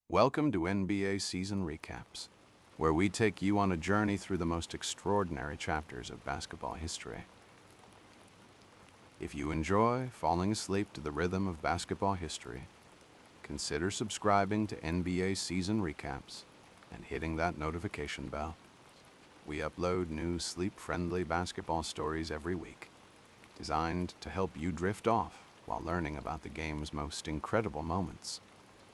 Welcome to NBA Season Recaps, where we take you on a journey through the most extraordinary chapters of basketball history. If you enjoy falling asleep to the rhythm of basketball history, consider subscribing to NBA Season Recaps and hitting that notification bell. We upload new sleep-friendly basketball stories every week, designed to help you drift off while learning about the game's most incredible moments.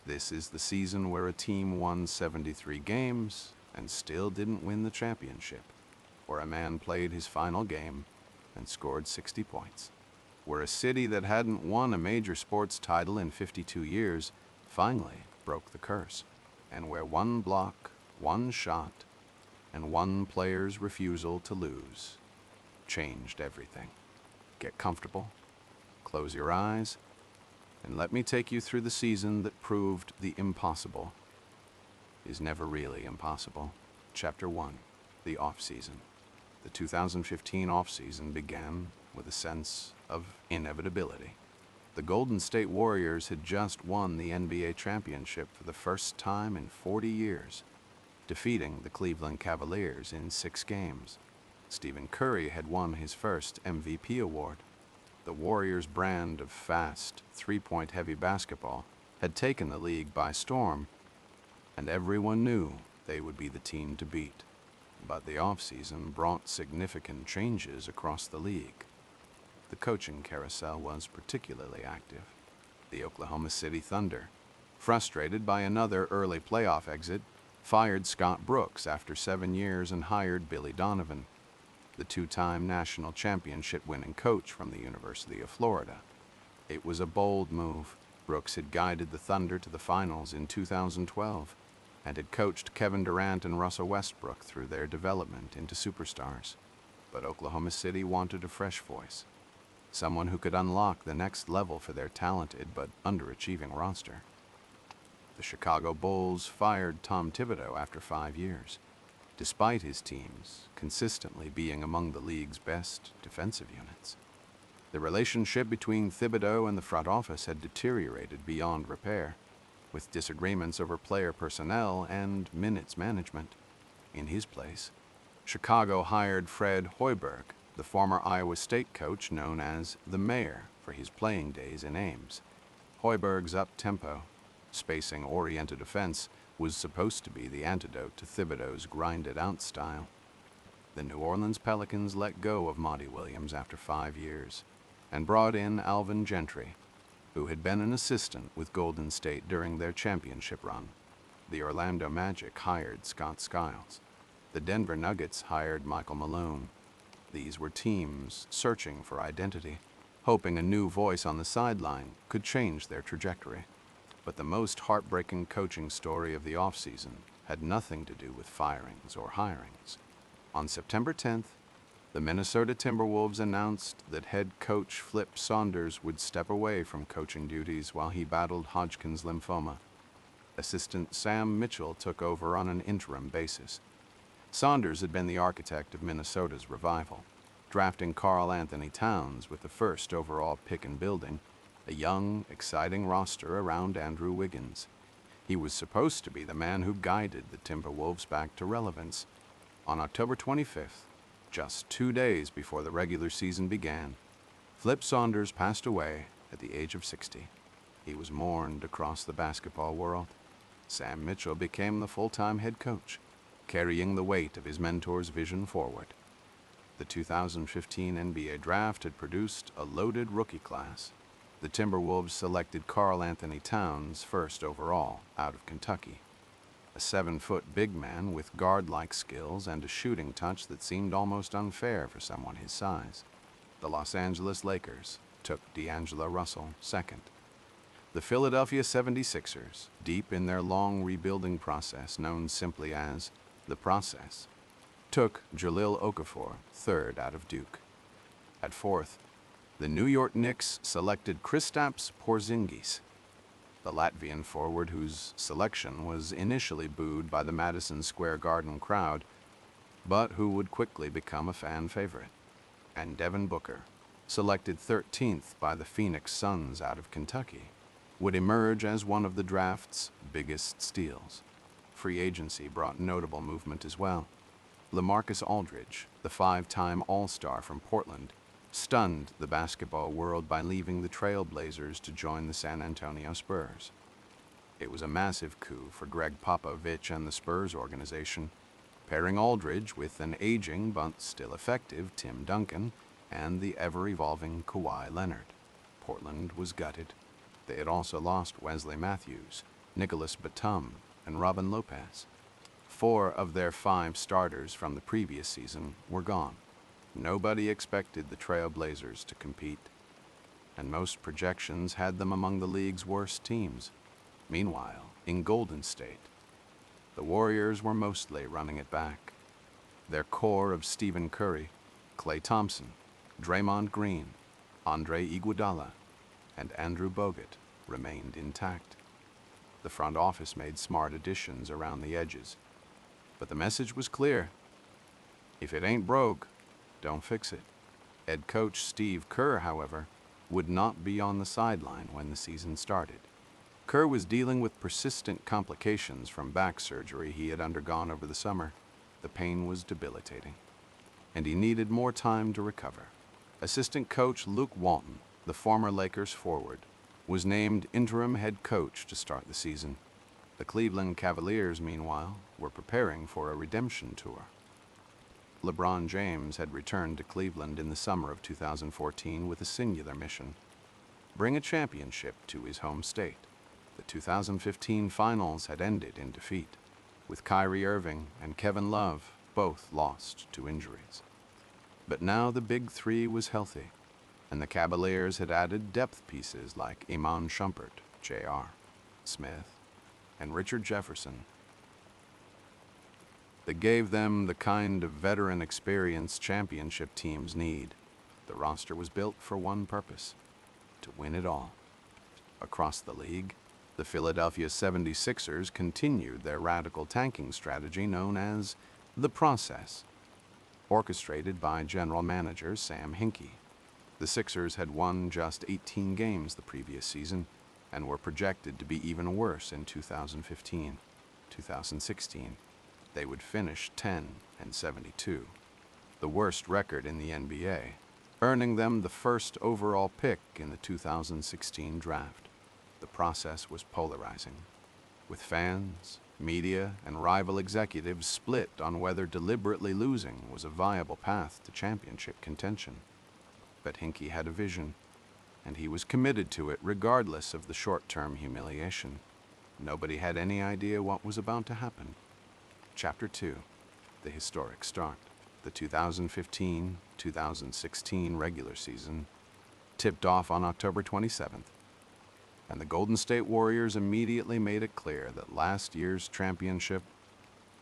This is the season where a team won 73 games and still didn't win the championship, where a man played his final game and scored 60 points, where a city that hadn't won a major sports title in 52 years finally broke the curse, and where one block, one shot, and one player's refusal to lose changed everything. Get comfortable, close your eyes, and let me take you through the season that proved the impossible is never really impossible. Chapter 1, the off-season. The 2015 off-season began with a sense of inevitability. The Golden State Warriors had just won the NBA championship for the first time in 40 years, defeating the Cleveland Cavaliers in 6 games. Stephen Curry had won his first MVP award. The Warriors' brand of fast, three-point heavy basketball had taken the league by storm, and everyone knew they would be the team to beat. But the offseason brought significant changes across the league. The coaching carousel was particularly active. The Oklahoma City Thunder, frustrated by another early playoff exit, fired Scott Brooks after 7 years and hired Billy Donovan, the two-time national championship-winning coach from the University of Florida. It was a bold move. Brooks had guided the Thunder to the finals in 2012 and had coached Kevin Durant and Russell Westbrook through their development into superstars. But Oklahoma City wanted a fresh voice, someone who could unlock the next level for their talented but underachieving roster. The Chicago Bulls fired Tom Thibodeau after 5 years, despite his teams consistently being among the league's best defensive units. The relationship between Thibodeau and the front office had deteriorated beyond repair, with disagreements over player personnel and minutes management. In his place, Chicago hired Fred Hoiberg, the former Iowa State coach known as the Mayor for his playing days in Ames. Hoiberg's up-tempo, spacing-oriented offense was supposed to be the antidote to Thibodeau's grinded-out style. The New Orleans Pelicans let go of Monty Williams after 5 years and brought in Alvin Gentry, who had been an assistant with Golden State during their championship run. The Orlando Magic hired Scott Skiles. The Denver Nuggets hired Michael Malone. These were teams searching for identity, hoping a new voice on the sideline could change their trajectory. But the most heartbreaking coaching story of the offseason had nothing to do with firings or hirings. On September 10th, the Minnesota Timberwolves announced that head coach Flip Saunders would step away from coaching duties while he battled Hodgkin's lymphoma. Assistant Sam Mitchell took over on an interim basis. Saunders had been the architect of Minnesota's revival, drafting Karl Anthony Towns with the first overall pick and building a young, exciting roster around Andrew Wiggins. He was supposed to be the man who guided the Timberwolves back to relevance. On October 25th, just 2 days before the regular season began, Flip Saunders passed away at the age of 60. He was mourned across the basketball world. Sam Mitchell became the full-time head coach, carrying the weight of his mentor's vision forward. The 2015 NBA draft had produced a loaded rookie class. The Timberwolves selected Karl Anthony Towns first overall out of Kentucky, a 7-foot big man with guard-like skills and a shooting touch that seemed almost unfair for someone his size. The Los Angeles Lakers took D'Angelo Russell second. The Philadelphia 76ers, deep in their long rebuilding process known simply as the process, took Jahlil Okafor third out of Duke. At fourth, the New York Knicks selected Kristaps Porzingis, the Latvian forward whose selection was initially booed by the Madison Square Garden crowd, but who would quickly become a fan favorite. And Devin Booker, selected 13th by the Phoenix Suns out of Kentucky, would emerge as one of the draft's biggest steals. Free agency brought notable movement as well. LaMarcus Aldridge, the five-time All-Star from Portland, stunned the basketball world by leaving the Trail Blazers to join the San Antonio Spurs. It was a massive coup for Greg Popovich and the Spurs organization, pairing Aldridge with an aging but still effective Tim Duncan and the ever-evolving Kawhi Leonard. Portland was gutted. They had also lost Wesley Matthews, Nicholas Batum, and Robin Lopez. 4 of their 5 starters from the previous season were gone. Nobody expected the Trail Blazers to compete, and most projections had them among the league's worst teams. Meanwhile, in Golden State, the Warriors were mostly running it back. Their core of Stephen Curry, Klay Thompson, Draymond Green, Andre Iguodala, and Andrew Bogut remained intact. The front office made smart additions around the edges, but the message was clear. If it ain't broke, don't fix it. Head coach Steve Kerr, however, would not be on the sideline when the season started. Kerr was dealing with persistent complications from back surgery he had undergone over the summer. The pain was debilitating, and he needed more time to recover. Assistant coach Luke Walton, the former Lakers forward, was named interim head coach to start the season. The Cleveland Cavaliers, meanwhile, were preparing for a redemption tour. LeBron James had returned to Cleveland in the summer of 2014 with a singular mission: bring a championship to his home state. The 2015 finals had ended in defeat, with Kyrie Irving and Kevin Love both lost to injuries. But now the Big Three was healthy, and the Cavaliers had added depth pieces like Iman Shumpert, J.R. Smith, and Richard Jefferson that gave them the kind of veteran experience championship teams need. The roster was built for one purpose: to win it all. Across the league, the Philadelphia 76ers continued their radical tanking strategy known as the process, orchestrated by general manager Sam Hinkie. The Sixers had won just 18 games the previous season and were projected to be even worse in 2015. 2016, they would finish 10-72, the worst record in the NBA, earning them the first overall pick in the 2016 draft. The process was polarizing, with fans, media, and rival executives split on whether deliberately losing was a viable path to championship contention. But Hinkie had a vision, and he was committed to it regardless of the short-term humiliation. Nobody had any idea what was about to happen. Chapter 2, the historic start. The 2015-2016 regular season tipped off on October 27th, and the Golden State Warriors immediately made it clear that last year's championship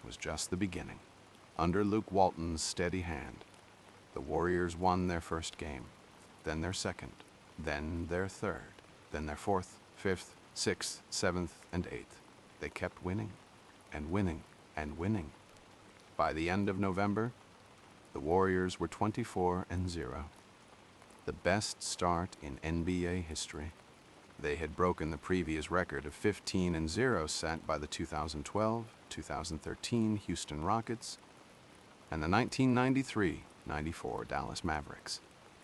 was just the beginning. Under Luke Walton's steady hand, the Warriors won their first game, then their second, then their third, then their fourth, fifth, sixth, seventh, and eighth. They kept winning and winning and winning. By the end of November, the Warriors were 24-0, the best start in NBA history. They had broken the previous record of 15-0 set by the 2012-2013 Houston Rockets and the 1993-94 Dallas Mavericks.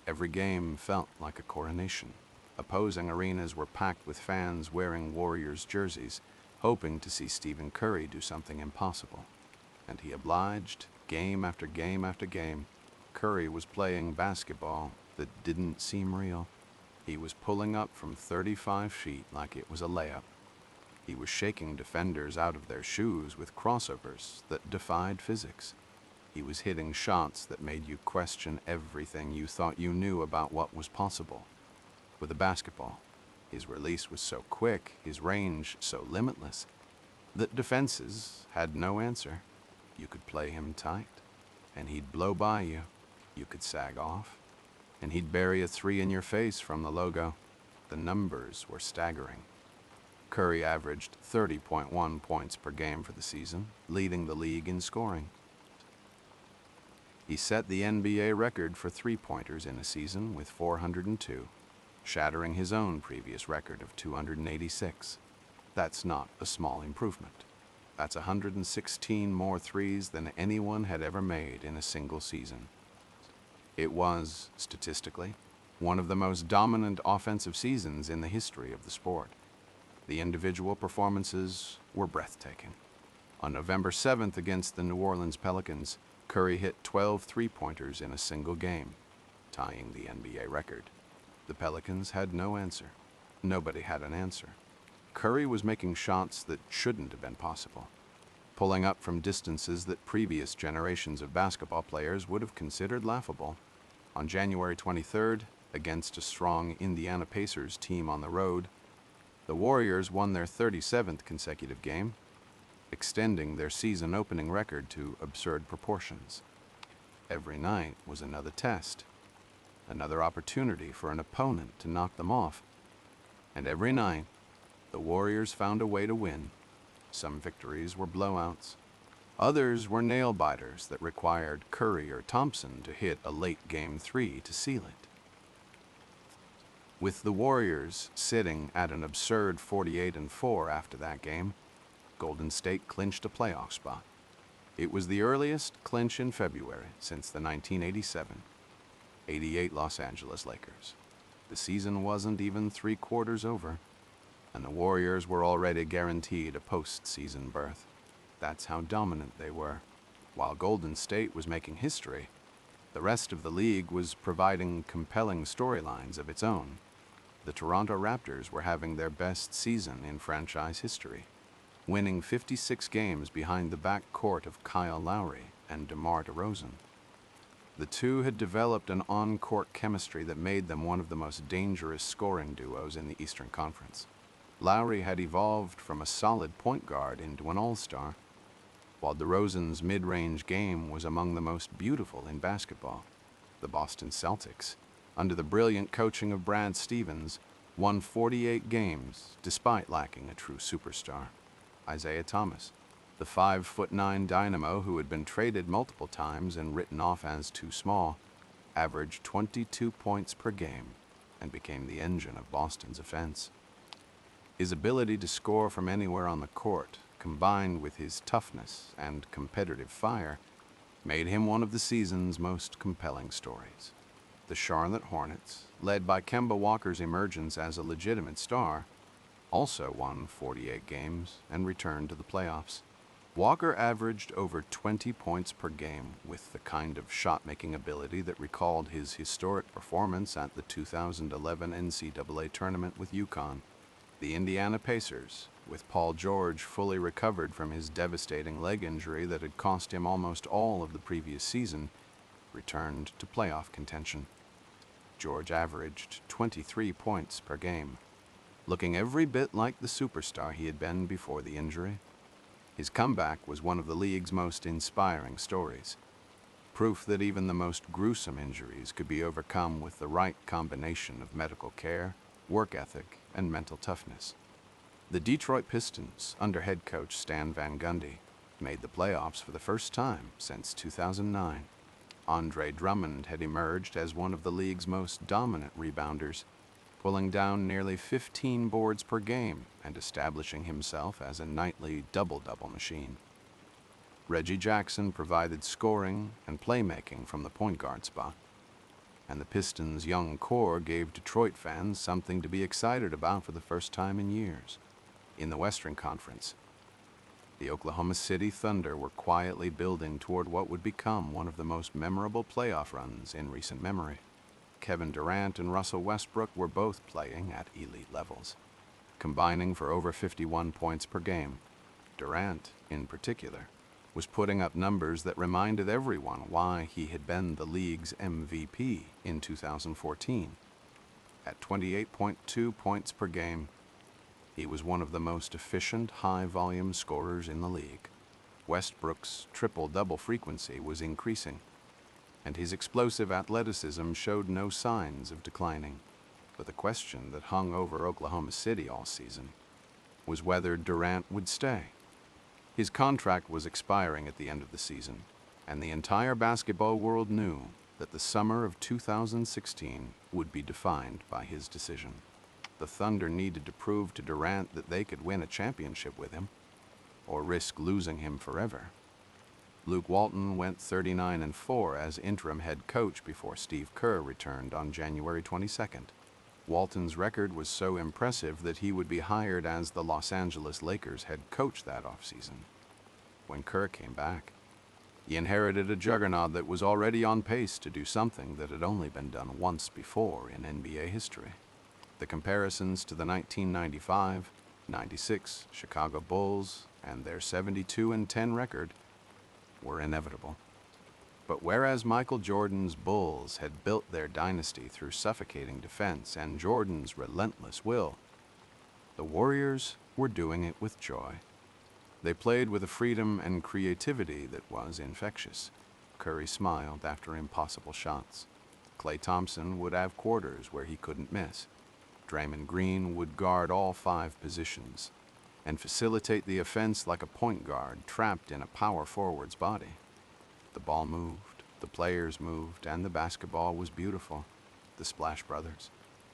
Every game felt like a coronation. Opposing arenas were packed with fans wearing Warriors jerseys, hoping to see Stephen Curry do something impossible. And he obliged, game after game after game. Curry was playing basketball that didn't seem real. He was pulling up from 35 feet like it was a layup. He was shaking defenders out of their shoes with crossovers that defied physics. He was hitting shots that made you question everything you thought you knew about what was possible. With a basketball, his release was so quick, his range so limitless, that defenses had no answer. You could play him tight, and he'd blow by you. You could sag off, and he'd bury a three in your face from the logo. The numbers were staggering. Curry averaged 30.1 points per game for the season, leading the league in scoring. He set the NBA record for three-pointers in a season with 402. shattering his own previous record of 286. That's not a small improvement. That's 116 more threes than anyone had ever made in a single season. It was, statistically, one of the most dominant offensive seasons in the history of the sport. The individual performances were breathtaking. On November 7th against the New Orleans Pelicans, Curry hit 12 three-pointers in a single game, tying the NBA record. The Pelicans had no answer. Nobody had an answer. Curry was making shots that shouldn't have been possible, pulling up from distances that previous generations of basketball players would have considered laughable. On January 23rd, against a strong Indiana Pacers team on the road, the Warriors won their 37th consecutive game, extending their season-opening record to absurd proportions. Every night was another test, another opportunity for an opponent to knock them off. And every night, the Warriors found a way to win. Some victories were blowouts. Others were nail-biters that required Curry or Thompson to hit a late Game 3 to seal it. With the Warriors sitting at an absurd 48-4 after that game, Golden State clinched a playoff spot. It was the earliest clinch in February since the 1987-88 Los Angeles Lakers. The season wasn't even 3/4 over, and the Warriors were already guaranteed a postseason berth. That's how dominant they were. While Golden State was making history, the rest of the league was providing compelling storylines of its own. The Toronto Raptors were having their best season in franchise history, winning 56 games behind the backcourt of Kyle Lowry and DeMar DeRozan. The two had developed an on-court chemistry that made them one of the most dangerous scoring duos in the Eastern Conference. Lowry had evolved from a solid point guard into an all-star, while DeRozan's mid-range game was among the most beautiful in basketball. The Boston Celtics, under the brilliant coaching of Brad Stevens, won 48 games despite lacking a true superstar. Isaiah Thomas, the 5'9" dynamo who had been traded multiple times and written off as too small, averaged 22 points per game and became the engine of Boston's offense. His ability to score from anywhere on the court, combined with his toughness and competitive fire, made him one of the season's most compelling stories. The Charlotte Hornets, led by Kemba Walker's emergence as a legitimate star, also won 48 games and returned to the playoffs. Walker averaged over 20 points per game with the kind of shot-making ability that recalled his historic performance at the 2011 NCAA tournament with UConn. The Indiana Pacers, with Paul George fully recovered from his devastating leg injury that had cost him almost all of the previous season, returned to playoff contention. George averaged 23 points per game, looking every bit like the superstar he had been before the injury. His comeback was one of the league's most inspiring stories, proof that even the most gruesome injuries could be overcome with the right combination of medical care, work ethic, and mental toughness. The Detroit Pistons, under head coach Stan Van Gundy, made the playoffs for the first time since 2009. Andre Drummond had emerged as one of the league's most dominant rebounders, pulling down nearly 15 boards per game and establishing himself as a nightly double-double machine. Reggie Jackson provided scoring and playmaking from the point guard spot, and the Pistons' young core gave Detroit fans something to be excited about for the first time in years. In the Western Conference, the Oklahoma City Thunder were quietly building toward what would become one of the most memorable playoff runs in recent memory. Kevin Durant and Russell Westbrook were both playing at elite levels, combining for over 51 points per game. Durant, in particular, was putting up numbers that reminded everyone why he had been the league's MVP in 2014. At 28.2 points per game, he was one of the most efficient high-volume scorers in the league. Westbrook's triple-double frequency was increasing, and his explosive athleticism showed no signs of declining. But the question that hung over Oklahoma City all season was whether Durant would stay. His contract was expiring at the end of the season, and the entire basketball world knew that the summer of 2016 would be defined by his decision. The Thunder needed to prove to Durant that they could win a championship with him, or risk losing him forever. Luke Walton went 39-4 as interim head coach before Steve Kerr returned on January 22nd. Walton's record was so impressive that he would be hired as the Los Angeles Lakers head coach that offseason. When Kerr came back, he inherited a juggernaut that was already on pace to do something that had only been done once before in NBA history. The comparisons to the 1995-96 Chicago Bulls and their 72-10 record were inevitable. But whereas Michael Jordan's Bulls had built their dynasty through suffocating defense and Jordan's relentless will, the Warriors were doing it with joy. They played with a freedom and creativity that was infectious. Curry smiled after impossible shots. Klay Thompson would have quarters where he couldn't miss. Draymond Green would guard all 5 positions and facilitate the offense like a point guard trapped in a power forward's body. The ball moved, the players moved, and the basketball was beautiful. The Splash Brothers,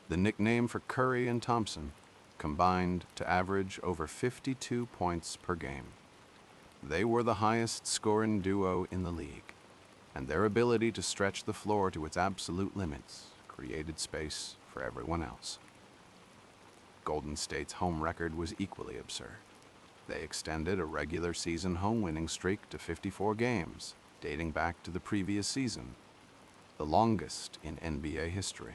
the nickname for Curry and Thompson, combined to average over 52 points per game. They were the highest scoring duo in the league, and their ability to stretch the floor to its absolute limits created space for everyone else. Golden State's home record was equally absurd. They extended a regular season home winning streak to 54 games, dating back to the previous season, the longest in NBA history.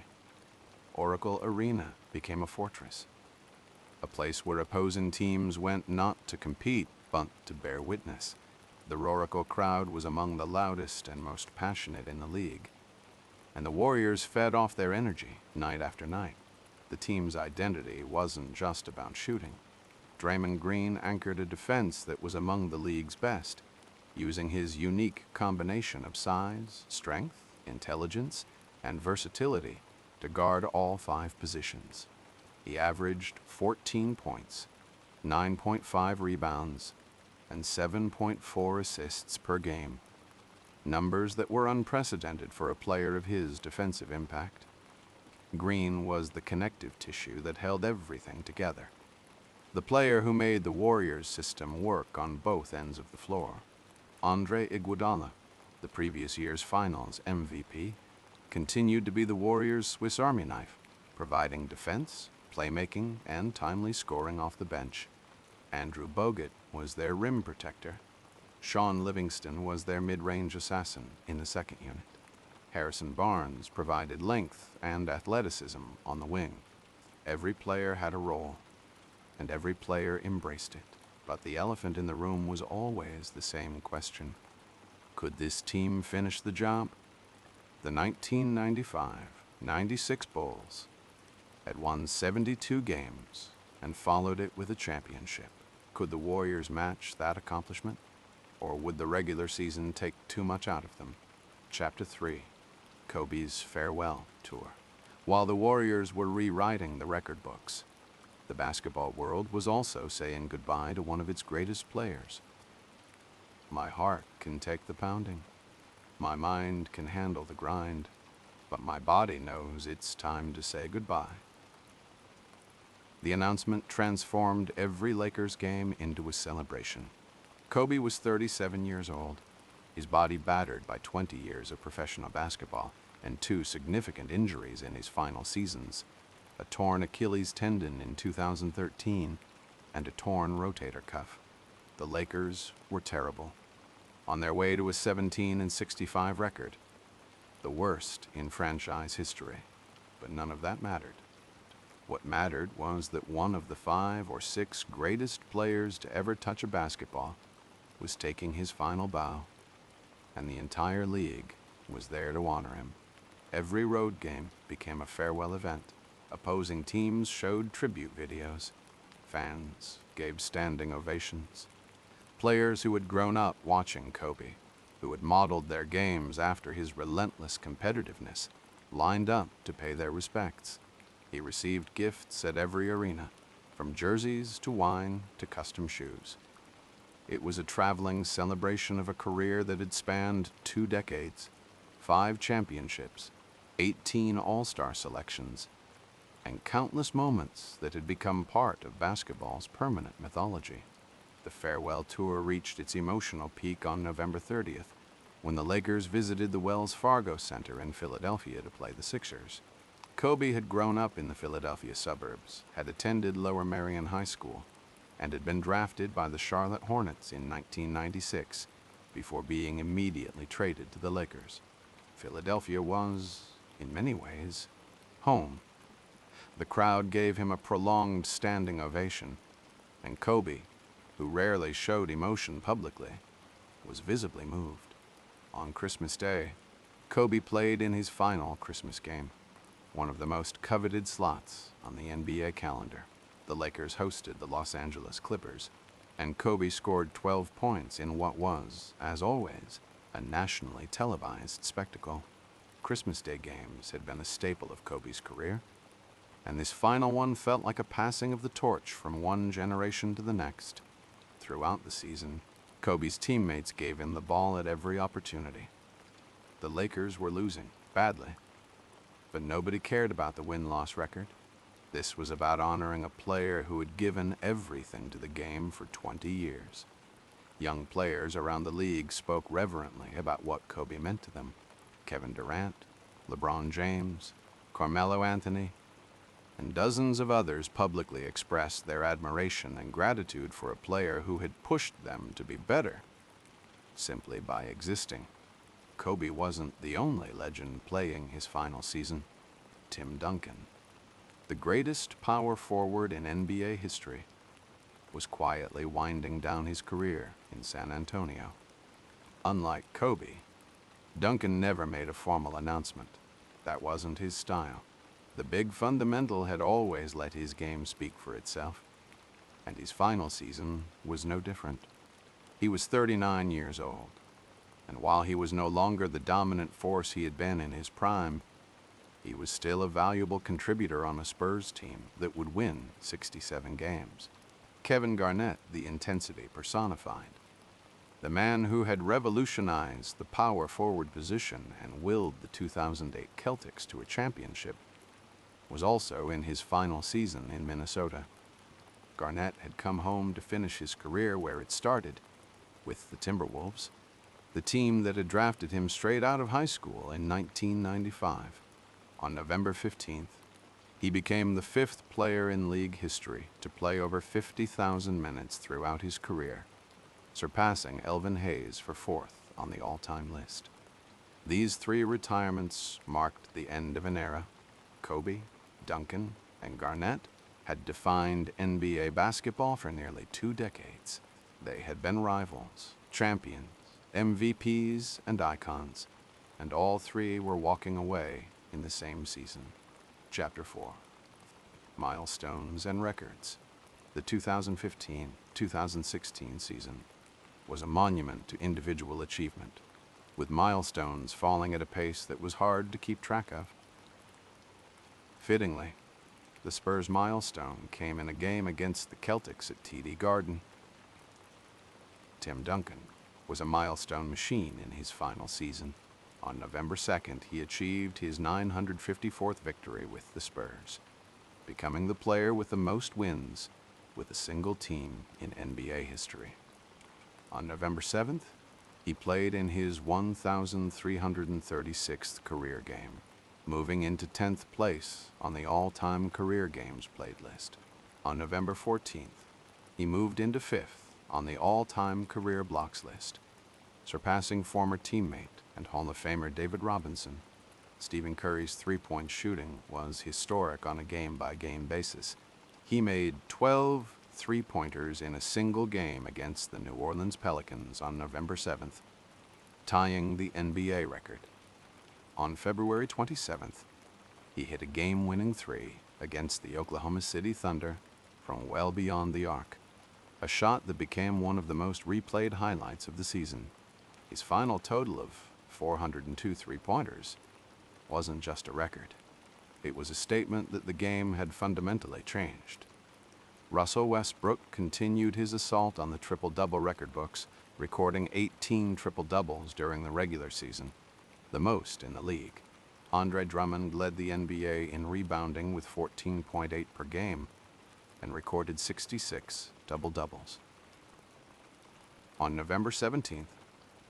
Oracle Arena became a fortress, a place where opposing teams went not to compete, but to bear witness. The Oracle crowd was among the loudest and most passionate in the league, and the Warriors fed off their energy night after night. The team's identity wasn't just about shooting. Draymond Green anchored a defense that was among the league's best, using his unique combination of size, strength, intelligence, and versatility to guard all 5 positions. He averaged 14 points, 9.5 rebounds, and 7.4 assists per game, numbers that were unprecedented for a player of his defensive impact. Green was the connective tissue that held everything together, the player who made the Warriors' system work on both ends of the floor. Andre Iguodala, the previous year's Finals MVP, continued to be the Warriors' Swiss Army knife, providing defense, playmaking, and timely scoring off the bench. Andrew Bogut was their rim protector. Sean Livingston was their mid-range assassin in the second unit. Harrison Barnes provided length and athleticism on the wing. Every player had a role, and every player embraced it. But the elephant in the room was always the same question. Could this team finish the job? The 1995-96 Bulls had won 72 games and followed it with a championship. Could the Warriors match that accomplishment? Or would the regular season take too much out of them? Chapter 3, Kobe's Farewell Tour. While the Warriors were rewriting the record books, the basketball world was also saying goodbye to one of its greatest players. My heart can take the pounding. My mind can handle the grind, but my body knows it's time to say goodbye. The announcement transformed every Lakers game into a celebration. Kobe was 37 years old, his body battered by 20 years of professional basketball and 2 significant injuries in his final seasons: a torn Achilles tendon in 2013 and a torn rotator cuff. The Lakers were terrible, on their way to a 17-65 record, the worst in franchise history. But none of that mattered. What mattered was that one of the 5 or 6 greatest players to ever touch a basketball was taking his final bow, and the entire league was there to honor him. Every road game became a farewell event. Opposing teams showed tribute videos. Fans gave standing ovations. Players who had grown up watching Kobe, who had modeled their games after his relentless competitiveness, lined up to pay their respects. He received gifts at every arena, from jerseys to wine to custom shoes. It was a traveling celebration of a career that had spanned 2 decades, 5 championships, 18 All-Star selections, and countless moments that had become part of basketball's permanent mythology. The farewell tour reached its emotional peak on November 30th, when the Lakers visited the Wells Fargo Center in Philadelphia to play the Sixers. Kobe had grown up in the Philadelphia suburbs, had attended Lower Merion High School, and had been drafted by the Charlotte Hornets in 1996 before being immediately traded to the Lakers. Philadelphia was, in many ways, home. The crowd gave him a prolonged standing ovation, and Kobe, who rarely showed emotion publicly, was visibly moved. On Christmas Day, Kobe played in his final Christmas game, one of the most coveted slots on the NBA calendar. The Lakers hosted the Los Angeles Clippers, and Kobe scored 12 points in what was, as always, a nationally televised spectacle. Christmas Day games had been a staple of Kobe's career, and this final one felt like a passing of the torch from one generation to the next. Throughout the season, Kobe's teammates gave him the ball at every opportunity. The Lakers were losing, badly, but nobody cared about the win-loss record. This was about honoring a player who had given everything to the game for 20 years. Young players around the league spoke reverently about what Kobe meant to them. Kevin Durant, LeBron James, Carmelo Anthony, and dozens of others publicly expressed their admiration and gratitude for a player who had pushed them to be better simply by existing. Kobe wasn't the only legend playing his final season. Tim Duncan, the greatest power forward in NBA history, was quietly winding down his career in San Antonio. Unlike Kobe, Duncan never made a formal announcement. That wasn't his style. The big fundamental had always let his game speak for itself, and his final season was no different. He was 39 years old, and while he was no longer the dominant force he had been in his prime, he was still a valuable contributor on a Spurs team that would win 67 games. Kevin Garnett, the intensity personified. The man who had revolutionized the power forward position and willed the 2008 Celtics to a championship, was also in his final season in Minnesota. Garnett had come home to finish his career where it started, with the Timberwolves, the team that had drafted him straight out of high school in 1995. On November 15th, he became the 5th player in league history to play over 50,000 minutes throughout his career, surpassing Elvin Hayes for 4th on the all-time list. These 3 retirements marked the end of an era. Kobe, Duncan, and Garnett had defined NBA basketball for nearly 2 decades. They had been rivals, champions, MVPs, and icons, and all 3 were walking away in the same season. Chapter 4. Milestones and Records. The 2015-2016 season was a monument to individual achievement, with milestones falling at a pace that was hard to keep track of. Fittingly, the Spurs' milestone came in a game against the Celtics at TD Garden. Tim Duncan was a milestone machine in his final season. On November 2nd, he achieved his 954th victory with the Spurs, becoming the player with the most wins with a single team in NBA history. On November 7th, he played in his 1,336th career game, moving into 10th place on the all-time career games played list. On November 14th, he moved into 5th on the all-time career blocks list, surpassing former teammate and Hall of Famer David Robinson. Stephen Curry's three-point shooting was historic on a game-by-game basis. He made 12 three-pointers in a single game against the New Orleans Pelicans on November 7th, tying the NBA record. On February 27th, he hit a game-winning 3 against the Oklahoma City Thunder from well beyond the arc, a shot that became one of the most replayed highlights of the season. His final total of 402 three-pointers wasn't just a record. It was a statement that the game had fundamentally changed. Russell Westbrook continued his assault on the triple-double record books, recording 18 triple-doubles during the regular season. the most in the league. Andre Drummond led the NBA in rebounding with 14.8 per game and recorded 66 double-doubles. On November 17th,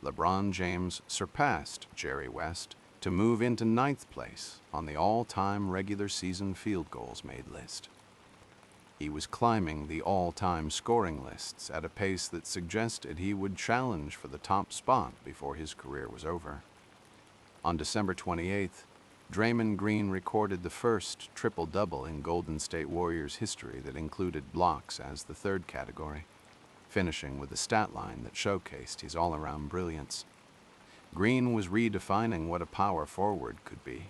LeBron James surpassed Jerry West to move into 9th place on the all-time regular season field goals made list. He was climbing the all-time scoring lists at a pace that suggested he would challenge for the top spot before his career was over. On December 28th, Draymond Green recorded the first triple-double in Golden State Warriors history that included blocks as the third category, finishing with a stat line that showcased his all-around brilliance. Green was redefining what a power forward could be,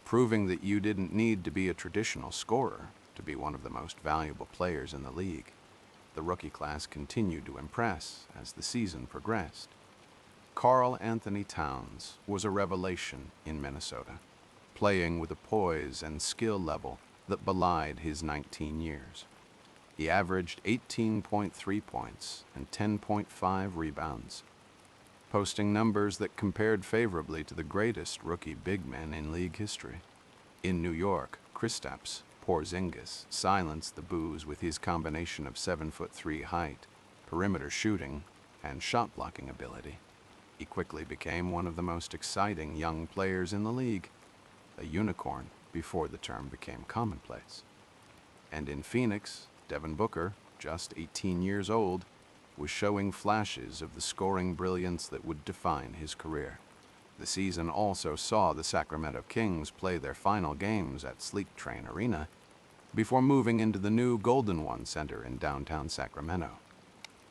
proving that you didn't need to be a traditional scorer to be one of the most valuable players in the league. The rookie class continued to impress as the season progressed. Karl Anthony Towns was a revelation in Minnesota, playing with a poise and skill level that belied his 19 years. He averaged 18.3 points and 10.5 rebounds, posting numbers that compared favorably to the greatest rookie big men in league history. In New York, Kristaps Porzingis silenced the boos with his combination of 7'3" height, perimeter shooting, and shot-blocking ability. He quickly became one of the most exciting young players in the league, a unicorn before the term became commonplace. And in Phoenix, Devin Booker, just 18 years old, was showing flashes of the scoring brilliance that would define his career. The season also saw the Sacramento Kings play their final games at Sleep Train Arena before moving into the new Golden One Center in downtown Sacramento.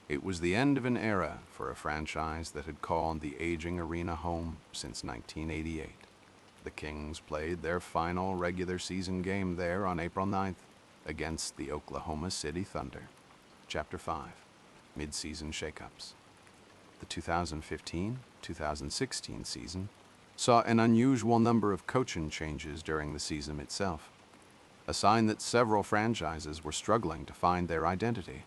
It was the end of an era for a franchise that had called the aging arena home since 1988. The Kings played their final regular season game there on April 9th against the Oklahoma City Thunder. Chapter 5, Midseason Shakeups. The 2015-2016 season saw an unusual number of coaching changes during the season itself, a sign that several franchises were struggling to find their identity.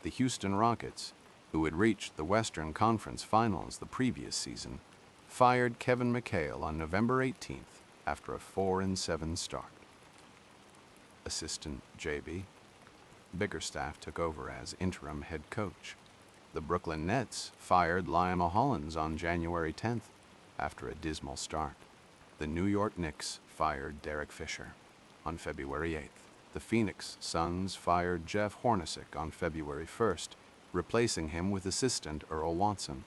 The Houston Rockets, who had reached the Western Conference Finals the previous season, fired Kevin McHale on November 18th after a 4-7 start. Assistant J.B. Bickerstaff took over as interim head coach. The Brooklyn Nets fired Lionel Hollins on January 10th after a dismal start. The New York Knicks fired Derek Fisher on February 8th. The Phoenix Suns fired Jeff Hornacek on February 1st, replacing him with assistant Earl Watson.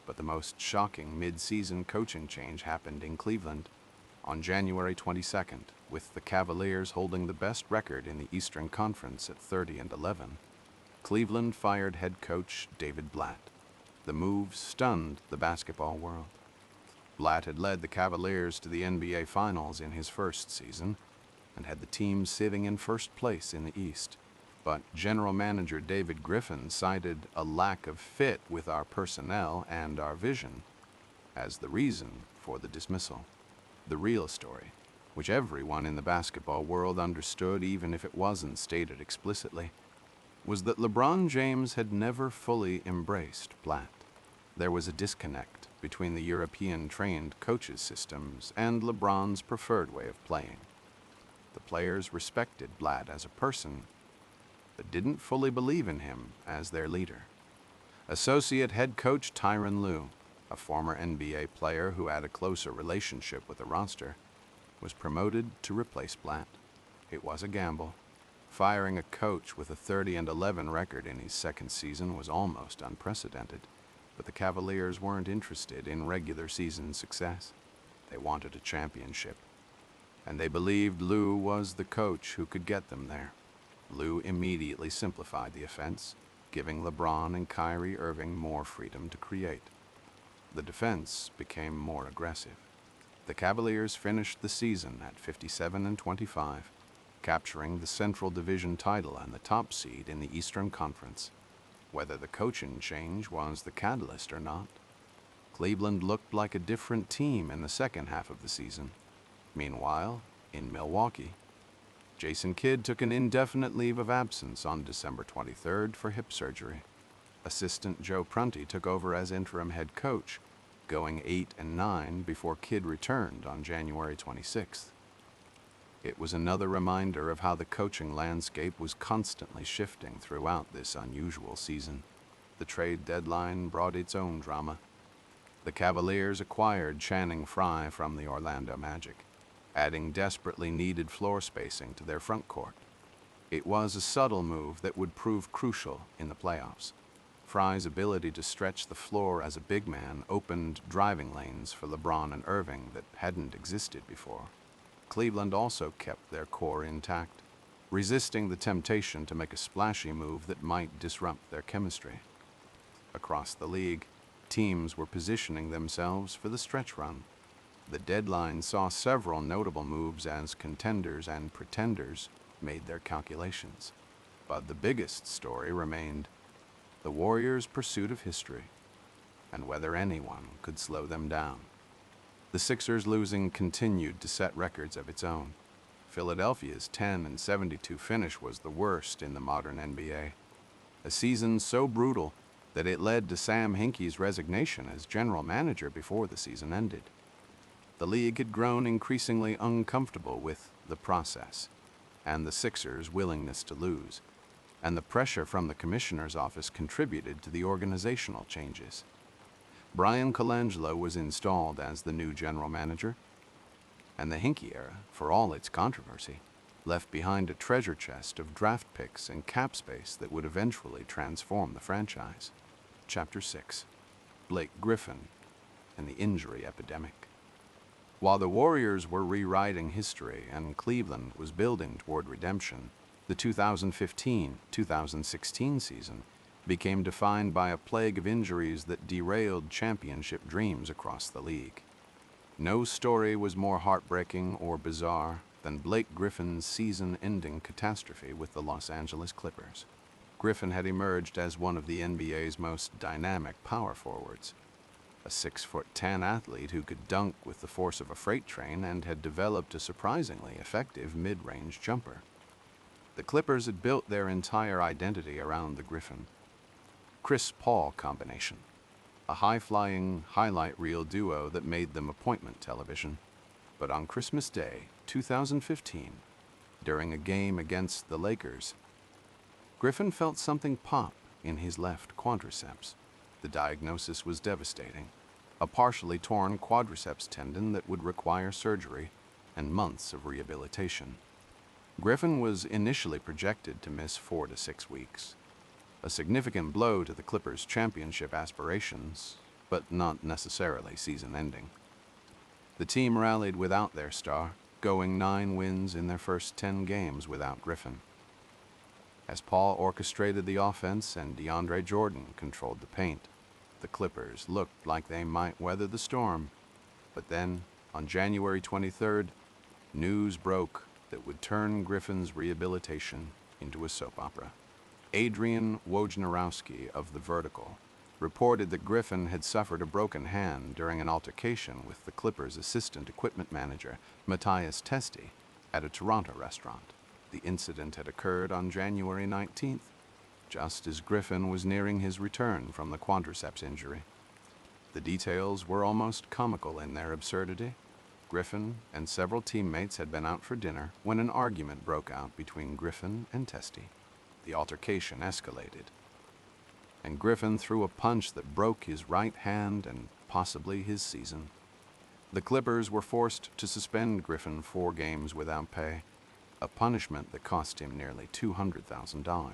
But the most shocking mid-season coaching change happened in Cleveland on January 22nd, with the Cavaliers holding the best record in the Eastern Conference at 30-11. Cleveland fired head coach David Blatt. The move stunned the basketball world. Blatt had led the Cavaliers to the NBA Finals in his first season and had the team sitting in first place in the East. But general manager David Griffin cited a lack of fit with our personnel and our vision as the reason for the dismissal. The real story, which everyone in the basketball world understood even if it wasn't stated explicitly, was that LeBron James had never fully embraced Blatt. There was a disconnect between the European-trained coaches' systems and LeBron's preferred way of playing. The players respected Blatt as a person, but didn't fully believe in him as their leader. Associate head coach Tyronn Lue, a former NBA player who had a closer relationship with the roster, was promoted to replace Blatt. It was a gamble. Firing a coach with a 30-11 record in his second season was almost unprecedented, but the Cavaliers weren't interested in regular season success. They wanted a championship, and they believed Lue was the coach who could get them there. Lue immediately simplified the offense, giving LeBron and Kyrie Irving more freedom to create. The defense became more aggressive. The Cavaliers finished the season at 57-25, capturing the Central Division title and the top seed in the Eastern Conference. Whether the coaching change was the catalyst or not, Cleveland looked like a different team in the second half of the season. Meanwhile, in Milwaukee, Jason Kidd took an indefinite leave of absence on December 23rd for hip surgery. Assistant Joe Prunty took over as interim head coach, going 8-9 before Kidd returned on January 26th. It was another reminder of how the coaching landscape was constantly shifting throughout this unusual season. The trade deadline brought its own drama. The Cavaliers acquired Channing Frye from the Orlando Magic, adding desperately needed floor spacing to their front court. It was a subtle move that would prove crucial in the playoffs. Frye's ability to stretch the floor as a big man opened driving lanes for LeBron and Irving that hadn't existed before. Cleveland also kept their core intact, resisting the temptation to make a splashy move that might disrupt their chemistry. Across the league, teams were positioning themselves for the stretch run. The deadline saw several notable moves as contenders and pretenders made their calculations. But the biggest story remained the Warriors' pursuit of history and whether anyone could slow them down. The Sixers' losing continued to set records of its own. Philadelphia's 10-72 finish was the worst in the modern NBA, a season so brutal that it led to Sam Hinkie's resignation as general manager before the season ended. The league had grown increasingly uncomfortable with the process and the Sixers' willingness to lose, and the pressure from the commissioner's office contributed to the organizational changes. Brian Colangelo was installed as the new general manager, and the Hinkie era, for all its controversy, left behind a treasure chest of draft picks and cap space that would eventually transform the franchise. Chapter 6: Blake Griffin and the Injury Epidemic. While the Warriors were rewriting history and Cleveland was building toward redemption, the 2015-2016 season became defined by a plague of injuries that derailed championship dreams across the league. No story was more heartbreaking or bizarre than Blake Griffin's season-ending catastrophe with the Los Angeles Clippers. Griffin had emerged as one of the NBA's most dynamic power forwards, a 6'10" athlete who could dunk with the force of a freight train and had developed a surprisingly effective mid-range jumper. The Clippers had built their entire identity around the Griffin-Chris Paul combination, a high-flying highlight reel duo that made them appointment television. But on Christmas Day, 2015, during a game against the Lakers, Griffin felt something pop in his left quadriceps. The diagnosis was devastating: a partially torn quadriceps tendon that would require surgery and months of rehabilitation. Griffin was initially projected to miss 4 to 6 weeks, a significant blow to the Clippers' championship aspirations, but not necessarily season-ending. The team rallied without their star, going 9 wins in their first 10 games without Griffin. As Paul orchestrated the offense and DeAndre Jordan controlled the paint, the Clippers looked like they might weather the storm. But then, on January 23rd, news broke that would turn Griffin's rehabilitation into a soap opera. Adrian Wojnarowski of The Vertical reported that Griffin had suffered a broken hand during an altercation with the Clippers' assistant equipment manager, Matthias Testi, at a Toronto restaurant. The incident had occurred on January 19th, just as Griffin was nearing his return from the quadriceps injury. The details were almost comical in their absurdity. Griffin and several teammates had been out for dinner when an argument broke out between Griffin and Testi. The altercation escalated, and Griffin threw a punch that broke his right hand and possibly his season. The Clippers were forced to suspend Griffin 4 games without pay, a punishment that cost him nearly $200,000.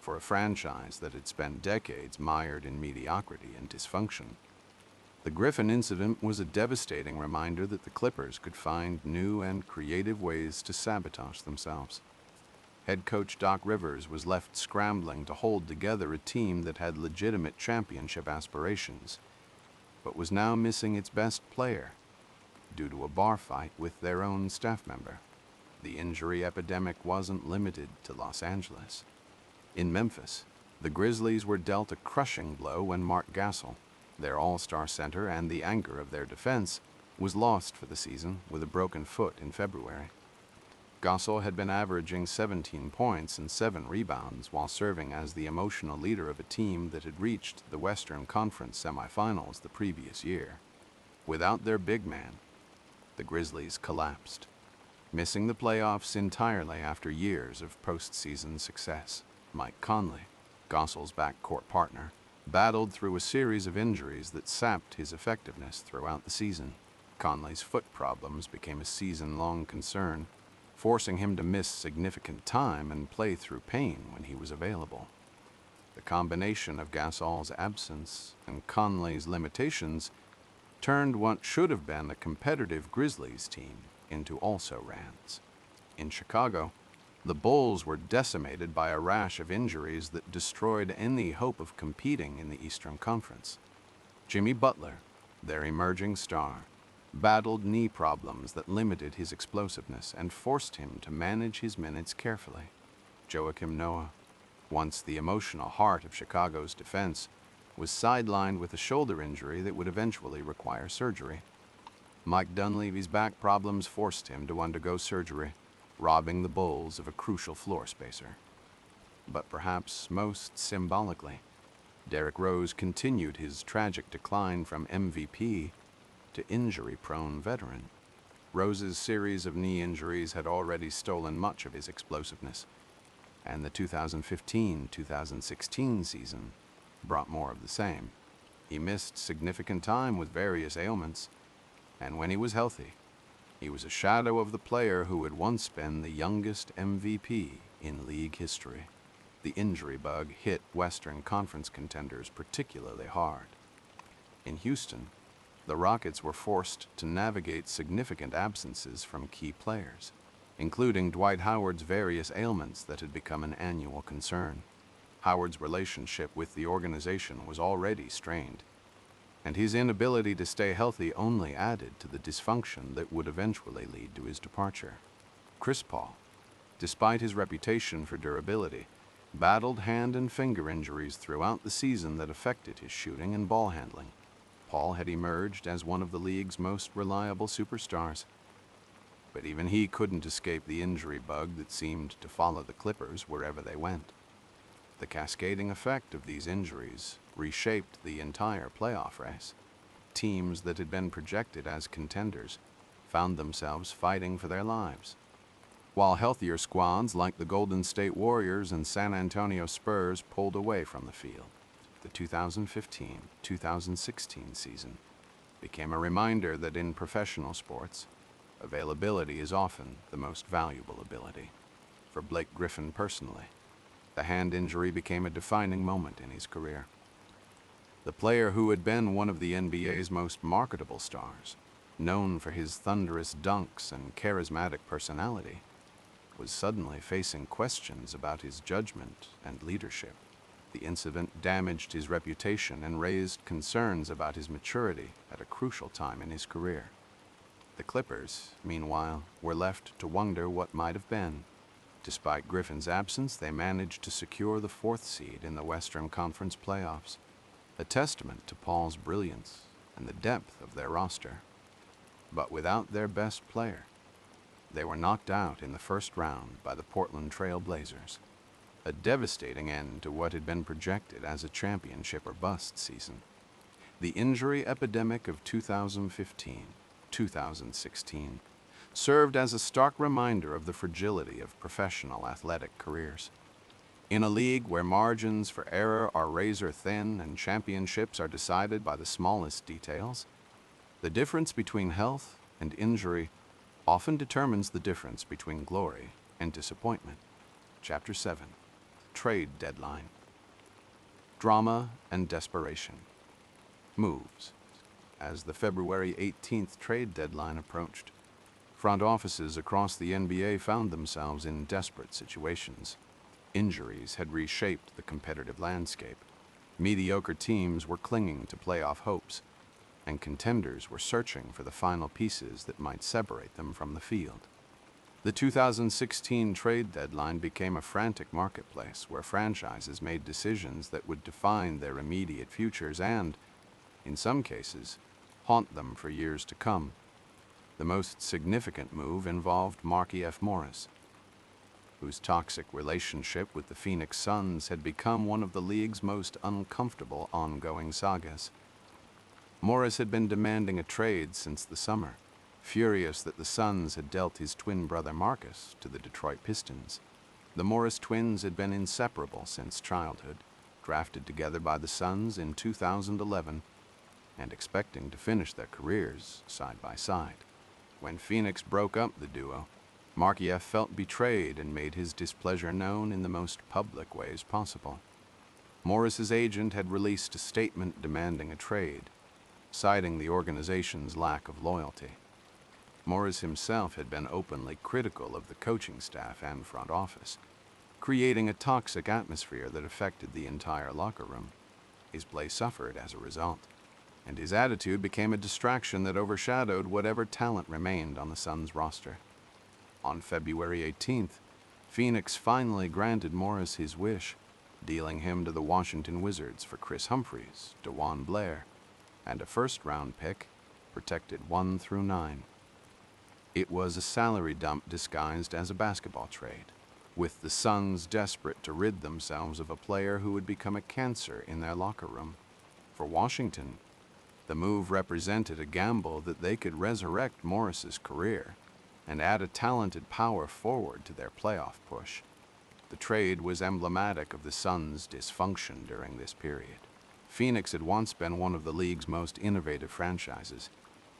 For a franchise that had spent decades mired in mediocrity and dysfunction, the Griffin incident was a devastating reminder that the Clippers could find new and creative ways to sabotage themselves. Head coach Doc Rivers was left scrambling to hold together a team that had legitimate championship aspirations, but was now missing its best player due to a bar fight with their own staff member. The injury epidemic wasn't limited to Los Angeles. In Memphis, the Grizzlies were dealt a crushing blow when Mark Gasol, their all-star center and the anchor of their defense, was lost for the season with a broken foot in February. Gasol had been averaging 17 points and 7 rebounds while serving as the emotional leader of a team that had reached the Western Conference semifinals the previous year. Without their big man, the Grizzlies collapsed, missing the playoffs entirely after years of postseason success. Mike Conley, Gasol's backcourt partner, battled through a series of injuries that sapped his effectiveness throughout the season. Conley's foot problems became a season-long concern, forcing him to miss significant time and play through pain when he was available. The combination of Gasol's absence and Conley's limitations turned what should have been a competitive Grizzlies team into also-rans. In Chicago, the Bulls were decimated by a rash of injuries that destroyed any hope of competing in the Eastern Conference. Jimmy Butler, their emerging star, battled knee problems that limited his explosiveness and forced him to manage his minutes carefully. Joakim Noah, once the emotional heart of Chicago's defense, was sidelined with a shoulder injury that would eventually require surgery. Mike Dunleavy's back problems forced him to undergo surgery, robbing the Bulls of a crucial floor spacer. But perhaps most symbolically, Derrick Rose continued his tragic decline from MVP to injury-prone veteran. Rose's series of knee injuries had already stolen much of his explosiveness, and the 2015-2016 season brought more of the same. He missed significant time with various ailments, and when he was healthy, he was a shadow of the player who had once been the youngest MVP in league history. The injury bug hit Western Conference contenders particularly hard. In Houston, the Rockets were forced to navigate significant absences from key players, including Dwight Howard's various ailments that had become an annual concern. Howard's relationship with the organization was already strained, and his inability to stay healthy only added to the dysfunction that would eventually lead to his departure. Chris Paul, despite his reputation for durability, battled hand and finger injuries throughout the season that affected his shooting and ball handling. Paul had emerged as one of the league's most reliable superstars, but even he couldn't escape the injury bug that seemed to follow the Clippers wherever they went. The cascading effect of these injuries reshaped the entire playoff race. Teams that had been projected as contenders found themselves fighting for their lives, while healthier squads like the Golden State Warriors and San Antonio Spurs pulled away from the field. The 2015-2016 season became a reminder that in professional sports, availability is often the most valuable ability. For Blake Griffin personally, the hand injury became a defining moment in his career. The player who had been one of the NBA's most marketable stars, known for his thunderous dunks and charismatic personality, was suddenly facing questions about his judgment and leadership. The incident damaged his reputation and raised concerns about his maturity at a crucial time in his career. The Clippers, meanwhile, were left to wonder what might have been. Despite Griffin's absence, they managed to secure the 4th seed in the Western Conference playoffs, a testament to Paul's brilliance and the depth of their roster. But without their best player, they were knocked out in the first round by the Portland Trail Blazers, a devastating end to what had been projected as a championship or bust season. The injury epidemic of 2015-2016 served as a stark reminder of the fragility of professional athletic careers. In a league where margins for error are razor thin and championships are decided by the smallest details, the difference between health and injury often determines the difference between glory and disappointment. Chapter 7. Trade Deadline. Drama and Desperation. Moves. As the February 18th trade deadline approached, front offices across the NBA found themselves in desperate situations. Injuries had reshaped the competitive landscape. Mediocre teams were clinging to playoff hopes, and contenders were searching for the final pieces that might separate them from the field. The 2016 trade deadline became a frantic marketplace where franchises made decisions that would define their immediate futures and, in some cases, haunt them for years to come. The most significant move involved Marky F. Morris, whose toxic relationship with the Phoenix Suns had become one of the league's most uncomfortable ongoing sagas. Morris had been demanding a trade since the summer, furious that the Suns had dealt his twin brother Marcus to the Detroit Pistons. The Morris twins had been inseparable since childhood, drafted together by the Suns in 2011, and expecting to finish their careers side by side. When Phoenix broke up the duo, Marky F. felt betrayed and made his displeasure known in the most public ways possible. Morris's agent had released a statement demanding a trade, citing the organization's lack of loyalty. Morris himself had been openly critical of the coaching staff and front office, creating a toxic atmosphere that affected the entire locker room. His play suffered as a result, and his attitude became a distraction that overshadowed whatever talent remained on the Suns roster. On February 18th, Phoenix finally granted Morris his wish, dealing him to the Washington Wizards for Chris Humphries, DeJuan Blair, and a first-round pick, protected 1 through 9. It was a salary dump disguised as a basketball trade, with the Suns desperate to rid themselves of a player who would become a cancer in their locker room. For Washington, the move represented a gamble that they could resurrect Morris's career and add a talented power forward to their playoff push. The trade was emblematic of the Suns' dysfunction during this period. Phoenix had once been one of the league's most innovative franchises,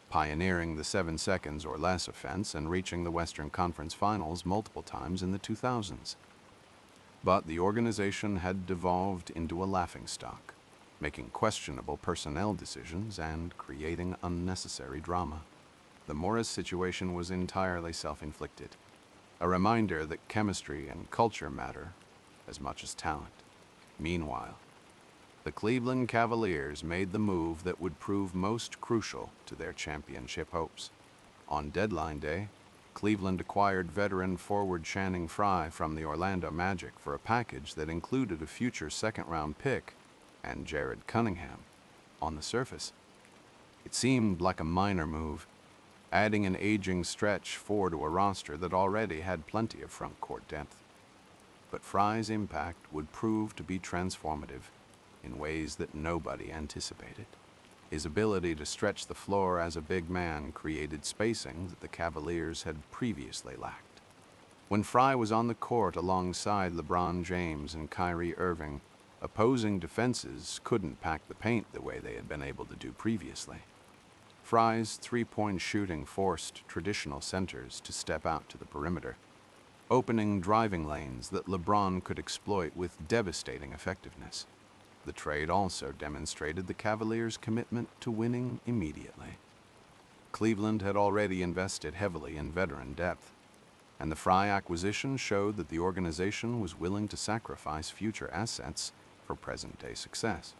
pioneering the 7 seconds or less offense and reaching the Western Conference Finals multiple times in the 2000s. But the organization had devolved into a laughingstock, making questionable personnel decisions and creating unnecessary drama. The Morris situation was entirely self-inflicted, a reminder that chemistry and culture matter as much as talent. Meanwhile, the Cleveland Cavaliers made the move that would prove most crucial to their championship hopes. On deadline day, Cleveland acquired veteran forward Channing Frye from the Orlando Magic for a package that included a future second-round pick and Jared Cunningham. On the surface, it seemed like a minor move, adding an aging stretch 4 to a roster that already had plenty of front-court depth. But Frye's impact would prove to be transformative in ways that nobody anticipated. His ability to stretch the floor as a big man created spacing that the Cavaliers had previously lacked. When Frye was on the court alongside LeBron James and Kyrie Irving, opposing defenses couldn't pack the paint the way they had been able to do previously. Frye's three-point shooting forced traditional centers to step out to the perimeter, opening driving lanes that LeBron could exploit with devastating effectiveness. The trade also demonstrated the Cavaliers' commitment to winning immediately. Cleveland had already invested heavily in veteran depth, and the Frye acquisition showed that the organization was willing to sacrifice future assets for present-day success.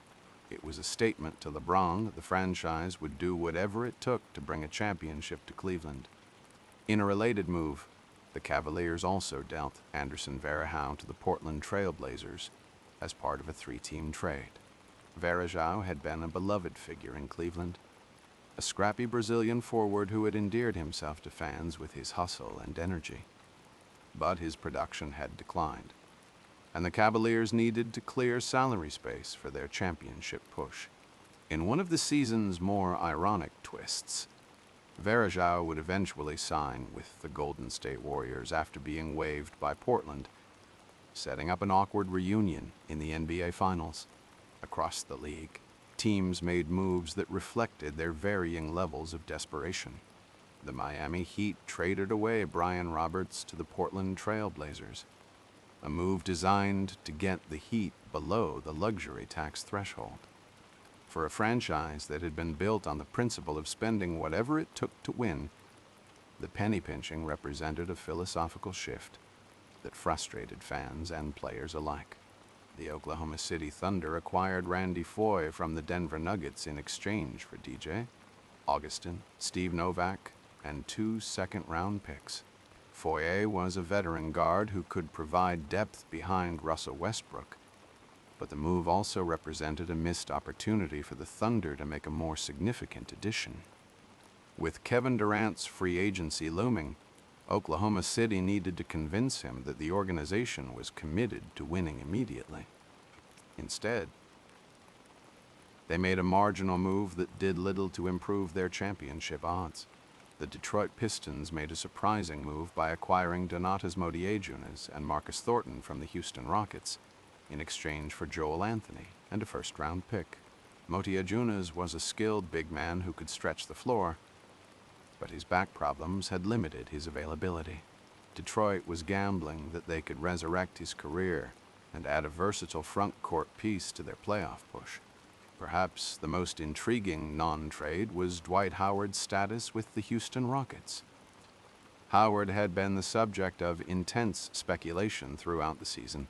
It was a statement to LeBron that the franchise would do whatever it took to bring a championship to Cleveland. In a related move, the Cavaliers also dealt Anderson Varejao to the Portland Trail Blazers as part of a 3-team trade. Varejao had been a beloved figure in Cleveland, a scrappy Brazilian forward who had endeared himself to fans with his hustle and energy. But his production had declined, and the Cavaliers needed to clear salary space for their championship push. In one of the season's more ironic twists, Varejao would eventually sign with the Golden State Warriors after being waived by Portland, setting up an awkward reunion in the NBA Finals. Across the league, teams made moves that reflected their varying levels of desperation. The Miami Heat traded away Brian Roberts to the Portland Trail Blazers, a move designed to get the Heat below the luxury tax threshold. For a franchise that had been built on the principle of spending whatever it took to win, the penny pinching represented a philosophical shift that frustrated fans and players alike. The Oklahoma City Thunder acquired Randy Foye from the Denver Nuggets in exchange for DJ, Augustin, Steve Novak, and 2 second-round picks. Foye was a veteran guard who could provide depth behind Russell Westbrook, but the move also represented a missed opportunity for the Thunder to make a more significant addition. With Kevin Durant's free agency looming, Oklahoma City needed to convince him that the organization was committed to winning immediately. Instead, they made a marginal move that did little to improve their championship odds. The Detroit Pistons made a surprising move by acquiring Donatas Motiejunas and Marcus Thornton from the Houston Rockets in exchange for Joel Anthony and a first-round pick. Motiejunas was a skilled big man who could stretch the floor, but his back problems had limited his availability. Detroit was gambling that they could resurrect his career and add a versatile front-court piece to their playoff push. Perhaps the most intriguing non-trade was Dwight Howard's status with the Houston Rockets. Howard had been the subject of intense speculation throughout the season,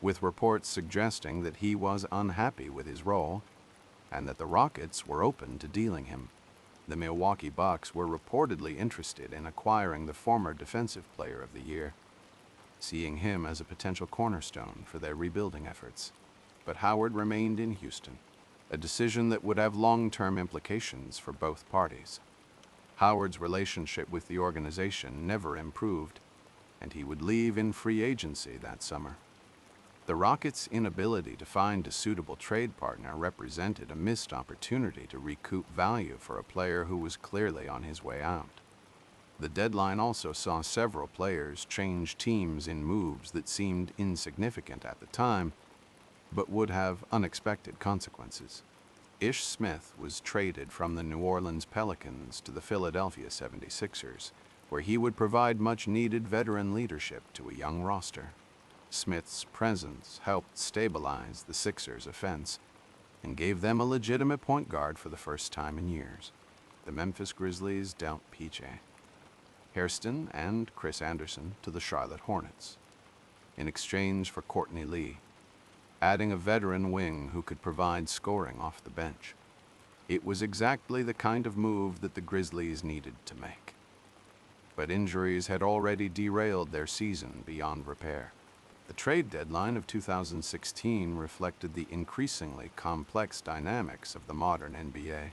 with reports suggesting that he was unhappy with his role and that the Rockets were open to dealing him. The Milwaukee Bucks were reportedly interested in acquiring the former Defensive Player of the Year, seeing him as a potential cornerstone for their rebuilding efforts. But Howard remained in Houston, a decision that would have long-term implications for both parties. Howard's relationship with the organization never improved, and he would leave in free agency that summer. The Rockets' inability to find a suitable trade partner represented a missed opportunity to recoup value for a player who was clearly on his way out. The deadline also saw several players change teams in moves that seemed insignificant at the time, but would have unexpected consequences. Ish Smith was traded from the New Orleans Pelicans to the Philadelphia 76ers, where he would provide much-needed veteran leadership to a young roster. Smith's presence helped stabilize the Sixers' offense and gave them a legitimate point guard for the first time in years. The Memphis Grizzlies dealt P.J. Hairston and Chris Anderson to the Charlotte Hornets in exchange for Courtney Lee, adding a veteran wing who could provide scoring off the bench. It was exactly the kind of move that the Grizzlies needed to make. But injuries had already derailed their season beyond repair. The trade deadline of 2016 reflected the increasingly complex dynamics of the modern NBA.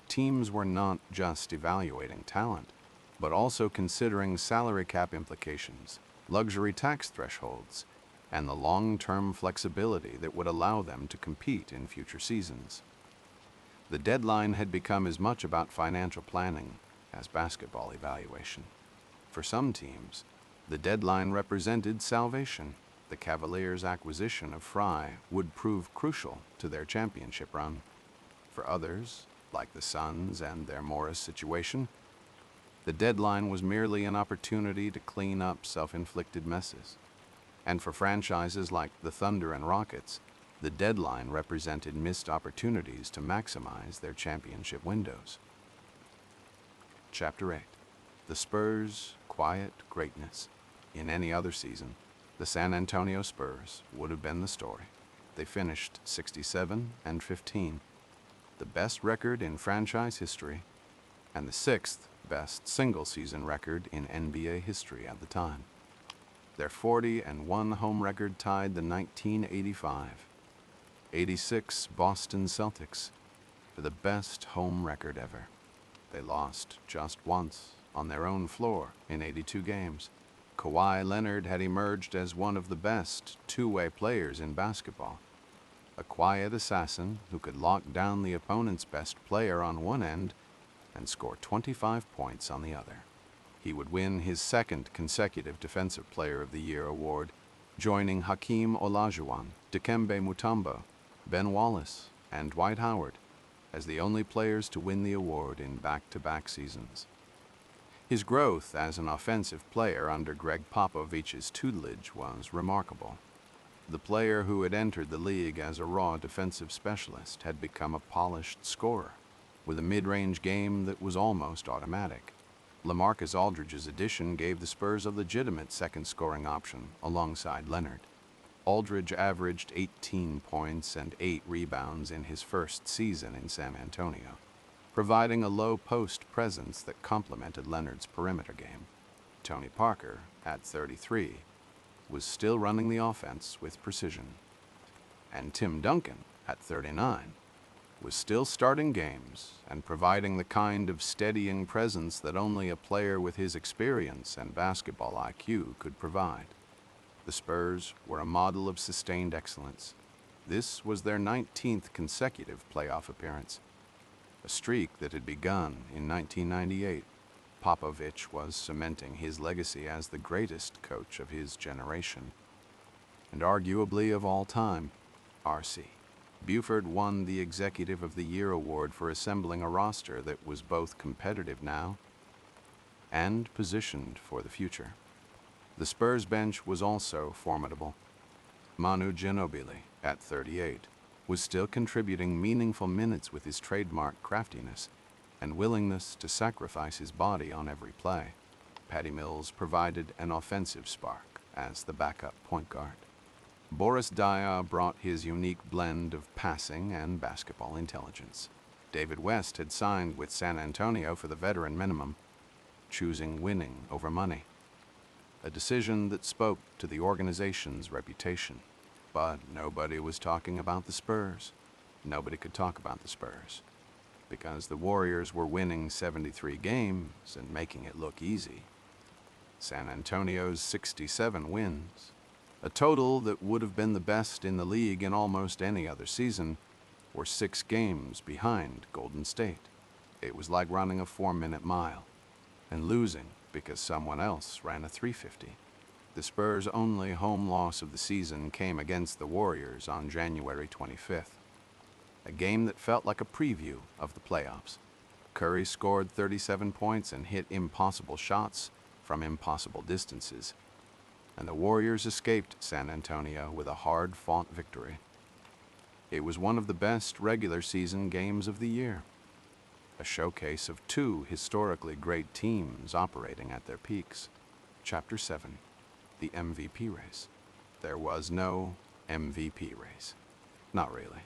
Teams were not just evaluating talent, but also considering salary cap implications, luxury tax thresholds, and the long-term flexibility that would allow them to compete in future seasons. The deadline had become as much about financial planning as basketball evaluation. For some teams, the deadline represented salvation. The Cavaliers' acquisition of Fry would prove crucial to their championship run. For others, like the Suns and their Morris situation, the deadline was merely an opportunity to clean up self-inflicted messes. And for franchises like the Thunder and Rockets, the deadline represented missed opportunities to maximize their championship windows. Chapter 8. The Spurs' quiet greatness. In any other season, the San Antonio Spurs would have been the story. They finished 67-15, the best record in franchise history, and the sixth best single-season record in NBA history at the time. Their 40-1 home record tied the 1985-86 Boston Celtics for the best home record ever. They lost just once on their own floor in 82 games. Kawhi Leonard had emerged as one of the best two-way players in basketball, a quiet assassin who could lock down the opponent's best player on one end and score 25 points on the other. He would win his second consecutive Defensive Player of the Year award, joining Hakeem Olajuwon, Dikembe Mutombo, Ben Wallace, and Dwight Howard as the only players to win the award in back-to-back seasons. His growth as an offensive player under Greg Popovich's tutelage was remarkable. The player who had entered the league as a raw defensive specialist had become a polished scorer, with a mid-range game that was almost automatic. LaMarcus Aldridge's addition gave the Spurs a legitimate second scoring option alongside Leonard. Aldridge averaged 18 points and 8 rebounds in his first season in San Antonio, providing a low-post presence that complemented Leonard's perimeter game. Tony Parker, at 33, was still running the offense with precision. And Tim Duncan, at 39, was still starting games and providing the kind of steadying presence that only a player with his experience and basketball IQ could provide. The Spurs were a model of sustained excellence. This was their 19th consecutive playoff appearance, a streak that had begun in 1998. Popovich was cementing his legacy as the greatest coach of his generation, and arguably of all time. RC Buford won the Executive of the Year award for assembling a roster that was both competitive now and positioned for the future. The Spurs bench was also formidable. Manu Ginobili, at 38, was still contributing meaningful minutes with his trademark craftiness and willingness to sacrifice his body on every play. Patty Mills provided an offensive spark as the backup point guard. Boris Diaw brought his unique blend of passing and basketball intelligence. David West had signed with San Antonio for the veteran minimum, choosing winning over money, a decision that spoke to the organization's reputation. But nobody was talking about the Spurs. Nobody could talk about the Spurs, because the Warriors were winning 73 games and making it look easy. San Antonio's 67 wins, a total that would have been the best in the league in almost any other season, were 6 games behind Golden State. It was like running a 4-minute mile and losing because someone else ran a 3:50. The Spurs' only home loss of the season came against the Warriors on January 25th, a game that felt like a preview of the playoffs. Curry scored 37 points and hit impossible shots from impossible distances, and the Warriors escaped San Antonio with a hard-fought victory. It was one of the best regular season games of the year, a showcase of 2 historically great teams operating at their peaks. Chapter 7. The MVP race. There was no MVP race. Not really.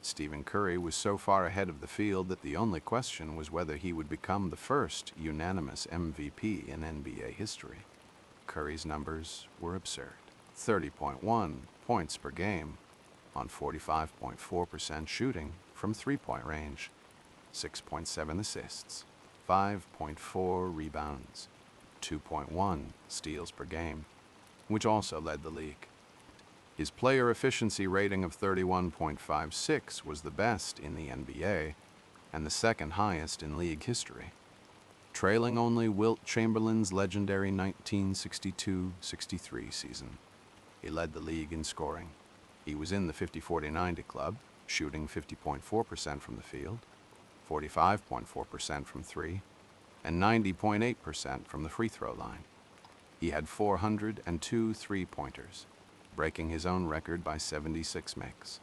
Stephen Curry was so far ahead of the field that the only question was whether he would become the first unanimous MVP in NBA history. Curry's numbers were absurd. 30.1 points per game on 45.4% shooting from three-point range, 6.7 assists, 5.4 rebounds, 2.1 steals per game, which also led the league. His player efficiency rating of 31.56 was the best in the NBA and the second highest in league history, trailing only Wilt Chamberlain's legendary 1962-63 season. He led the league in scoring. He was in the 50-40-90 club, shooting 50.4% from the field, 45.4% from three, and 90.8% from the free throw line. He had 402 three-pointers, breaking his own record by 76 makes.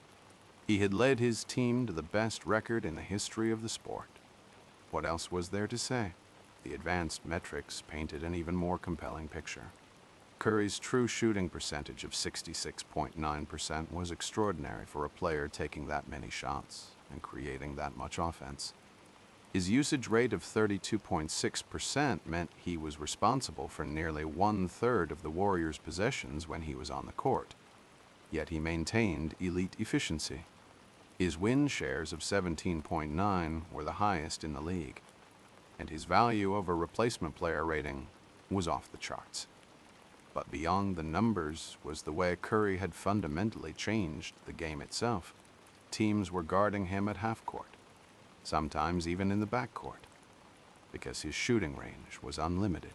He had led his team to the best record in the history of the sport. What else was there to say? The advanced metrics painted an even more compelling picture. Curry's true shooting percentage of 66.9% was extraordinary for a player taking that many shots and creating that much offense. His usage rate of 32.6% meant he was responsible for nearly 1/3 of the Warriors' possessions when he was on the court, yet he maintained elite efficiency. His win shares of 17.9 were the highest in the league, and his value over replacement player rating was off the charts. But beyond the numbers was the way Curry had fundamentally changed the game itself. Teams were guarding him at half court, sometimes even in the backcourt, because his shooting range was unlimited.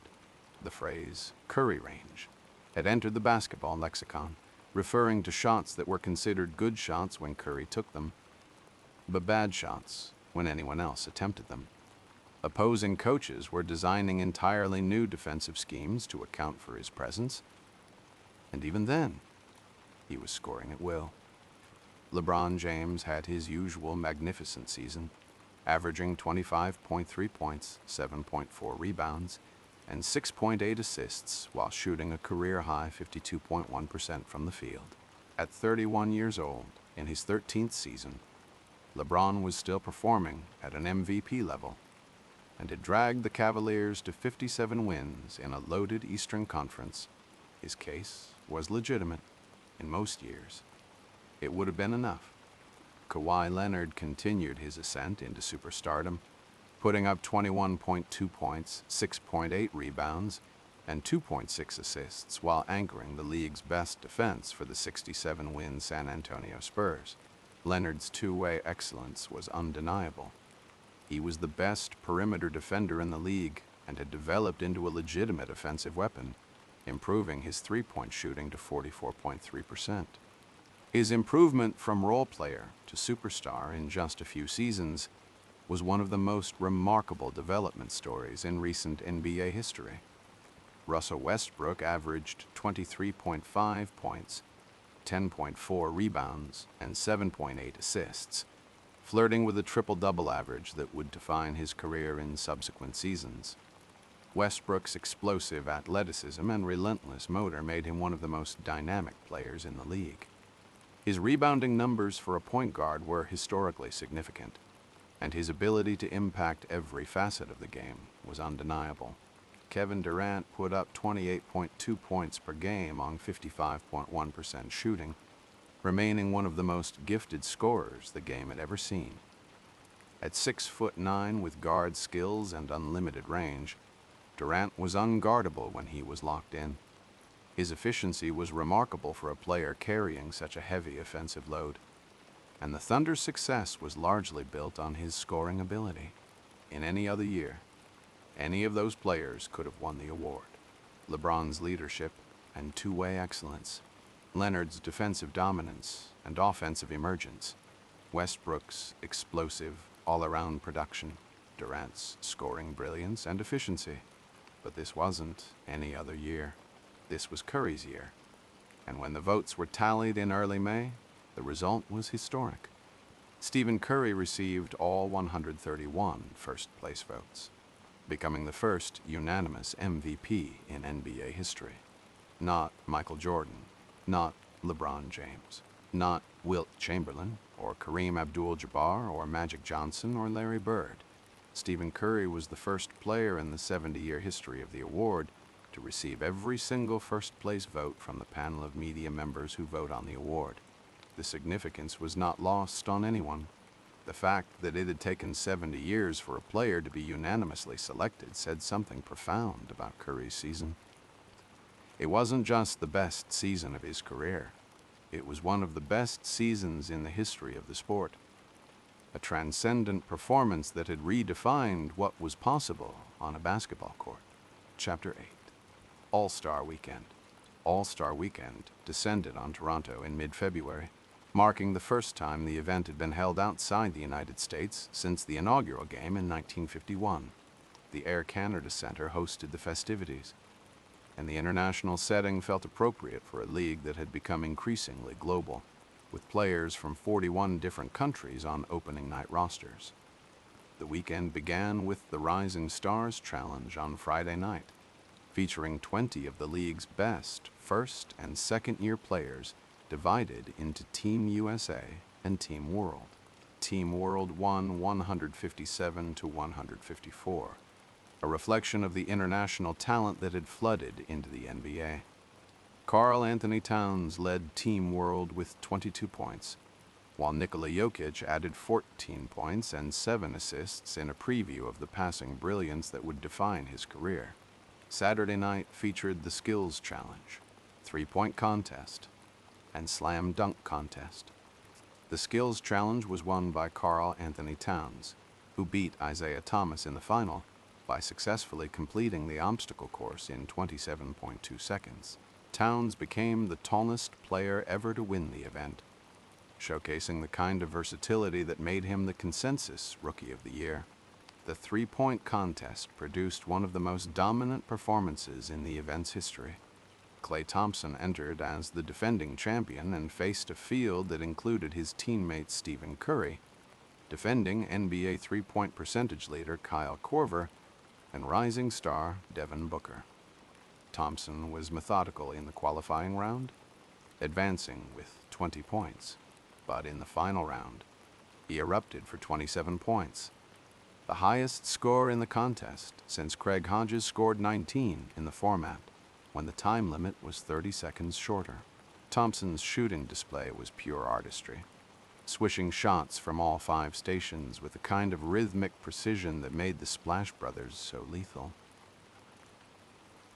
The phrase Curry range had entered the basketball lexicon, referring to shots that were considered good shots when Curry took them, but bad shots when anyone else attempted them. Opposing coaches were designing entirely new defensive schemes to account for his presence, and even then, he was scoring at will. LeBron James had his usual magnificent season, averaging 25.3 points, 7.4 rebounds, and 6.8 assists while shooting a career-high 52.1% from the field. At 31 years old, in his 13th season, LeBron was still performing at an MVP level and had dragged the Cavaliers to 57 wins in a loaded Eastern Conference. His case was legitimate. In most years, it would have been enough. Kawhi Leonard continued his ascent into superstardom, putting up 21.2 points, 6.8 rebounds, and 2.6 assists while anchoring the league's best defense for the 67-win San Antonio Spurs. Leonard's two-way excellence was undeniable. He was the best perimeter defender in the league and had developed into a legitimate offensive weapon, improving his three-point shooting to 44.3%. His improvement from role player to superstar in just a few seasons was one of the most remarkable development stories in recent NBA history. Russell Westbrook averaged 23.5 points, 10.4 rebounds, and 7.8 assists, flirting with a triple-double average that would define his career in subsequent seasons. Westbrook's explosive athleticism and relentless motor made him one of the most dynamic players in the league. His rebounding numbers for a point guard were historically significant, and his ability to impact every facet of the game was undeniable. Kevin Durant put up 28.2 points per game on 55.1% shooting, remaining one of the most gifted scorers the game had ever seen. At 6'9" with guard skills and unlimited range, Durant was unguardable when he was locked in. His efficiency was remarkable for a player carrying such a heavy offensive load, and the Thunder's success was largely built on his scoring ability. In any other year, any of those players could have won the award. LeBron's leadership and two-way excellence, Leonard's defensive dominance and offensive emergence, Westbrook's explosive, all-around production, Durant's scoring brilliance and efficiency. But this wasn't any other year. This was Curry's year. And when the votes were tallied in early May, the result was historic. Stephen Curry received all 131 first-place votes, becoming the first unanimous MVP in NBA history. Not Michael Jordan, not LeBron James, not Wilt Chamberlain, or Kareem Abdul-Jabbar, or Magic Johnson, or Larry Bird. Stephen Curry was the first player in the 70-year history of the award to receive every single first-place vote from the panel of media members who vote on the award. The significance was not lost on anyone. The fact that it had taken 70 years for a player to be unanimously selected said something profound about Curry's season. It wasn't just the best season of his career. It was one of the best seasons in the history of the sport. A transcendent performance that had redefined what was possible on a basketball court. Chapter 8. All-Star Weekend. All-Star Weekend descended on Toronto in mid-February, marking the first time the event had been held outside the United States since the inaugural game in 1951. The Air Canada Centre hosted the festivities, and the international setting felt appropriate for a league that had become increasingly global, with players from 41 different countries on opening night rosters. The weekend began with the Rising Stars Challenge on Friday night, featuring 20 of the league's best first- and second-year players divided into Team USA and Team World. Team World won 157-154, a reflection of the international talent that had flooded into the NBA. Karl Anthony Towns led Team World with 22 points, while Nikola Jokic added 14 points and 7 assists in a preview of the passing brilliance that would define his career. Saturday night featured the Skills Challenge, three-point contest, and slam dunk contest. The Skills Challenge was won by Karl Anthony Towns, who beat Isaiah Thomas in the final by successfully completing the obstacle course in 27.2 seconds. Towns became the tallest player ever to win the event, showcasing the kind of versatility that made him the consensus Rookie of the Year. The three-point contest produced one of the most dominant performances in the event's history. Klay Thompson entered as the defending champion and faced a field that included his teammate Stephen Curry, defending NBA three-point percentage leader Kyle Korver, and rising star Devin Booker. Thompson was methodical in the qualifying round, advancing with 20 points. But in the final round, he erupted for 27 points, the highest score in the contest since Craig Hodges scored 19 in the format, when the time limit was 30 seconds shorter. Thompson's shooting display was pure artistry. swishing shots from all 5 stations with a kind of rhythmic precision that made the Splash Brothers so lethal.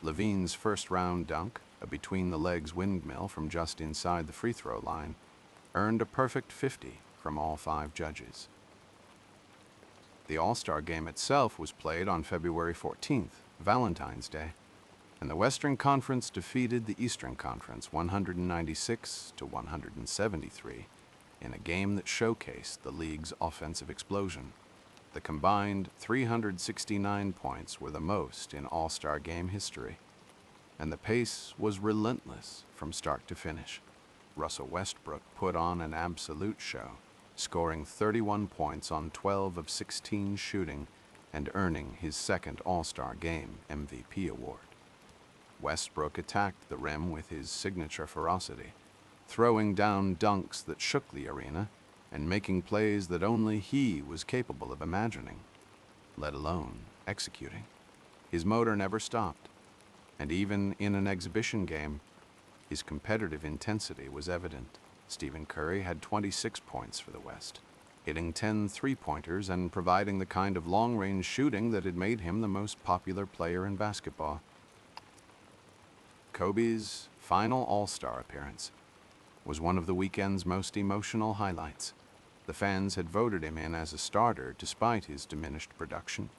Levine's first-round dunk, a between-the-legs windmill from just inside the free-throw line, earned a perfect 50 from all 5 judges. The All-Star Game itself was played on February 14th, Valentine's Day, and the Western Conference defeated the Eastern Conference 196 to 173 in a game that showcased the league's offensive explosion. The combined 369 points were the most in All-Star Game history, and the pace was relentless from start to finish. Russell Westbrook put on an absolute show, scoring 31 points on 12 of 16 shooting and earning his second All-Star Game MVP award. Westbrook attacked the rim with his signature ferocity, throwing down dunks that shook the arena and making plays that only he was capable of imagining, let alone executing. His motor never stopped, and even in an exhibition game, his competitive intensity was evident. Stephen Curry had 26 points for the West, hitting 10 three-pointers and providing the kind of long-range shooting that had made him the most popular player in basketball. Kobe's final All-Star appearance was one of the weekend's most emotional highlights. The fans had voted him in as a starter despite his diminished production,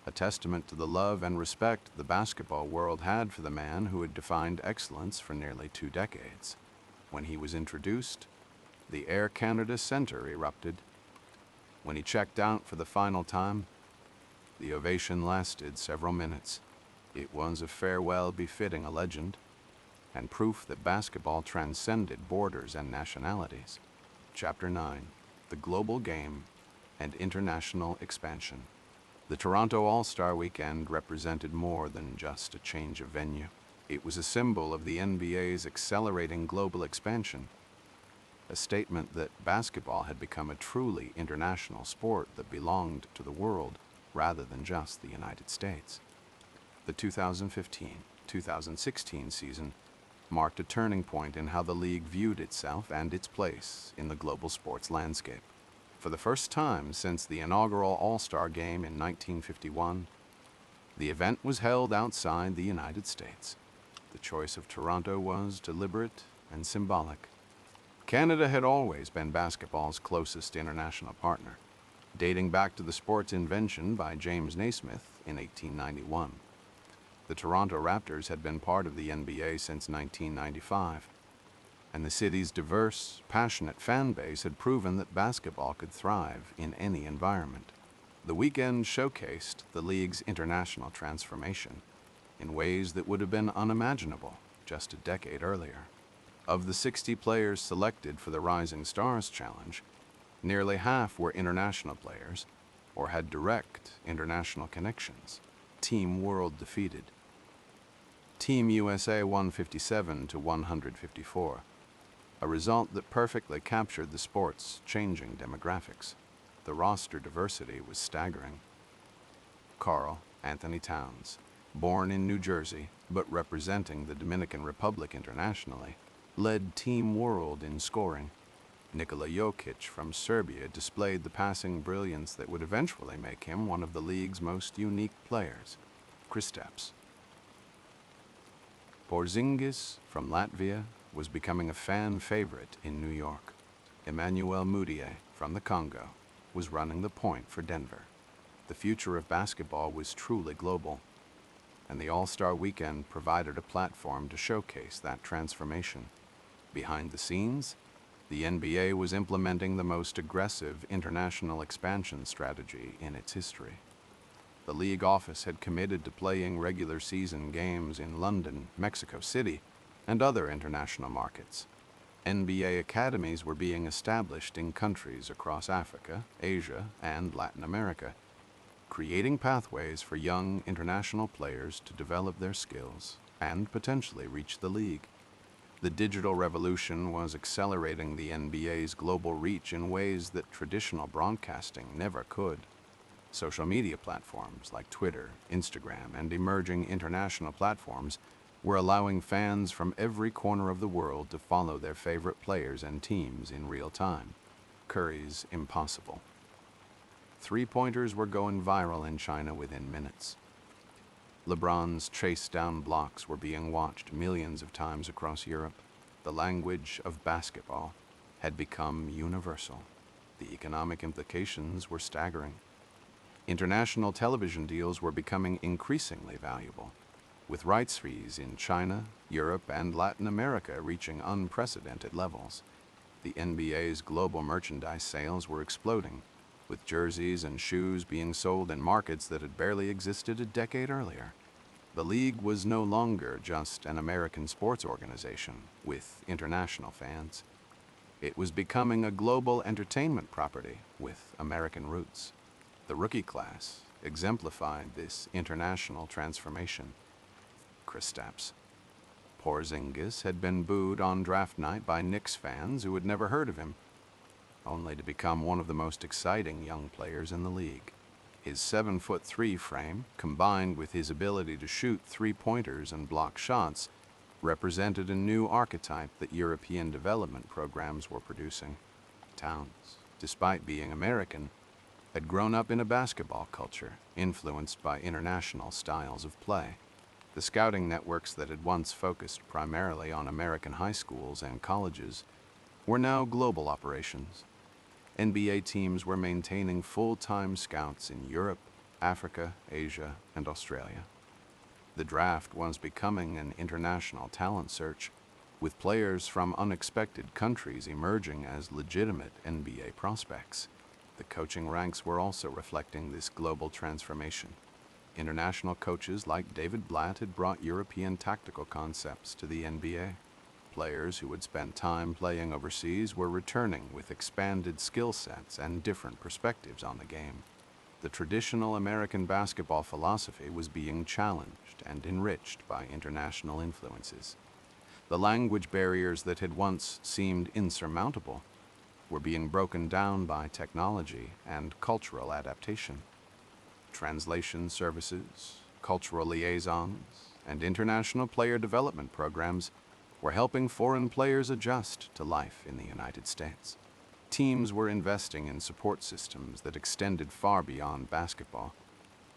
a testament to the love and respect the basketball world had for the man who had defined excellence for nearly 2 decades. When he was introduced, the Air Canada Centre erupted. When he checked out for the final time, the ovation lasted several minutes. It was a farewell befitting a legend, and proof that basketball transcended borders and nationalities. Chapter 9, The Global Game and International Expansion. The Toronto All-Star Weekend represented more than just a change of venue. It was a symbol of the NBA's accelerating global expansion, a statement that basketball had become a truly international sport that belonged to the world rather than just the United States. The 2015-2016 season marked a turning point in how the league viewed itself and its place in the global sports landscape. For the first time since the inaugural All-Star Game in 1951, the event was held outside the United States. The choice of Toronto was deliberate and symbolic. Canada had always been basketball's closest international partner, dating back to the sport's invention by James Naismith in 1891. The Toronto Raptors had been part of the NBA since 1995, and the city's diverse, passionate fan base had proven that basketball could thrive in any environment. The weekend showcased the league's international transformation in ways that would have been unimaginable just a decade earlier. Of the 60 players selected for the Rising Stars Challenge, nearly half were international players or had direct international connections. Team World defeated Team USA 157 to 154, a result that perfectly captured the sport's changing demographics. The roster diversity was staggering. Karl Anthony Towns, born in New Jersey but representing the Dominican Republic internationally, led Team World in scoring. Nikola Jokic from Serbia displayed the passing brilliance that would eventually make him one of the league's most unique players. Kristaps Porzingis from Latvia was becoming a fan favorite in New York. Emmanuel Mudiay from the Congo was running the point for Denver. The future of basketball was truly global, and the All-Star Weekend provided a platform to showcase that transformation. Behind the scenes, the NBA was implementing the most aggressive international expansion strategy in its history. The league office had committed to playing regular season games in London, Mexico City, and other international markets. NBA academies were being established in countries across Africa, Asia, and Latin America, creating pathways for young international players to develop their skills and potentially reach the league. The digital revolution was accelerating the NBA's global reach in ways that traditional broadcasting never could. Social media platforms like Twitter, Instagram, and emerging international platforms were allowing fans from every corner of the world to follow their favorite players and teams in real time. Curry's impossible. Three-pointers were going viral in China within minutes. LeBron's chase-down blocks were being watched millions of times across Europe. The language of basketball had become universal. The economic implications were staggering. International television deals were becoming increasingly valuable, with rights fees in China, Europe, and Latin America reaching unprecedented levels. The NBA's global merchandise sales were exploding, with jerseys and shoes being sold in markets that had barely existed a decade earlier. The league was no longer just an American sports organization with international fans. It was becoming a global entertainment property with American roots. The rookie class exemplified this international transformation. Kristaps Porzingis had been booed on draft night by Knicks fans who had never heard of him, only to become one of the most exciting young players in the league. His 7'3" frame, combined with his ability to shoot three-pointers and block shots, represented a new archetype that European development programs were producing. Towns, despite being American, had grown up in a basketball culture influenced by international styles of play. The scouting networks that had once focused primarily on American high schools and colleges were now global operations. NBA teams were maintaining full-time scouts in Europe, Africa, Asia, and Australia. The draft was becoming an international talent search, with players from unexpected countries emerging as legitimate NBA prospects. The coaching ranks were also reflecting this global transformation. International coaches like David Blatt had brought European tactical concepts to the NBA. Players who had spent time playing overseas were returning with expanded skill sets and different perspectives on the game. The traditional American basketball philosophy was being challenged and enriched by international influences. The language barriers that had once seemed insurmountable were being broken down by technology and cultural adaptation. Translation services, cultural liaisons, and international player development programs were helping foreign players adjust to life in the United States. Teams were investing in support systems that extended far beyond basketball,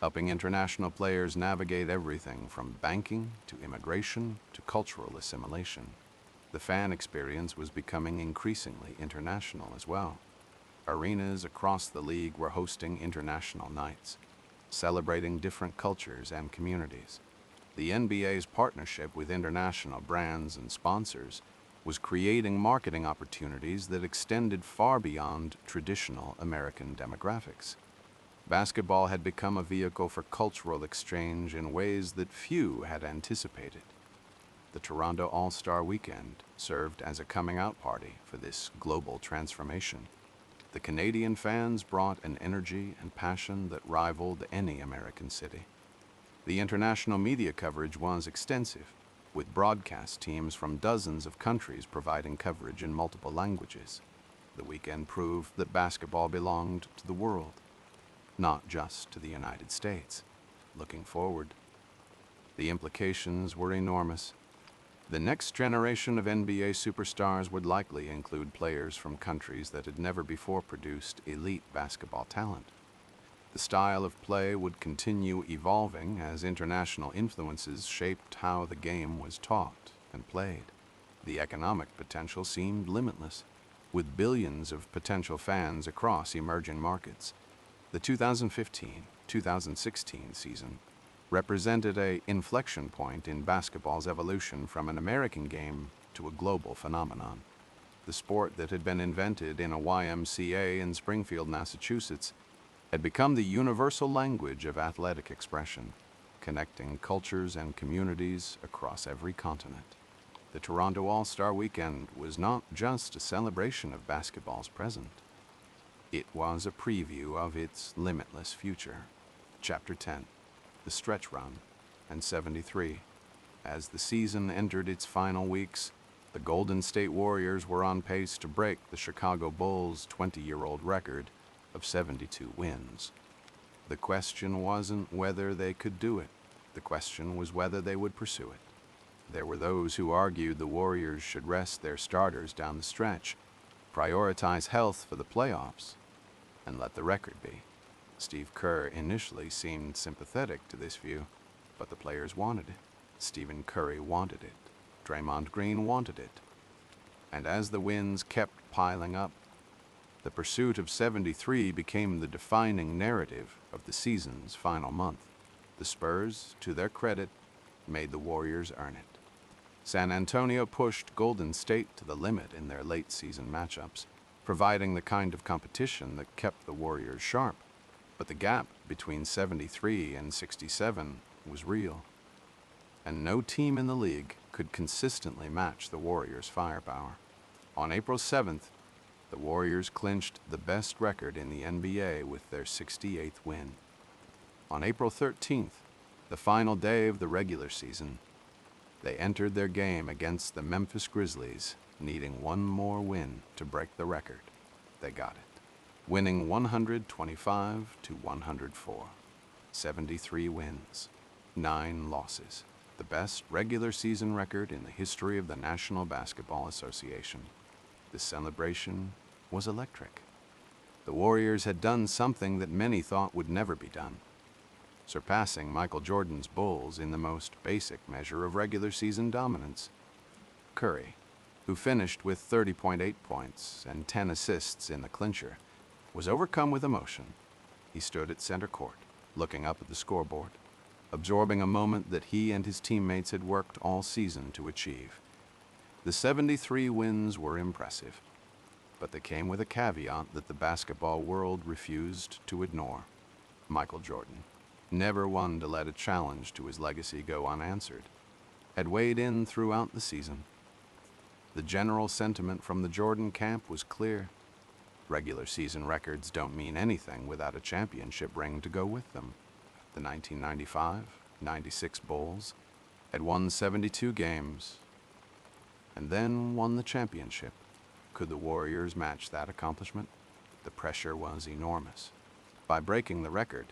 helping international players navigate everything from banking to immigration to cultural assimilation. The fan experience was becoming increasingly international as well. Arenas across the league were hosting international nights, celebrating different cultures and communities. The NBA's partnership with international brands and sponsors was creating marketing opportunities that extended far beyond traditional American demographics. Basketball had become a vehicle for cultural exchange in ways that few had anticipated. The Toronto All-Star Weekend served as a coming-out party for this global transformation. The Canadian fans brought an energy and passion that rivaled any American city. The international media coverage was extensive, with broadcast teams from dozens of countries providing coverage in multiple languages. The weekend proved that basketball belonged to the world, not just to the United States. Looking forward, the implications were enormous. The next generation of NBA superstars would likely include players from countries that had never before produced elite basketball talent. The style of play would continue evolving as international influences shaped how the game was taught and played. The economic potential seemed limitless, with billions of potential fans across emerging markets. The 2015-2016 season represented an inflection point in basketball's evolution from an American game to a global phenomenon. The sport that had been invented in a YMCA in Springfield, Massachusetts, had become the universal language of athletic expression, connecting cultures and communities across every continent. The Toronto All-Star Weekend was not just a celebration of basketball's present. It was a preview of its limitless future. Chapter 10, The Stretch Run, and 73. As the season entered its final weeks, the Golden State Warriors were on pace to break the Chicago Bulls' 20-year-old record of 72 wins. The question wasn't whether they could do it. The question was whether they would pursue it. There were those who argued the Warriors should rest their starters down the stretch, prioritize health for the playoffs, and let the record be. Steve Kerr initially seemed sympathetic to this view, but the players wanted it. Stephen Curry wanted it. Draymond Green wanted it. And as the wins kept piling up, the pursuit of 73 became the defining narrative of the season's final month. The Spurs, to their credit, made the Warriors earn it. San Antonio pushed Golden State to the limit in their late-season matchups, providing the kind of competition that kept the Warriors sharp. But the gap between 73 and 67 was real, and no team in the league could consistently match the Warriors' firepower. On April 7th, the Warriors clinched the best record in the NBA with their 68th win. On April 13th, the final day of the regular season, they entered their game against the Memphis Grizzlies, needing one more win to break the record. They got it, winning 125 to 104. 73 wins, 9 losses, the best regular season record in the history of the National Basketball Association. The celebration was electric. The Warriors had done something that many thought would never be done, surpassing Michael Jordan's Bulls in the most basic measure of regular season dominance. Curry, who finished with 30.8 points and 10 assists in the clincher, was overcome with emotion. He stood at center court, looking up at the scoreboard, absorbing a moment that he and his teammates had worked all season to achieve. The 73 wins were impressive, but they came with a caveat that the basketball world refused to ignore. Michael Jordan, never one to let a challenge to his legacy go unanswered, had weighed in throughout the season. The general sentiment from the Jordan camp was clear. Regular season records don't mean anything without a championship ring to go with them. The 1995-96 Bulls had won 72 games and then won the championship. Could the Warriors match that accomplishment? The pressure was enormous. By breaking the record,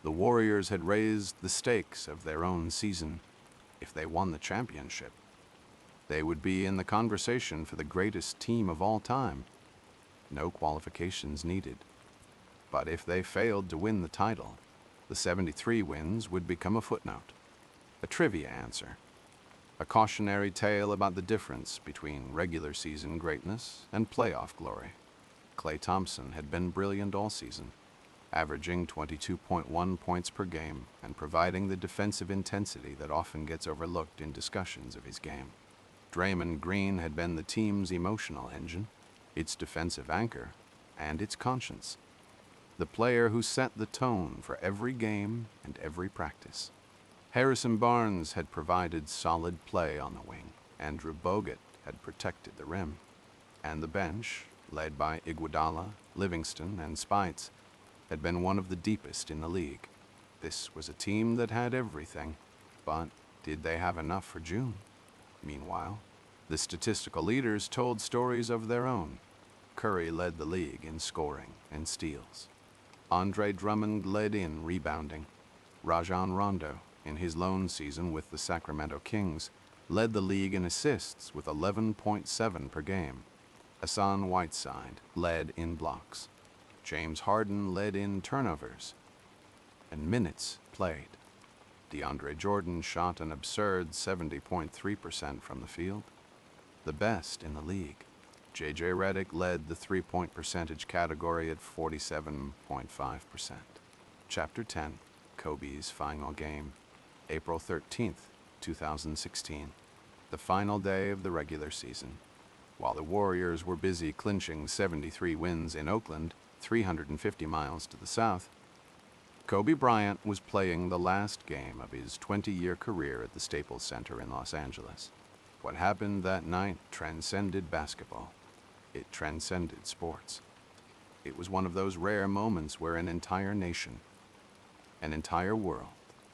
the Warriors had raised the stakes of their own season. If they won the championship, they would be in the conversation for the greatest team of all time. No qualifications needed. But if they failed to win the title, the 73 wins would become a footnote, a trivia answer, a cautionary tale about the difference between regular season greatness and playoff glory. Klay Thompson had been brilliant all season, averaging 22.1 points per game and providing the defensive intensity that often gets overlooked in discussions of his game. Draymond Green had been the team's emotional engine, its defensive anchor, and its conscience. The player who set the tone for every game and every practice. Harrison Barnes had provided solid play on the wing. Andrew Bogut had protected the rim. And the bench, led by Iguodala, Livingston, and Spites, had been one of the deepest in the league. This was a team that had everything, but did they have enough for June? Meanwhile, the statistical leaders told stories of their own. Curry led the league in scoring and steals. Andre Drummond led in rebounding. Rajon Rondo, in his lone season with the Sacramento Kings, led the league in assists with 11.7 per game. Hassan Whiteside led in blocks. James Harden led in turnovers and minutes played. DeAndre Jordan shot an absurd 70.3% from the field, the best in the league. J.J. Redick led the three-point percentage category at 47.5%. Chapter 10, Kobe's Final Game, April 13th, 2016, the final day of the regular season. While the Warriors were busy clinching 73 wins in Oakland, 350 miles to the south, Kobe Bryant was playing the last game of his 20-year career at the Staples Center in Los Angeles. What happened that night transcended basketball. It transcended sports. It was one of those rare moments where an entire nation, an entire world,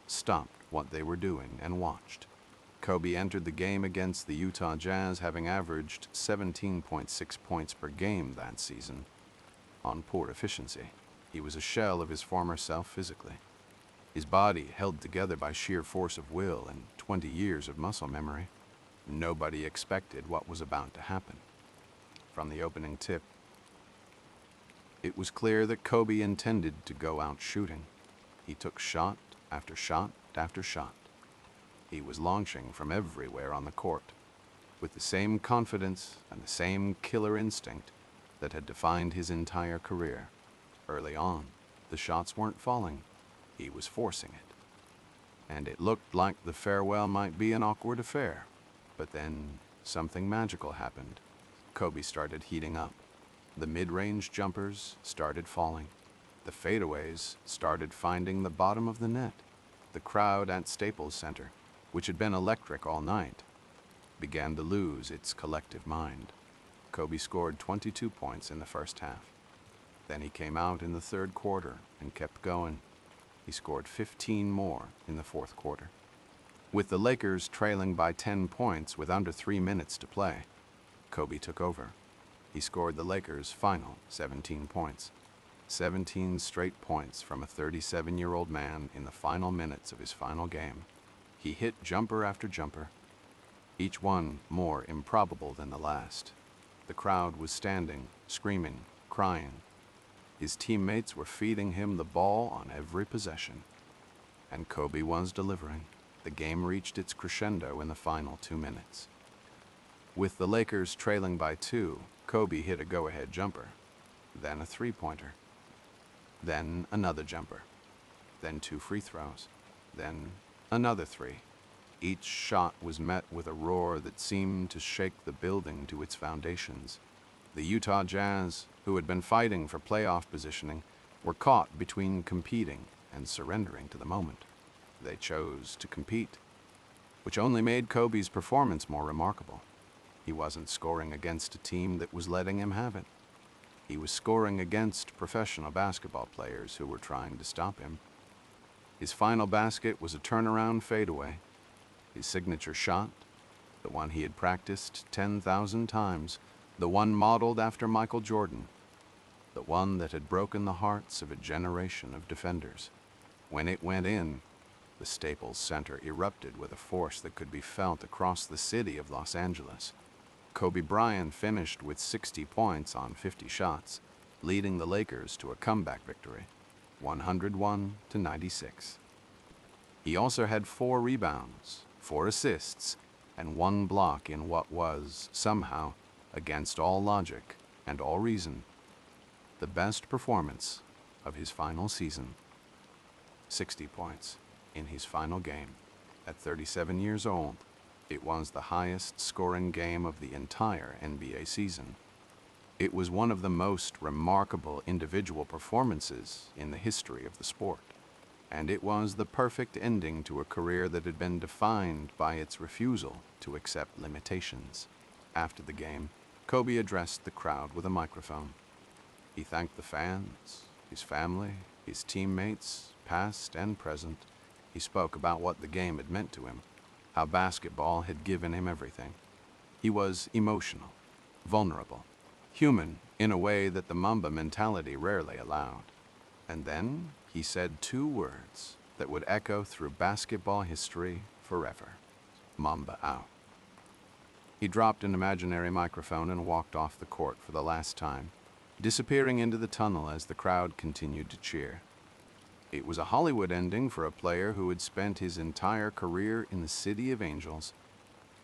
stopped what they were doing and watched. Kobe entered the game against the Utah Jazz having averaged 17.6 points per game that season. On poor efficiency, he was a shell of his former self physically. His body held together by sheer force of will and 20 years of muscle memory. Nobody expected what was about to happen. from the opening tip. It was clear that Kobe intended to go out shooting. He took shot after shot after shot. He was launching from everywhere on the court, with the same confidence and the same killer instinct that had defined his entire career. Early on, the shots weren't falling. He was forcing it. And it looked like the farewell might be an awkward affair. But then something magical happened. Kobe started heating up. The mid-range jumpers started falling. The fadeaways started finding the bottom of the net. The crowd at Staples Center, which had been electric all night, began to lose its collective mind. Kobe scored 22 points in the first half. Then he came out in the third quarter and kept going. He scored 15 more in the fourth quarter. With the Lakers trailing by 10 points with under 3 minutes to play, Kobe took over. He scored the Lakers' final 17 points. 17 straight points from a 37-year-old man in the final minutes of his final game. He hit jumper after jumper, each one more improbable than the last. The crowd was standing, screaming, crying. His teammates were feeding him the ball on every possession. And Kobe was delivering. The game reached its crescendo in the final 2 minutes. With the Lakers trailing by 2, Kobe hit a go-ahead jumper, then a three-pointer, then another jumper, then 2 free throws, then another 3. Each shot was met with a roar that seemed to shake the building to its foundations. The Utah Jazz, who had been fighting for playoff positioning, were caught between competing and surrendering to the moment. They chose to compete, which only made Kobe's performance more remarkable. He wasn't scoring against a team that was letting him have it. He was scoring against professional basketball players who were trying to stop him. His final basket was a turnaround fadeaway. His signature shot, the one he had practiced 10,000 times, the one modeled after Michael Jordan, the one that had broken the hearts of a generation of defenders. When it went in, the Staples Center erupted with a force that could be felt across the city of Los Angeles. Kobe Bryant finished with 60 points on 50 shots, leading the Lakers to a comeback victory, 101-96. He also had 4 rebounds, 4 assists, and 1 block in what was, somehow, against all logic and all reason, the best performance of his final season. 60 points in his final game. At 37 years old, it was the highest scoring game of the entire NBA season. It was one of the most remarkable individual performances in the history of the sport. And it was the perfect ending to a career that had been defined by its refusal to accept limitations. After the game, Kobe addressed the crowd with a microphone. He thanked the fans, his family, his teammates, past and present. He spoke about what the game had meant to him, how basketball had given him everything. He was emotional, vulnerable, human in a way that the Mamba mentality rarely allowed. And then he said 2 words that would echo through basketball history forever. Mamba out. He dropped an imaginary microphone and walked off the court for the last time, disappearing into the tunnel as the crowd continued to cheer. It was a Hollywood ending for a player who had spent his entire career in the City of Angels,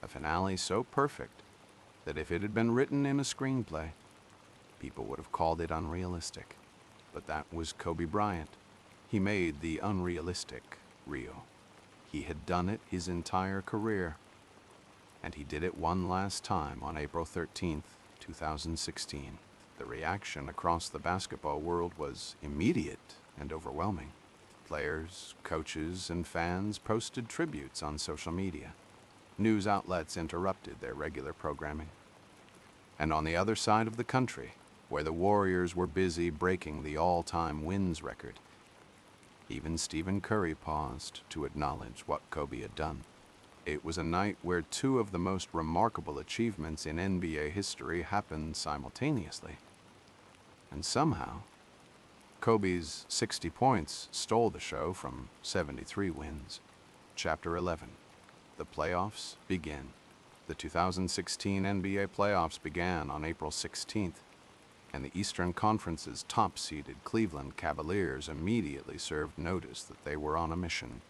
a finale so perfect that if it had been written in a screenplay, people would have called it unrealistic. But that was Kobe Bryant. He made the unrealistic real. He had done it his entire career, and he did it one last time on April 13th, 2016. The reaction across the basketball world was immediate and overwhelming. Players, coaches, and fans posted tributes on social media. News outlets interrupted their regular programming. And on the other side of the country, where the Warriors were busy breaking the all-time wins record, even Stephen Curry paused to acknowledge what Kobe had done. It was a night where 2 of the most remarkable achievements in NBA history happened simultaneously. And somehow, Kobe's 60 points stole the show from 73 wins. Chapter 11. The playoffs begin. The 2016 NBA playoffs began on April 16th, and the Eastern Conference's top-seeded Cleveland Cavaliers immediately served notice that they were on a mission.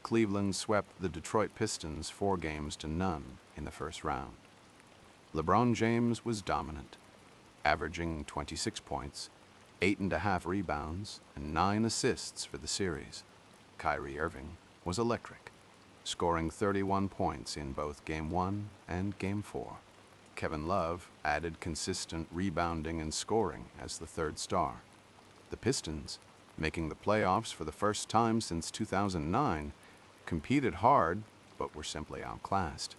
Cleveland swept the Detroit Pistons 4-0 in the first round. LeBron James was dominant, averaging 26 points, 8.5 rebounds, and 9 assists for the series. Kyrie Irving was electric, scoring 31 points in both Game 1 and Game 4. Kevin Love added consistent rebounding and scoring as the third star. The Pistons, making the playoffs for the first time since 2009, competed hard but were simply outclassed.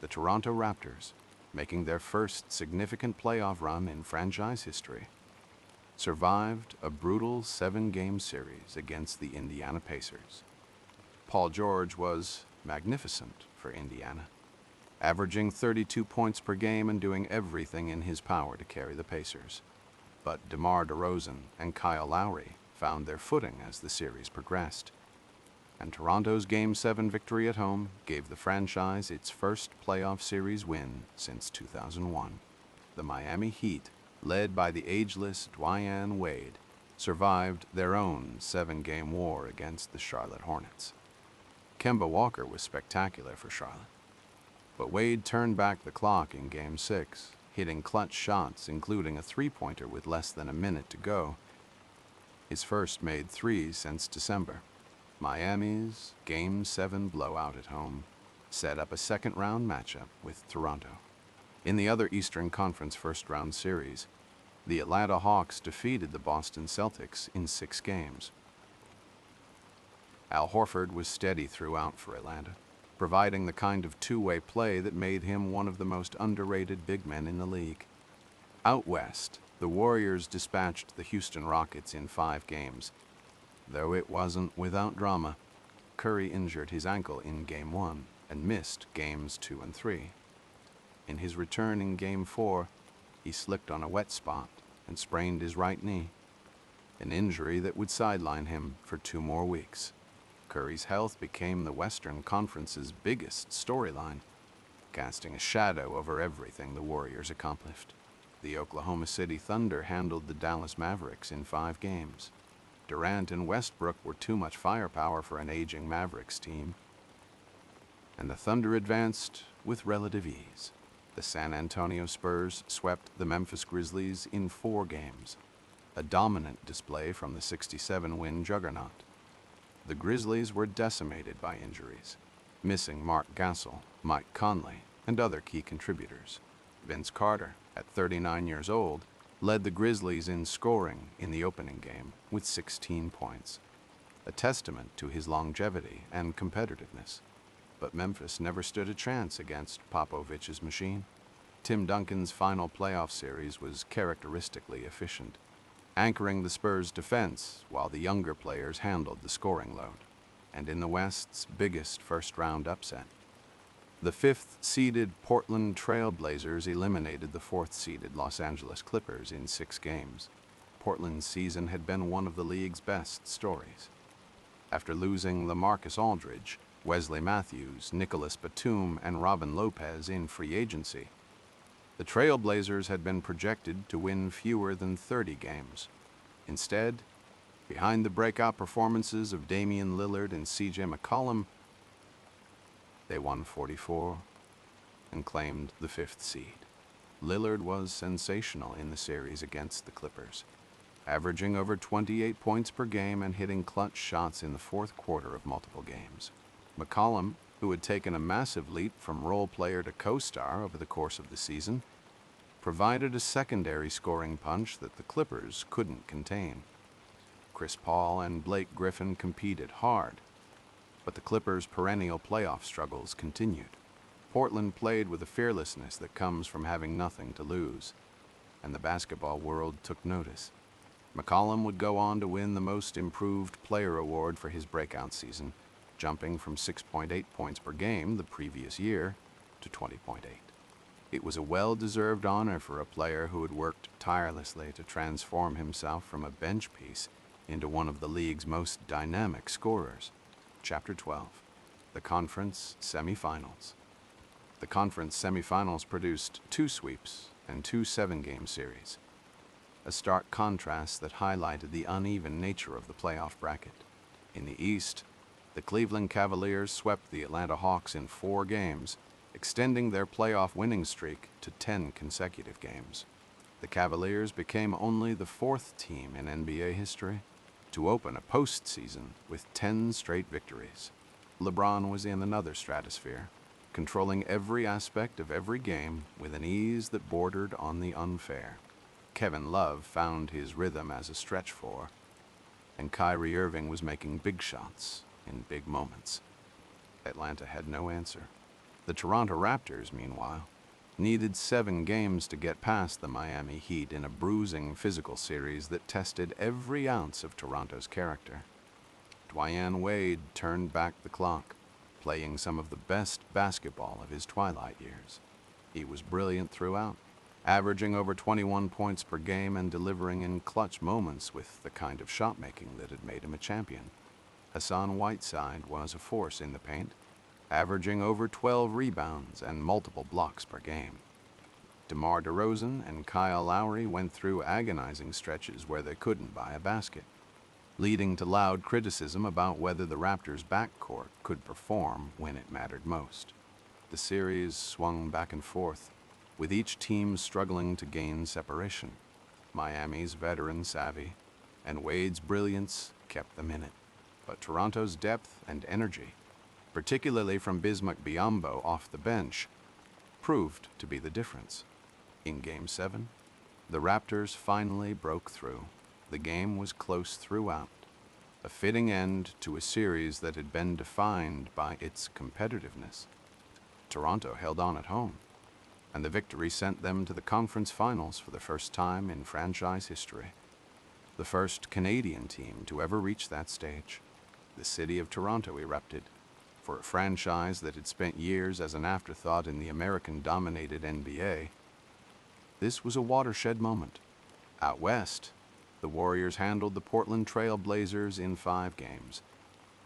The Toronto Raptors, making their first significant playoff run in franchise history, survived a brutal 7-game series against the Indiana Pacers. Paul George was magnificent for Indiana, averaging 32 points per game and doing everything in his power to carry the Pacers. But DeMar DeRozan and Kyle Lowry found their footing as the series progressed, and Toronto's Game 7 victory at home gave the franchise its first playoff series win since 2001. The Miami Heat, led by the ageless Dwyane Wade, survived their own 7-game war against the Charlotte Hornets. Kemba Walker was spectacular for Charlotte, but Wade turned back the clock in Game 6, hitting clutch shots, including a three-pointer with less than a minute to go, his first made three since December. Miami's Game 7 blowout at home set up a second-round matchup with Toronto. In the other Eastern Conference first-round series, the Atlanta Hawks defeated the Boston Celtics in 6 games. Al Horford was steady throughout for Atlanta, providing the kind of two-way play that made him one of the most underrated big men in the league. Out west, the Warriors dispatched the Houston Rockets in 5 games, though it wasn't without drama. Curry injured his ankle in Game 1 and missed Games 2 and 3. In his return in Game 4, he slipped on a wet spot and sprained his right knee, an injury that would sideline him for 2 more weeks. Curry's health became the Western Conference's biggest storyline, casting a shadow over everything the Warriors accomplished. The Oklahoma City Thunder handled the Dallas Mavericks in 5 games. Durant and Westbrook were too much firepower for an aging Mavericks team, and the Thunder advanced with relative ease. The San Antonio Spurs swept the Memphis Grizzlies in 4 games, a dominant display from the 67-win juggernaut. The Grizzlies were decimated by injuries, missing Mark Gasol, Mike Conley, and other key contributors. Vince Carter, at 39 years old, led the Grizzlies in scoring in the opening game with 16 points, a testament to his longevity and competitiveness. But Memphis never stood a chance against Popovich's machine. Tim Duncan's final playoff series was characteristically efficient, anchoring the Spurs' defense while the younger players handled the scoring load. And in the West's biggest first-round upset, the 5th-seeded Portland Trail Blazers eliminated the 4th-seeded Los Angeles Clippers in 6 games. Portland's season had been one of the league's best stories. After losing LaMarcus Aldridge, Wesley Matthews, Nicholas Batum, and Robin Lopez in free agency, the Trail Blazers had been projected to win fewer than 30 games. Instead, behind the breakout performances of Damian Lillard and C.J. McCollum, they won 44 and claimed the 5th seed. Lillard was sensational in the series against the Clippers, averaging over 28 points per game and hitting clutch shots in the 4th quarter of multiple games. McCollum, who had taken a massive leap from role player to co-star over the course of the season, provided a secondary scoring punch that the Clippers couldn't contain. Chris Paul and Blake Griffin competed hard, but the Clippers' perennial playoff struggles continued. Portland played with a fearlessness that comes from having nothing to lose, and the basketball world took notice. McCollum would go on to win the Most Improved Player award for his breakout season, jumping from 6.8 points per game the previous year to 20.8. It was a well-deserved honor for a player who had worked tirelessly to transform himself from a bench piece into one of the league's most dynamic scorers. Chapter 12, the Conference Semifinals. The conference semifinals produced 2 sweeps and 2 7-game series, a stark contrast that highlighted the uneven nature of the playoff bracket. In the East, the Cleveland Cavaliers swept the Atlanta Hawks in 4 games, extending their playoff winning streak to 10 consecutive games. The Cavaliers became only the 4th team in NBA history to open a postseason with 10 straight victories. LeBron was in another stratosphere, controlling every aspect of every game with an ease that bordered on the unfair. Kevin Love found his rhythm as a stretch four, and Kyrie Irving was making big shots in big moments. Atlanta had no answer. The Toronto Raptors, meanwhile, needed 7 games to get past the Miami Heat in a bruising physical series that tested every ounce of Toronto's character. Dwyane Wade turned back the clock, playing some of the best basketball of his twilight years. He was brilliant throughout, averaging over 21 points per game and delivering in clutch moments with the kind of shot-making that had made him a champion. Hassan Whiteside was a force in the paint, averaging over 12 rebounds and multiple blocks per game. DeMar DeRozan and Kyle Lowry went through agonizing stretches where they couldn't buy a basket, leading to loud criticism about whether the Raptors' backcourt could perform when it mattered most. The series swung back and forth, with each team struggling to gain separation. Miami's veteran savvy and Wade's brilliance kept them in it, but Toronto's depth and energy, particularly from Bismack Biyombo off the bench, proved to be the difference. In Game 7, the Raptors finally broke through. The game was close throughout, a fitting end to a series that had been defined by its competitiveness. Toronto held on at home, and the victory sent them to the conference finals for the first time in franchise history. The first Canadian team to ever reach that stage. The city of Toronto erupted. For a franchise that had spent years as an afterthought in the American-dominated NBA, this was a watershed moment. Out west, the Warriors handled the Portland Trail Blazers in 5 games,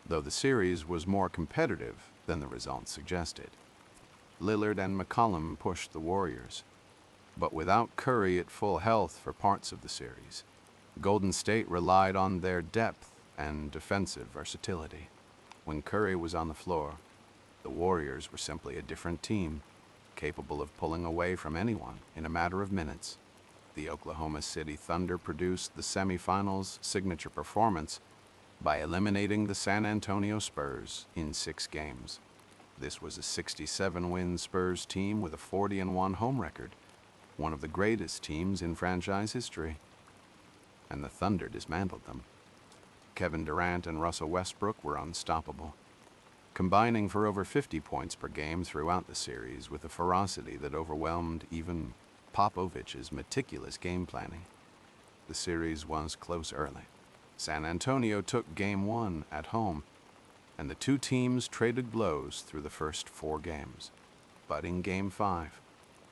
though the series was more competitive than the results suggested. Lillard and McCollum pushed the Warriors, but without Curry at full health for parts of the series, Golden State relied on their depth and defensive versatility. When Curry was on the floor, the Warriors were simply a different team, capable of pulling away from anyone in a matter of minutes. The Oklahoma City Thunder produced the semifinals' signature performance by eliminating the San Antonio Spurs in 6 games. This was a 67-win Spurs team with a 40-1 home record, one of the greatest teams in franchise history. And the Thunder dismantled them. Kevin Durant and Russell Westbrook were unstoppable, combining for over 50 points per game throughout the series with a ferocity that overwhelmed even Popovich's meticulous game planning. The series was close early. San Antonio took Game 1 at home, and the 2 teams traded blows through the first 4 games. But in Game 5,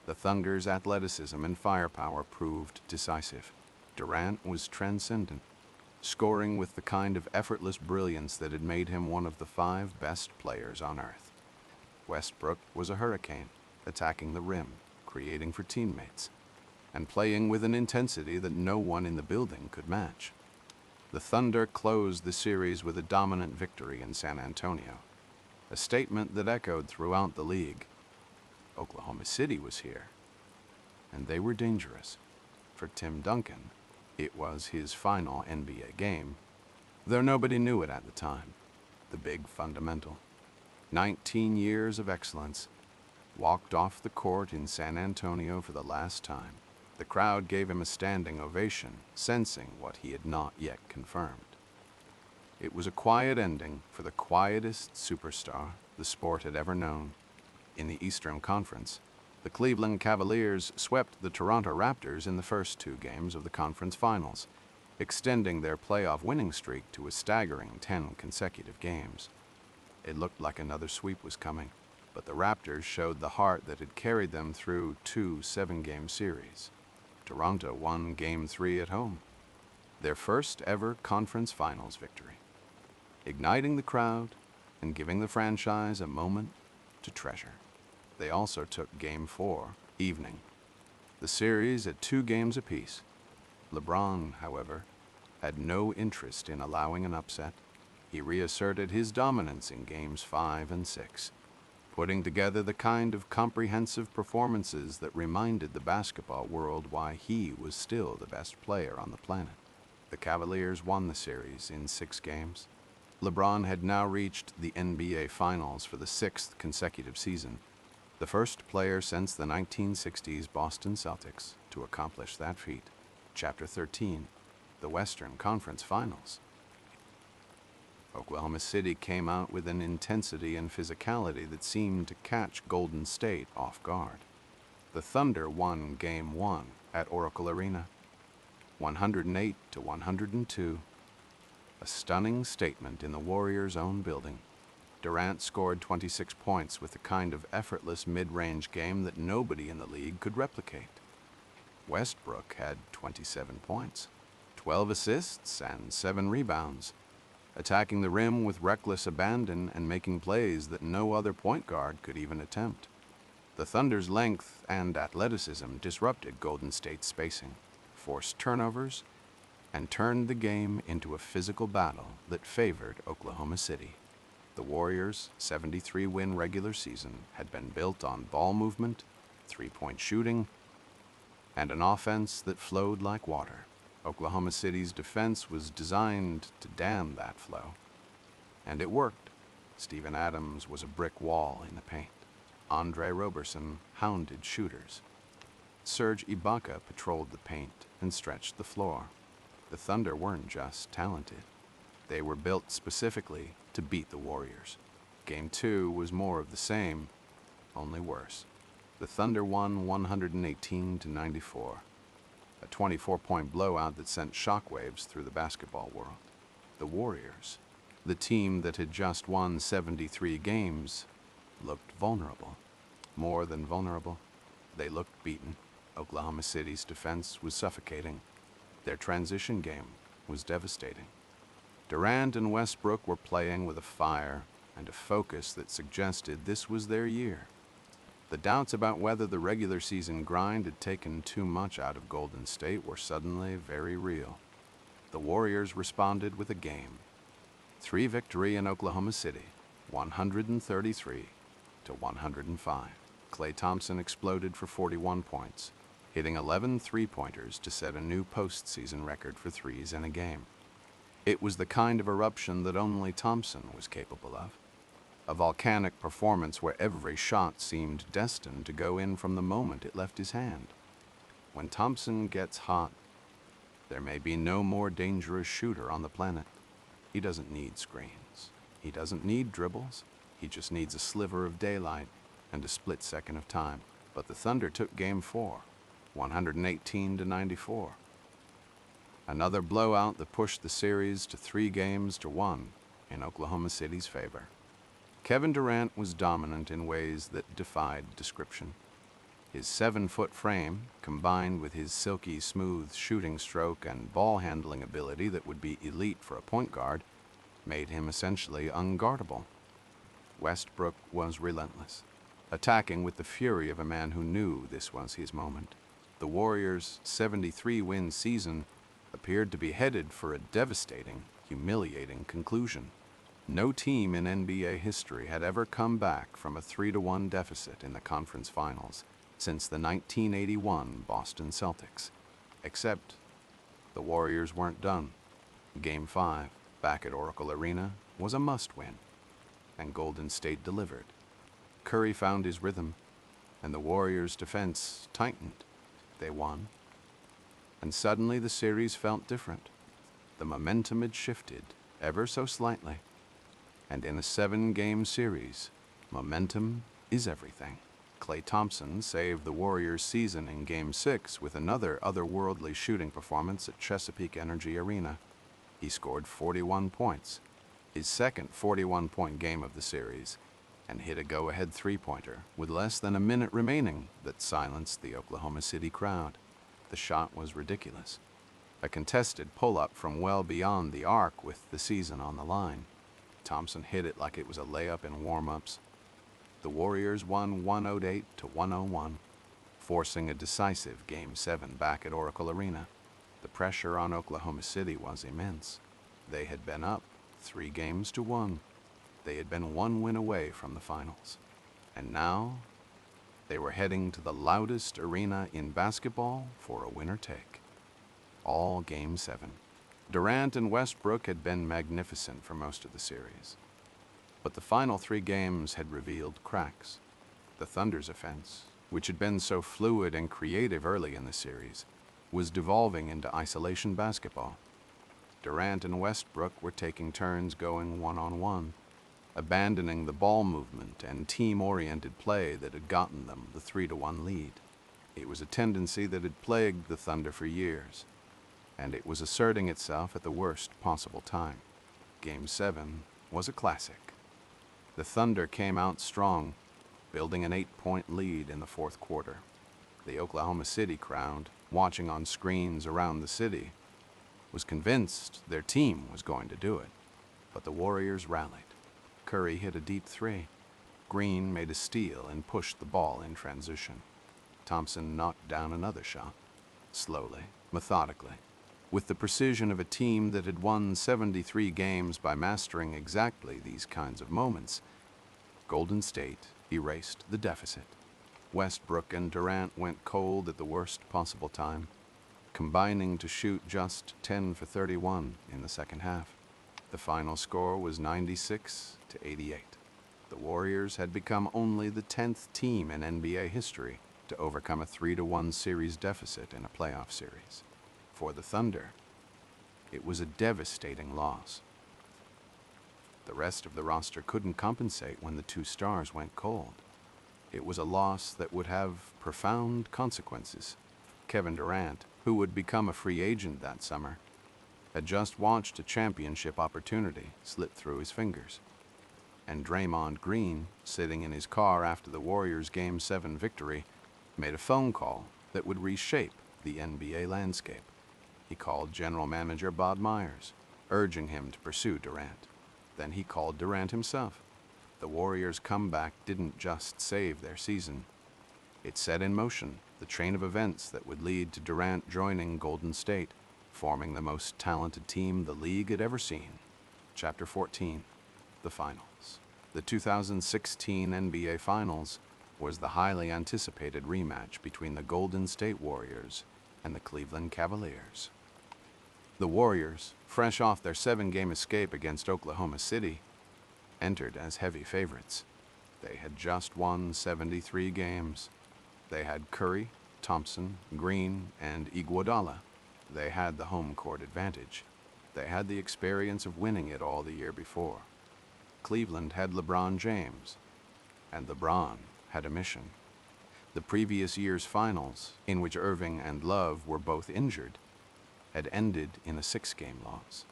the Thunder's athleticism and firepower proved decisive. Durant was transcendent, scoring with the kind of effortless brilliance that had made him one of the 5 best players on earth. Westbrook was a hurricane, attacking the rim, creating for teammates, and playing with an intensity that no one in the building could match. The Thunder closed the series with a dominant victory in San Antonio, a statement that echoed throughout the league. Oklahoma City was here, and they were dangerous. For Tim Duncan, it was his final NBA game, though nobody knew it at the time. The big fundamental, 19 years of excellence, walked off the court in San Antonio for the last time. The crowd gave him a standing ovation, sensing what he had not yet confirmed. It was a quiet ending for the quietest superstar the sport had ever known. In the Eastern Conference, the Cleveland Cavaliers swept the Toronto Raptors in the first 2 games of the conference finals, extending their playoff winning streak to a staggering 10 consecutive games. It looked like another sweep was coming, but the Raptors showed the heart that had carried them through 2 7-game series. Toronto won Game 3 at home, their first ever conference finals victory, igniting the crowd and giving the franchise a moment to treasure. They also took Game 4, evening, the series at 2 games apiece. LeBron, however, had no interest in allowing an upset. He reasserted his dominance in Games 5 and 6, putting together the kind of comprehensive performances that reminded the basketball world why he was still the best player on the planet. The Cavaliers won the series in 6 games. LeBron had now reached the NBA Finals for the 6th consecutive season, the first player since the 1960s Boston Celtics to accomplish that feat. Chapter 13, the Western Conference Finals. Oklahoma City came out with an intensity and physicality that seemed to catch Golden State off guard. The Thunder won Game 1 at Oracle Arena, 108-102, a stunning statement in the Warriors' own building. Durant scored 26 points with the kind of effortless mid-range game that nobody in the league could replicate. Westbrook had 27 points, 12 assists, and 7 rebounds, attacking the rim with reckless abandon and making plays that no other point guard could even attempt. The Thunder's length and athleticism disrupted Golden State's spacing, forced turnovers, and turned the game into a physical battle that favored Oklahoma City. The Warriors' 73-win regular season had been built on ball movement, three-point shooting, and an offense that flowed like water. Oklahoma City's defense was designed to dam that flow, and it worked. Steven Adams was a brick wall in the paint. Andre Roberson hounded shooters. Serge Ibaka patrolled the paint and stretched the floor. The Thunder weren't just talented. They were built specifically to beat the Warriors. Game 2 was more of the same, only worse. The Thunder won 118-94, a 24-point blowout that sent shockwaves through the basketball world. The Warriors, the team that had just won 73 games, looked vulnerable. More than vulnerable, they looked beaten. Oklahoma City's defense was suffocating. Their transition game was devastating. Durant and Westbrook were playing with a fire and a focus that suggested this was their year. The doubts about whether the regular season grind had taken too much out of Golden State were suddenly very real. The Warriors responded with a game 3 victory in Oklahoma City, 133-105. Klay Thompson exploded for 41 points, hitting 11 three-pointers to set a new postseason record for threes in a game. It was the kind of eruption that only Thompson was capable of. A volcanic performance where every shot seemed destined to go in from the moment it left his hand. When Thompson gets hot, there may be no more dangerous shooter on the planet. He doesn't need screens. He doesn't need dribbles. He just needs a sliver of daylight and a split second of time. But the Thunder took Game 4, 118-94. Another blowout that pushed the series to 3-1 in Oklahoma City's favor. Kevin Durant was dominant in ways that defied description. His 7-foot frame, combined with his silky smooth shooting stroke and ball handling ability that would be elite for a point guard, made him essentially unguardable. Westbrook was relentless, attacking with the fury of a man who knew this was his moment. The Warriors' 73-win season appeared to be headed for a devastating, humiliating conclusion. No team in NBA history had ever come back from a 3-1 deficit in the conference finals since the 1981 Boston Celtics. Except the Warriors weren't done. Game 5, back at Oracle Arena, was a must-win, and Golden State delivered. Curry found his rhythm, and the Warriors' defense tightened. They won. And suddenly the series felt different. The momentum had shifted, ever so slightly. And in a 7-game series, momentum is everything. Klay Thompson saved the Warriors' season in Game 6 with another otherworldly shooting performance at Chesapeake Energy Arena. He scored 41 points, his second 41-point game of the series, and hit a go-ahead three-pointer with less than a minute remaining that silenced the Oklahoma City crowd. The shot was ridiculous. A contested pull-up from well beyond the arc with the season on the line. Thompson hit it like it was a layup in warm-ups. The Warriors won 108 to 101, forcing a decisive Game 7 back at Oracle Arena. The pressure on Oklahoma City was immense. They had been up 3-1. They had been one win away from the finals. And now, they were heading to the loudest arena in basketball for a winner-take. All Game 7. Durant and Westbrook had been magnificent for most of the series. But the final 3 games had revealed cracks. The Thunder's offense, which had been so fluid and creative early in the series, was devolving into isolation basketball. Durant and Westbrook were taking turns going one-on-one, abandoning the ball movement and team-oriented play that had gotten them the 3-1 lead. It was a tendency that had plagued the Thunder for years, and it was asserting itself at the worst possible time. Game 7 was a classic. The Thunder came out strong, building an 8-point lead in the fourth quarter. The Oklahoma City crowd, watching on screens around the city, was convinced their team was going to do it. But the Warriors rallied. Curry hit a deep 3. Green made a steal and pushed the ball in transition. Thompson knocked down another shot, slowly, methodically, with the precision of a team that had won 73 games by mastering exactly these kinds of moments. Golden State erased the deficit. Westbrook and Durant went cold at the worst possible time, combining to shoot just 10 for 31 in the second half. The final score was 96 to 88. The Warriors had become only the 10th team in NBA history to overcome a 3-1 series deficit in a playoff series. For the Thunder, it was a devastating loss. The rest of the roster couldn't compensate when the 2 stars went cold. It was a loss that would have profound consequences. Kevin Durant, who would become a free agent that summer, had just watched a championship opportunity slip through his fingers. And Draymond Green, sitting in his car after the Warriors' Game 7 victory, made a phone call that would reshape the NBA landscape. He called General Manager Bob Myers, urging him to pursue Durant. Then he called Durant himself. The Warriors' comeback didn't just save their season. It set in motion the train of events that would lead to Durant joining Golden State, forming the most talented team the league had ever seen. Chapter 14, the Finals. The 2016 NBA Finals was the highly anticipated rematch between the Golden State Warriors and the Cleveland Cavaliers. The Warriors, fresh off their 7-game escape against Oklahoma City, entered as heavy favorites. They had just won 73 games. They had Curry, Thompson, Green, and Iguodala. They had the home court advantage. They had the experience of winning it all the year before. Cleveland had LeBron James, and LeBron had a mission. The previous year's finals, in which Irving and Love were both injured, had ended in a 6-game loss.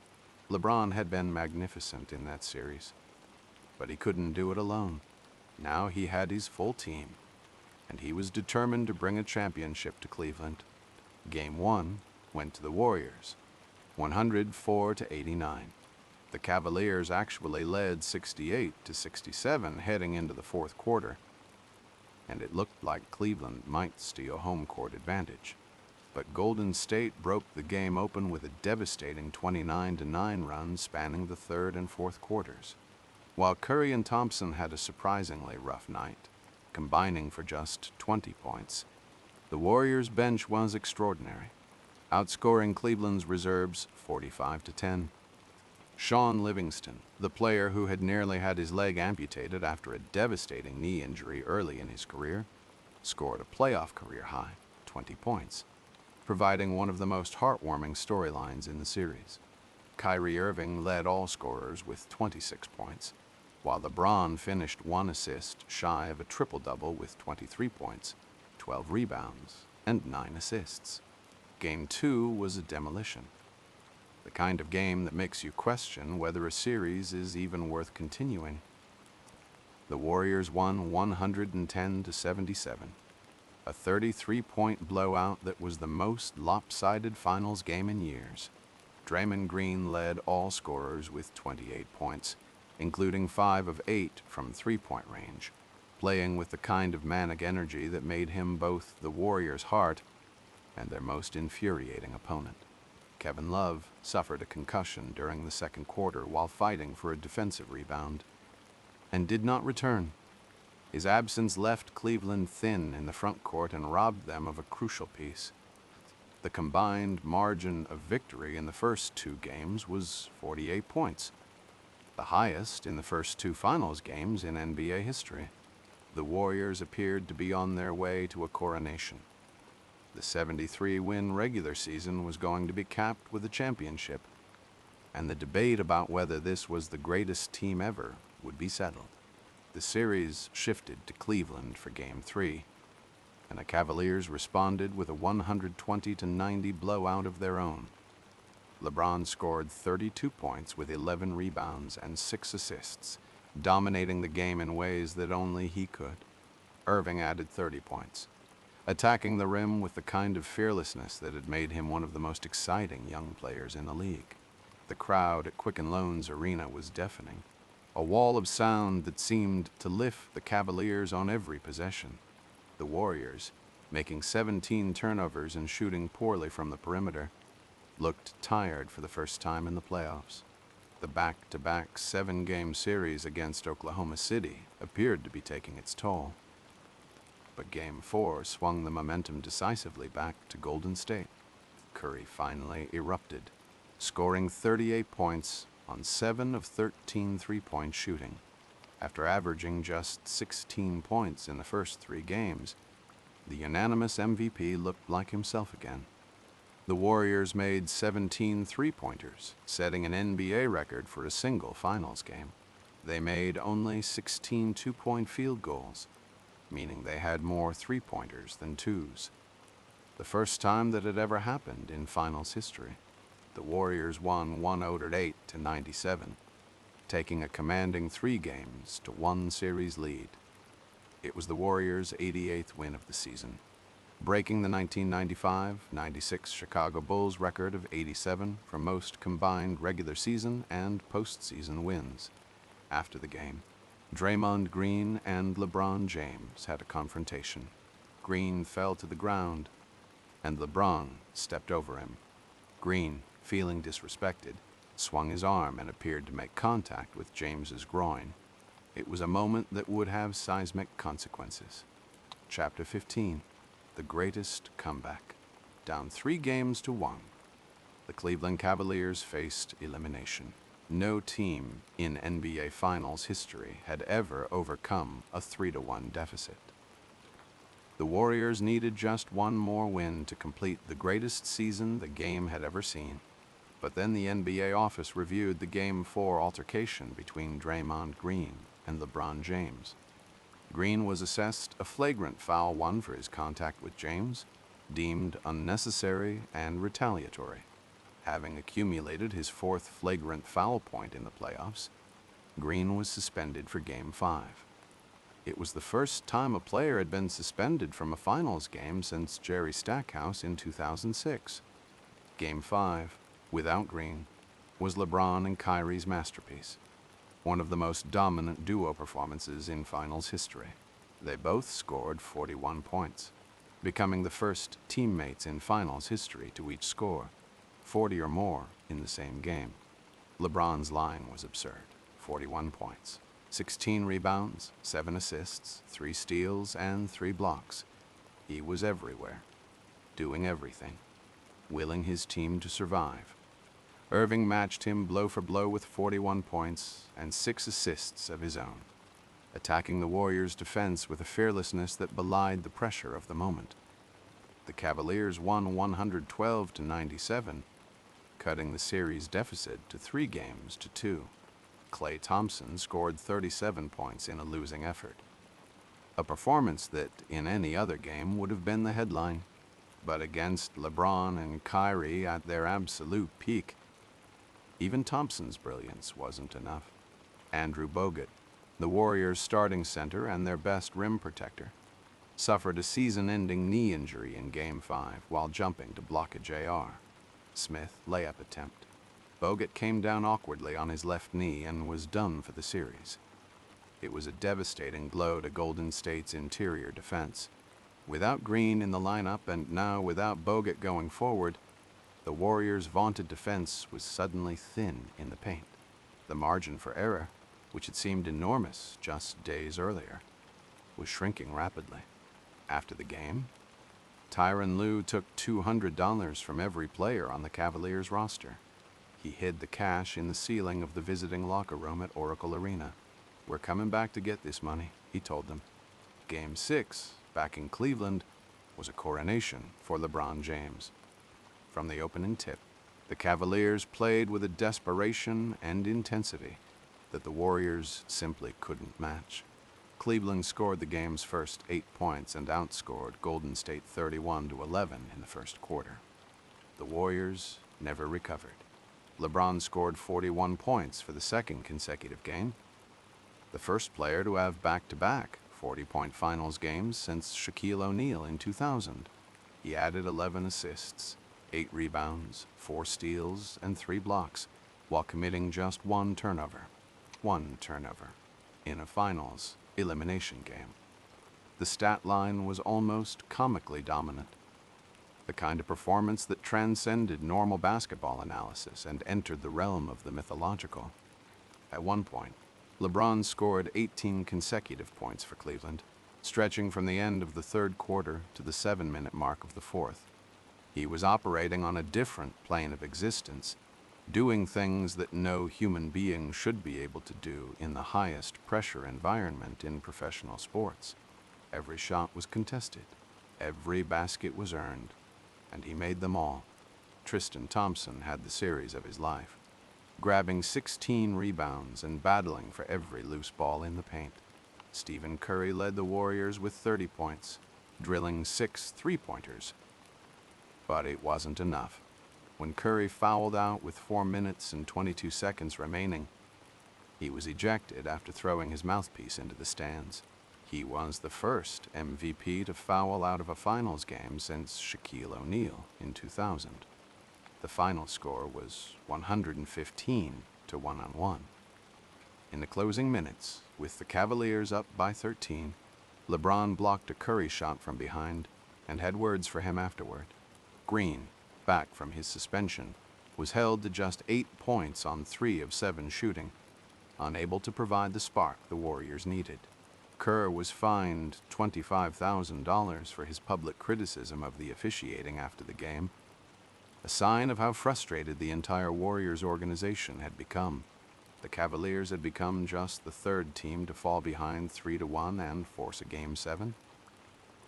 LeBron had been magnificent in that series, but he couldn't do it alone. Now he had his full team, and he was determined to bring a championship to Cleveland. Game 1 went to the Warriors, 104 to 89. The Cavaliers actually led 68 to 67 heading into the fourth quarter, and it looked like Cleveland might steal home court advantage. But Golden State broke the game open with a devastating 29-9 run spanning the third and fourth quarters. While Curry and Thompson had a surprisingly rough night, combining for just 20 points, the Warriors' bench was extraordinary, outscoring Cleveland's reserves 45 to 10. Sean Livingston, the player who had nearly had his leg amputated after a devastating knee injury early in his career, scored a playoff career high, 20 points, providing one of the most heartwarming storylines in the series. Kyrie Irving led all scorers with 26 points, while LeBron finished 1 assist shy of a triple-double with 23 points, 12 rebounds, and 9 assists. Game 2 was a demolition. The kind of game that makes you question whether a series is even worth continuing. The Warriors won 110 to 77, a 33-point blowout that was the most lopsided finals game in years. Draymond Green led all scorers with 28 points, including 5 of 8 from three-point range, playing with the kind of manic energy that made him both the Warriors' heart and their most infuriating opponent. Kevin Love suffered a concussion during the second quarter while fighting for a defensive rebound and did not return. His absence left Cleveland thin in the front court and robbed them of a crucial piece. The combined margin of victory in the first two games was 48 points, the highest in the first two finals games in NBA history. The Warriors appeared to be on their way to a coronation. The 73-win regular season was going to be capped with a championship, and the debate about whether this was the greatest team ever would be settled. The series shifted to Cleveland for Game 3, and the Cavaliers responded with a 120-90 blowout of their own. LeBron scored 32 points with 11 rebounds and 6 assists, dominating the game in ways that only he could. Irving added 30 points, attacking the rim with the kind of fearlessness that had made him one of the most exciting young players in the league. The crowd at Quicken Loans Arena was deafening, a wall of sound that seemed to lift the Cavaliers on every possession. The Warriors, making 17 turnovers and shooting poorly from the perimeter, looked tired for the first time in the playoffs. The back-to-back 7-game series against Oklahoma City appeared to be taking its toll. But Game 4 swung the momentum decisively back to Golden State. Curry finally erupted, scoring 38 points on 7 of 13 three-point shooting. After averaging just 16 points in the first 3 games, the unanimous MVP looked like himself again. The Warriors made 17 three-pointers, setting an NBA record for a single finals game. They made only 16 two-point field goals, meaning they had more three-pointers than twos. The first time that it ever happened in finals history. The Warriors won 108-97, taking a commanding 3 games to 1 series lead. It was the Warriors' 88th win of the season, breaking the 1995-96 Chicago Bulls record of 87 for most combined regular season and postseason wins. After the game, Draymond Green and LeBron James had a confrontation. Green fell to the ground, and LeBron stepped over him. Green, feeling disrespected, swung his arm and appeared to make contact with James's groin. It was a moment that would have seismic consequences. Chapter 15, the greatest comeback. Down 3 games to 1, the Cleveland Cavaliers faced elimination. No team in NBA Finals history had ever overcome a 3-1 deficit. The Warriors needed just one more win to complete the greatest season the game had ever seen. But then the NBA office reviewed the Game 4 altercation between Draymond Green and LeBron James. Green was assessed a flagrant foul 1 for his contact with James, deemed unnecessary and retaliatory. Having accumulated his 4th flagrant foul point in the playoffs, Green was suspended for Game 5. It was the first time a player had been suspended from a finals game since Jerry Stackhouse in 2006. Game 5, without Green, was LeBron and Kyrie's masterpiece, one of the most dominant duo performances in finals history. They both scored 41 points, becoming the first teammates in finals history to each score 40 or more in the same game. LeBron's line was absurd: 41 points, 16 rebounds, 7 assists, 3 steals, and 3 blocks. He was everywhere, doing everything, willing his team to survive. Irving matched him blow for blow with 41 points and 6 assists of his own, attacking the Warriors' defense with a fearlessness that belied the pressure of the moment. The Cavaliers won 112-97, cutting the series deficit to 3 games to 2. Klay Thompson scored 37 points in a losing effort, a performance that, in any other game, would have been the headline. But against LeBron and Kyrie at their absolute peak, even Thompson's brilliance wasn't enough. Andrew Bogut, the Warriors' starting center and their best rim protector, suffered a season-ending knee injury in Game 5 while jumping to block a J.R. Smith layup attempt. Bogut came down awkwardly on his left knee and was done for the series. It was a devastating blow to Golden State's interior defense. Without Green in the lineup and now without Bogut going forward, the Warriors' vaunted defense was suddenly thin in the paint. The margin for error, which had seemed enormous just days earlier, was shrinking rapidly. After the game, Tyronn Lue took $200 from every player on the Cavaliers roster. He hid the cash in the ceiling of the visiting locker room at Oracle Arena. "We're coming back to get this money," he told them. Game 6, back in Cleveland, was a coronation for LeBron James. From the opening tip, the Cavaliers played with a desperation and intensity that the Warriors simply couldn't match. Cleveland scored the game's first 8 points and outscored Golden State 31-11 in the first quarter. The Warriors never recovered. LeBron scored 41 points for the second consecutive game, the first player to have back-to-back 40-point finals games since Shaquille O'Neal in 2000. He added 11 assists, 8 rebounds, 4 steals, and 3 blocks, while committing just one turnover in a finals elimination game. The stat line was almost comically dominant, the kind of performance that transcended normal basketball analysis and entered the realm of the mythological. At one point, LeBron scored 18 consecutive points for Cleveland, stretching from the end of the third quarter to the 7-minute mark of the fourth. He was operating on a different plane of existence, doing things that no human being should be able to do in the highest pressure environment in professional sports. Every shot was contested, every basket was earned, and he made them all. Tristan Thompson had the series of his life, grabbing 16 rebounds and battling for every loose ball in the paint. Stephen Curry led the Warriors with 30 points, drilling 6 three-pointers. But it wasn't enough. When Curry fouled out with 4 minutes and 22 seconds remaining, he was ejected after throwing his mouthpiece into the stands. He was the first MVP to foul out of a finals game since Shaquille O'Neal in 2000. The final score was 115 to 1-on-1. In the closing minutes, with the Cavaliers up by 13, LeBron blocked a Curry shot from behind and had words for him afterward. Green, back from his suspension, was held to just 8 points on 3 of 7 shooting, unable to provide the spark the Warriors needed. Kerr was fined $25,000 for his public criticism of the officiating after the game, a sign of how frustrated the entire Warriors organization had become. The Cavaliers had become just the third team to fall behind 3-1 and force a Game 7,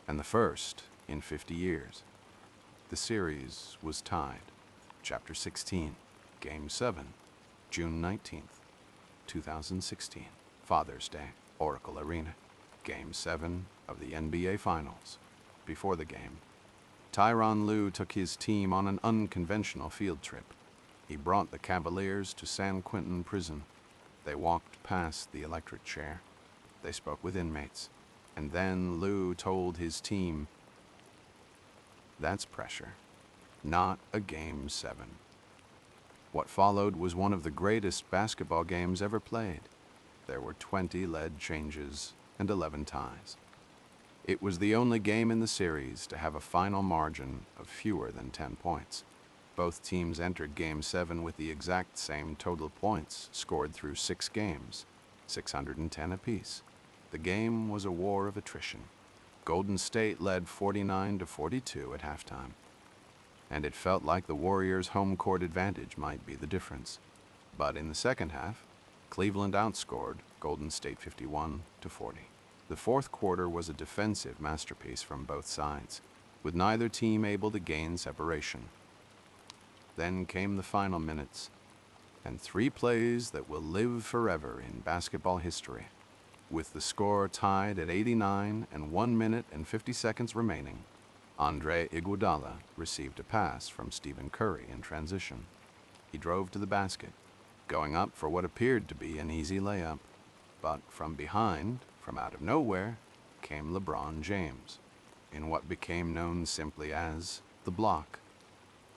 and the first in 50 years. The series was tied. Chapter 16, Game 7, June 19th, 2016, Father's Day, Oracle Arena, Game 7 of the NBA Finals. Before the game, Tyronn Lue took his team on an unconventional field trip. He brought the Cavaliers to San Quentin Prison. They walked past the electric chair. They spoke with inmates. And then Lue told his team, "That's pressure, not a Game 7. What followed was one of the greatest basketball games ever played. There were 20 lead changes and 11 ties. It was the only game in the series to have a final margin of fewer than 10 points. Both teams entered Game 7 with the exact same total points scored through 6 games, 610 apiece. The game was a war of attrition. Golden State led 49-42 at halftime, and it felt like the Warriors' home court advantage might be the difference. But in the second half, Cleveland outscored Golden State 51-40. The fourth quarter was a defensive masterpiece from both sides, with neither team able to gain separation. Then came the final minutes, and 3 plays that will live forever in basketball history. With the score tied at 89 and 1 minute and 50 seconds remaining, Andre Iguodala received a pass from Stephen Curry in transition. He drove to the basket, going up for what appeared to be an easy layup. But from behind, from out of nowhere, came LeBron James, in what became known simply as the block.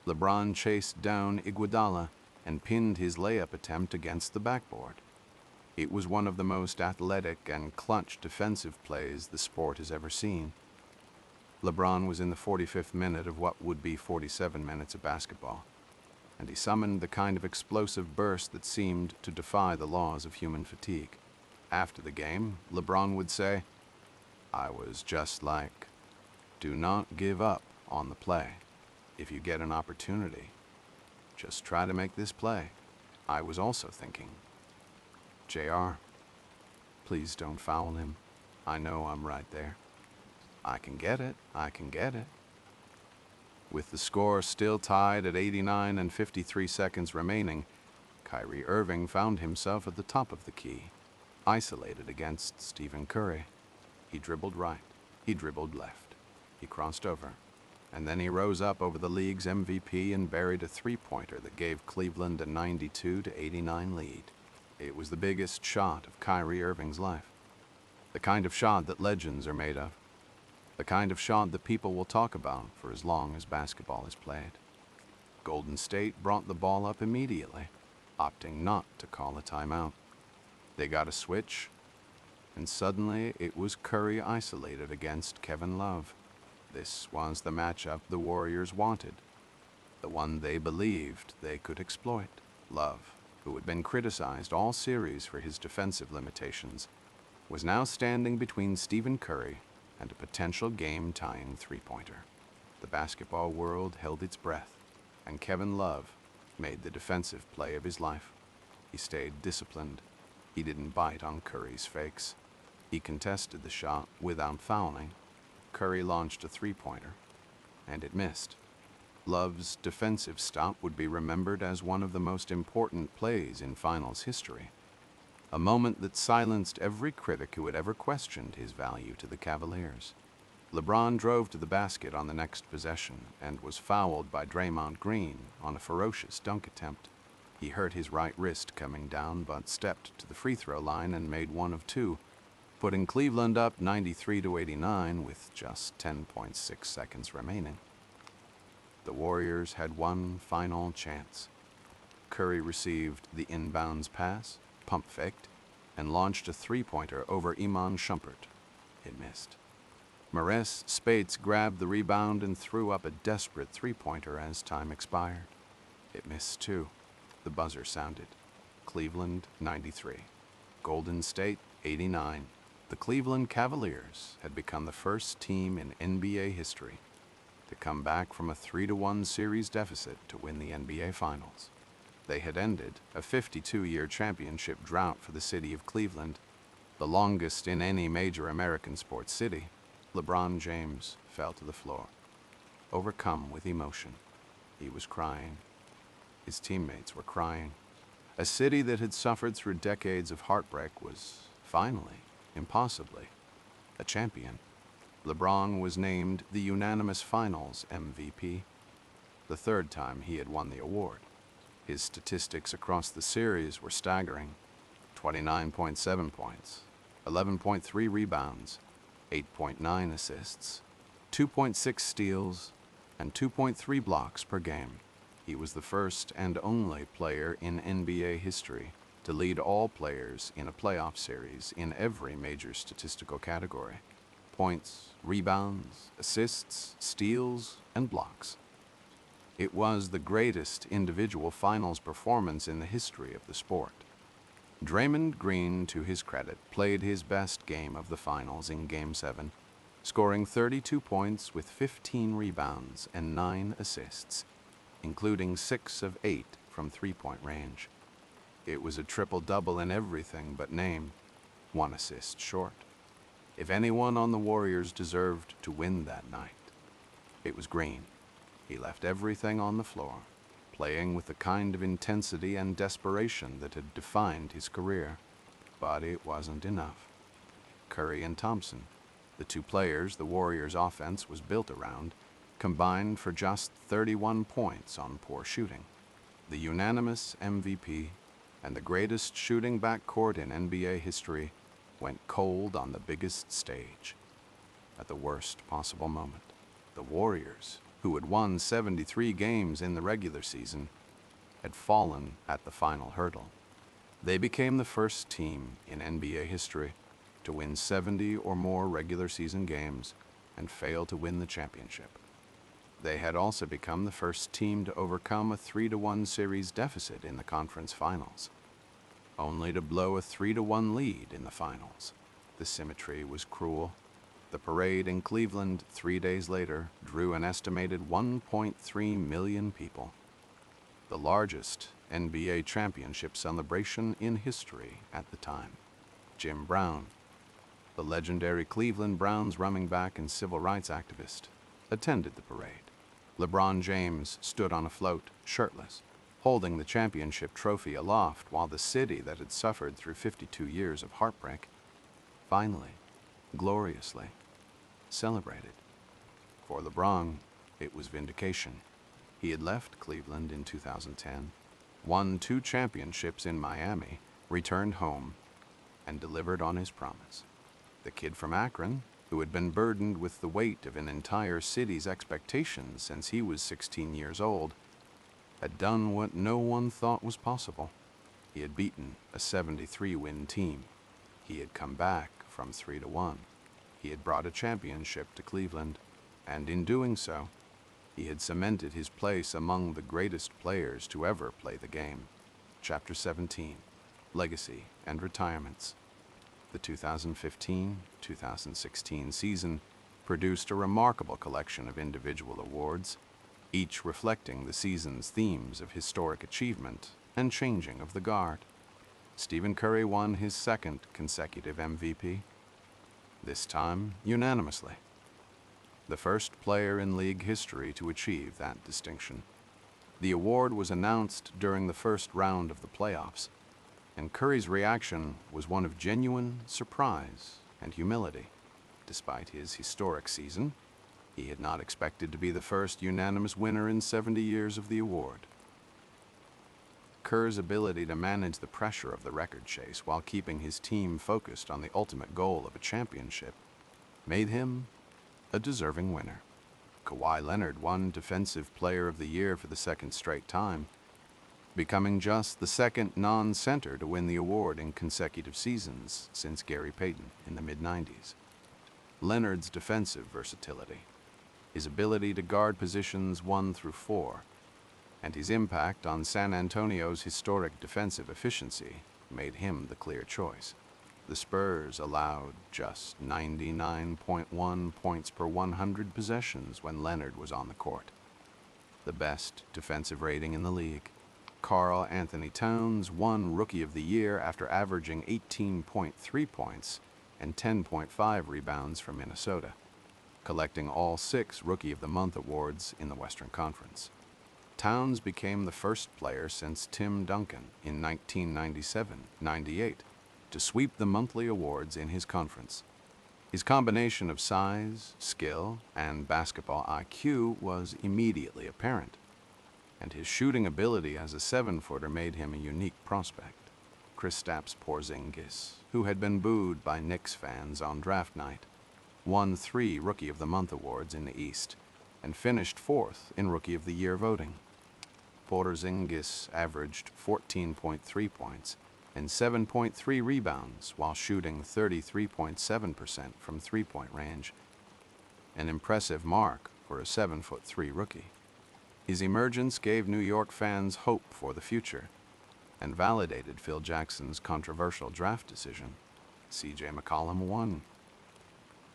LeBron chased down Iguodala and pinned his layup attempt against the backboard. It was one of the most athletic and clutch defensive plays the sport has ever seen. LeBron was in the 45th minute of what would be 47 minutes of basketball, and he summoned the kind of explosive burst that seemed to defy the laws of human fatigue. After the game, LeBron would say, "I was just like, do not give up on the play. If you get an opportunity, just try to make this play." I was also thinking, "JR, please don't foul him. I know I'm right there. I can get it, I can get it." With the score still tied at 89 and 53 seconds remaining, Kyrie Irving found himself at the top of the key, isolated against Stephen Curry. He dribbled right, he dribbled left, he crossed over, and then he rose up over the league's MVP and buried a three-pointer that gave Cleveland a 92-89 lead. It was the biggest shot of Kyrie Irving's life, the kind of shot that legends are made of, the kind of shot that people will talk about for as long as basketball is played. Golden State brought the ball up immediately, opting not to call a timeout. They got a switch, and suddenly it was Curry isolated against Kevin Love. This was the matchup the Warriors wanted, the one they believed they could exploit. Love, who had been criticized all series for his defensive limitations, was now standing between Stephen Curry and a potential game-tying three-pointer. The basketball world held its breath, and Kevin Love made the defensive play of his life. He stayed disciplined. He didn't bite on Curry's fakes. He contested the shot without fouling. Curry launched a three-pointer, and it missed. Love's defensive stop would be remembered as one of the most important plays in finals history, a moment that silenced every critic who had ever questioned his value to the Cavaliers. LeBron drove to the basket on the next possession and was fouled by Draymond Green on a ferocious dunk attempt. He hurt his right wrist coming down, but stepped to the free throw line and made one of two, putting Cleveland up 93-89 with just 10.6 seconds remaining. The Warriors had one final chance. Curry received the inbounds pass, pump faked, and launched a three-pointer over Iman Shumpert. It missed. Maurice Spates grabbed the rebound and threw up a desperate three-pointer as time expired. It missed too. The buzzer sounded. Cleveland 93. Golden State 89. The Cleveland Cavaliers had become the first team in NBA history to come back from a 3-1 series deficit to win the NBA Finals. They had ended a 52-year championship drought for the city of Cleveland, the longest in any major American sports city. LeBron James fell to the floor, overcome with emotion. He was crying. His teammates were crying. A city that had suffered through decades of heartbreak was finally, impossibly, a champion. LeBron was named the unanimous Finals MVP, the third time he had won the award. His statistics across the series were staggering: 29.7 points, 11.3 rebounds, 8.9 assists, 2.6 steals, and 2.3 blocks per game. He was the first and only player in NBA history to lead all players in a playoff series in every major statistical category: points, rebounds, assists, steals, and blocks. It was the greatest individual finals performance in the history of the sport. Draymond Green, to his credit, played his best game of the finals in Game 7, scoring 32 points with 15 rebounds and 9 assists, including 6 of 8 from three-point range. It was a triple-double in everything but name, 1 assist short. If anyone on the Warriors deserved to win that night, it was Green. He left everything on the floor, playing with the kind of intensity and desperation that had defined his career. But it wasn't enough. Curry and Thompson, the two players the Warriors' offense was built around, combined for just 31 points on poor shooting. The unanimous MVP and the greatest shooting backcourt in NBA history went cold on the biggest stage at the worst possible moment. The Warriors, who had won 73 games in the regular season, had fallen at the final hurdle. They became the first team in NBA history to win 70 or more regular season games and fail to win the championship. They had also become the first team to overcome a 3-1 series deficit in the conference finals, only to blow a 3-1 lead in the finals. The symmetry was cruel. The parade in Cleveland 3 days later drew an estimated 1.3 million people, the largest NBA championship celebration in history at the time. Jim Brown, the legendary Cleveland Browns running back and civil rights activist, attended the parade. LeBron James stood on a float, shirtless, holding the championship trophy aloft while the city that had suffered through 52 years of heartbreak finally, gloriously, celebrated. For LeBron, it was vindication. He had left Cleveland in 2010, won 2 championships in Miami, returned home, and delivered on his promise. The kid from Akron, who had been burdened with the weight of an entire city's expectations since he was 16 years old, had done what no one thought was possible. He had beaten a 73-win team. He had come back from 3-1. He had brought a championship to Cleveland, and in doing so, he had cemented his place among the greatest players to ever play the game. Chapter 17, Legacy and Retirements. The 2015-2016 season produced a remarkable collection of individual awards, each reflecting the season's themes of historic achievement and changing of the guard. Stephen Curry won his 2nd consecutive MVP, this time unanimously, the first player in league history to achieve that distinction. The award was announced during the first round of the playoffs, and Curry's reaction was one of genuine surprise and humility. Despite his historic season, he had not expected to be the first unanimous winner in 70 years of the award. Kerr's ability to manage the pressure of the record chase while keeping his team focused on the ultimate goal of a championship made him a deserving winner. Kawhi Leonard won Defensive Player of the Year for the 2nd straight time, becoming just the 2nd non-center to win the award in consecutive seasons since Gary Payton in the mid-90s. Leonard's defensive versatility, his ability to guard positions 1 through 4, and his impact on San Antonio's historic defensive efficiency made him the clear choice. The Spurs allowed just 99.1 points per 100 possessions when Leonard was on the court, the best defensive rating in the league. Karl Anthony Towns won Rookie of the Year after averaging 18.3 points and 10.5 rebounds from Minnesota, collecting all 6 Rookie of the Month awards in the Western Conference. Towns became the first player since Tim Duncan in 1997-98 to sweep the monthly awards in his conference. His combination of size, skill, and basketball IQ was immediately apparent, and his shooting ability as a 7-footer made him a unique prospect. Kristaps Porzingis, who had been booed by Knicks fans on draft night, won 3 Rookie of the Month awards in the East and finished 4th in Rookie of the Year voting. Porzingis averaged 14.3 points and 7.3 rebounds while shooting 33.7% from three-point range, an impressive mark for a 7'3" rookie. His emergence gave New York fans hope for the future and validated Phil Jackson's controversial draft decision. C.J. McCollum won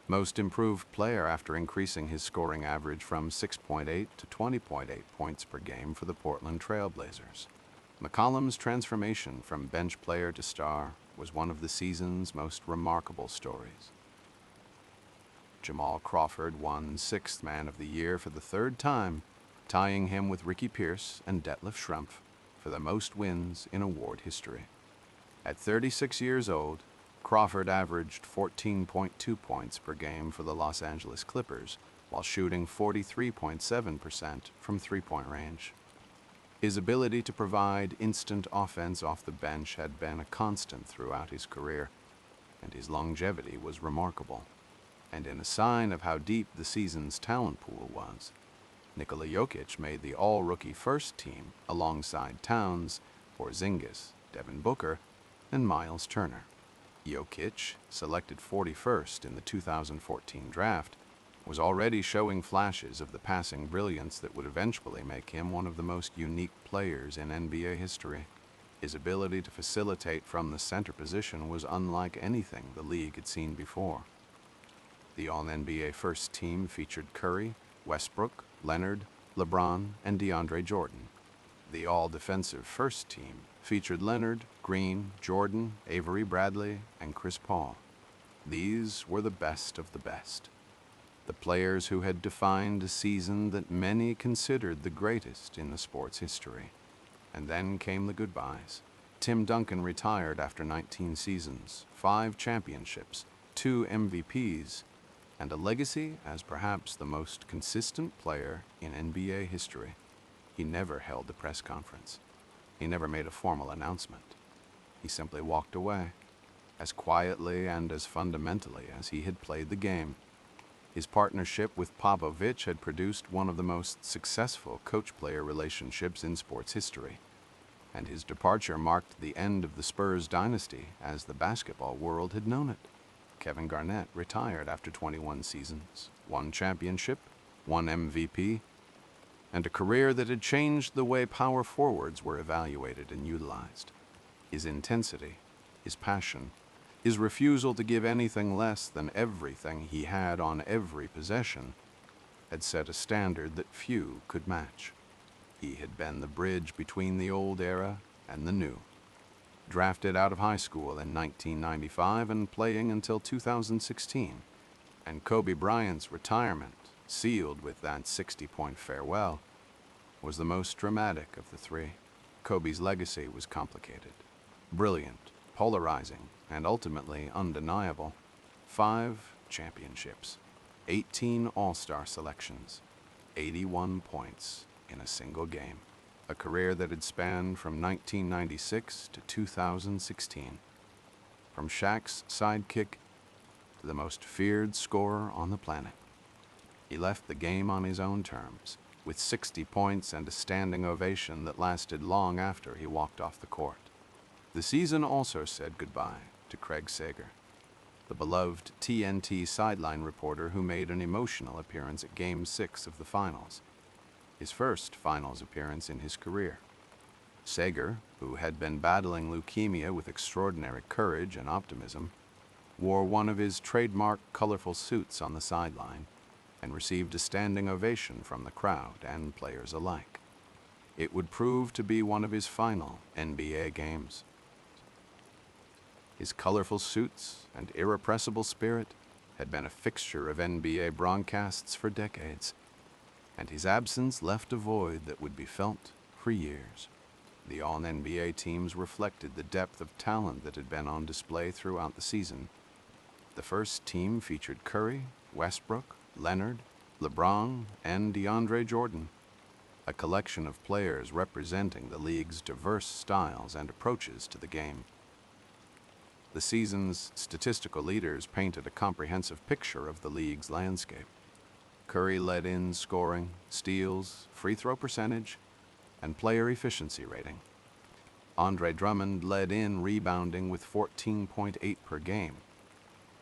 Most Improved Player after increasing his scoring average from 6.8 to 20.8 points per game for the Portland Trail Blazers. McCollum's transformation from bench player to star was one of the season's most remarkable stories. Jamal Crawford won 6th Man of the Year for the 3rd time, tying him with Ricky Pierce and Detlef Schrempf for the most wins in award history. At 36 years old, Crawford averaged 14.2 points per game for the Los Angeles Clippers while shooting 43.7% from three-point range. His ability to provide instant offense off the bench had been a constant throughout his career, and his longevity was remarkable. And in a sign of how deep the season's talent pool was, Nikola Jokic made the all-rookie first team alongside Towns, Porzingis, Devin Booker, and Miles Turner. Jokic, selected 41st in the 2014 draft, was already showing flashes of the passing brilliance that would eventually make him one of the most unique players in NBA history. His ability to facilitate from the center position was unlike anything the league had seen before. The All-NBA first team featured Curry, Westbrook, Leonard, LeBron, and DeAndre Jordan. The All-Defensive first team featured Leonard, Green, Jordan, Avery Bradley, and Chris Paul. These were the best of the best. The players who had defined a season that many considered the greatest in the sport's history. And then came the goodbyes. Tim Duncan retired after 19 seasons, 5 championships, 2 MVPs, and a legacy as perhaps the most consistent player in NBA history. He never held a press conference. He never made a formal announcement. He simply walked away, as quietly and as fundamentally as he had played the game. His partnership with Popovich had produced one of the most successful coach-player relationships in sports history, and his departure marked the end of the Spurs dynasty as the basketball world had known it. Kevin Garnett retired after 21 seasons, 1 championship, 1 MVP, and a career that had changed the way power forwards were evaluated and utilized. His intensity, his passion, his refusal to give anything less than everything he had on every possession had set a standard that few could match. He had been the bridge between the old era and the new. Drafted out of high school in 1995 and playing until 2016, and Kobe Bryant's retirement, sealed with that 60-point farewell, was the most dramatic of the three. Kobe's legacy was complicated, brilliant, polarizing, and ultimately undeniable. 5 championships, 18 All-Star selections, 81 points in a single game. A career that had spanned from 1996 to 2016. From Shaq's sidekick to the most feared scorer on the planet. He left the game on his own terms, with 60 points and a standing ovation that lasted long after he walked off the court. The season also said goodbye to Craig Sager, the beloved TNT sideline reporter who made an emotional appearance at Game 6 of the finals, his first finals appearance in his career. Sager, who had been battling leukemia with extraordinary courage and optimism, wore one of his trademark colorful suits on the sideline and received a standing ovation from the crowd and players alike. It would prove to be one of his final NBA games. His colorful suits and irrepressible spirit had been a fixture of NBA broadcasts for decades, and his absence left a void that would be felt for years. The All-NBA teams reflected the depth of talent that had been on display throughout the season. The first team featured Curry, Westbrook, Leonard, LeBron, and DeAndre Jordan, a collection of players representing the league's diverse styles and approaches to the game. The season's statistical leaders painted a comprehensive picture of the league's landscape. Curry led in scoring, steals, free throw percentage, and player efficiency rating. Andre Drummond led in rebounding with 14.8 per game,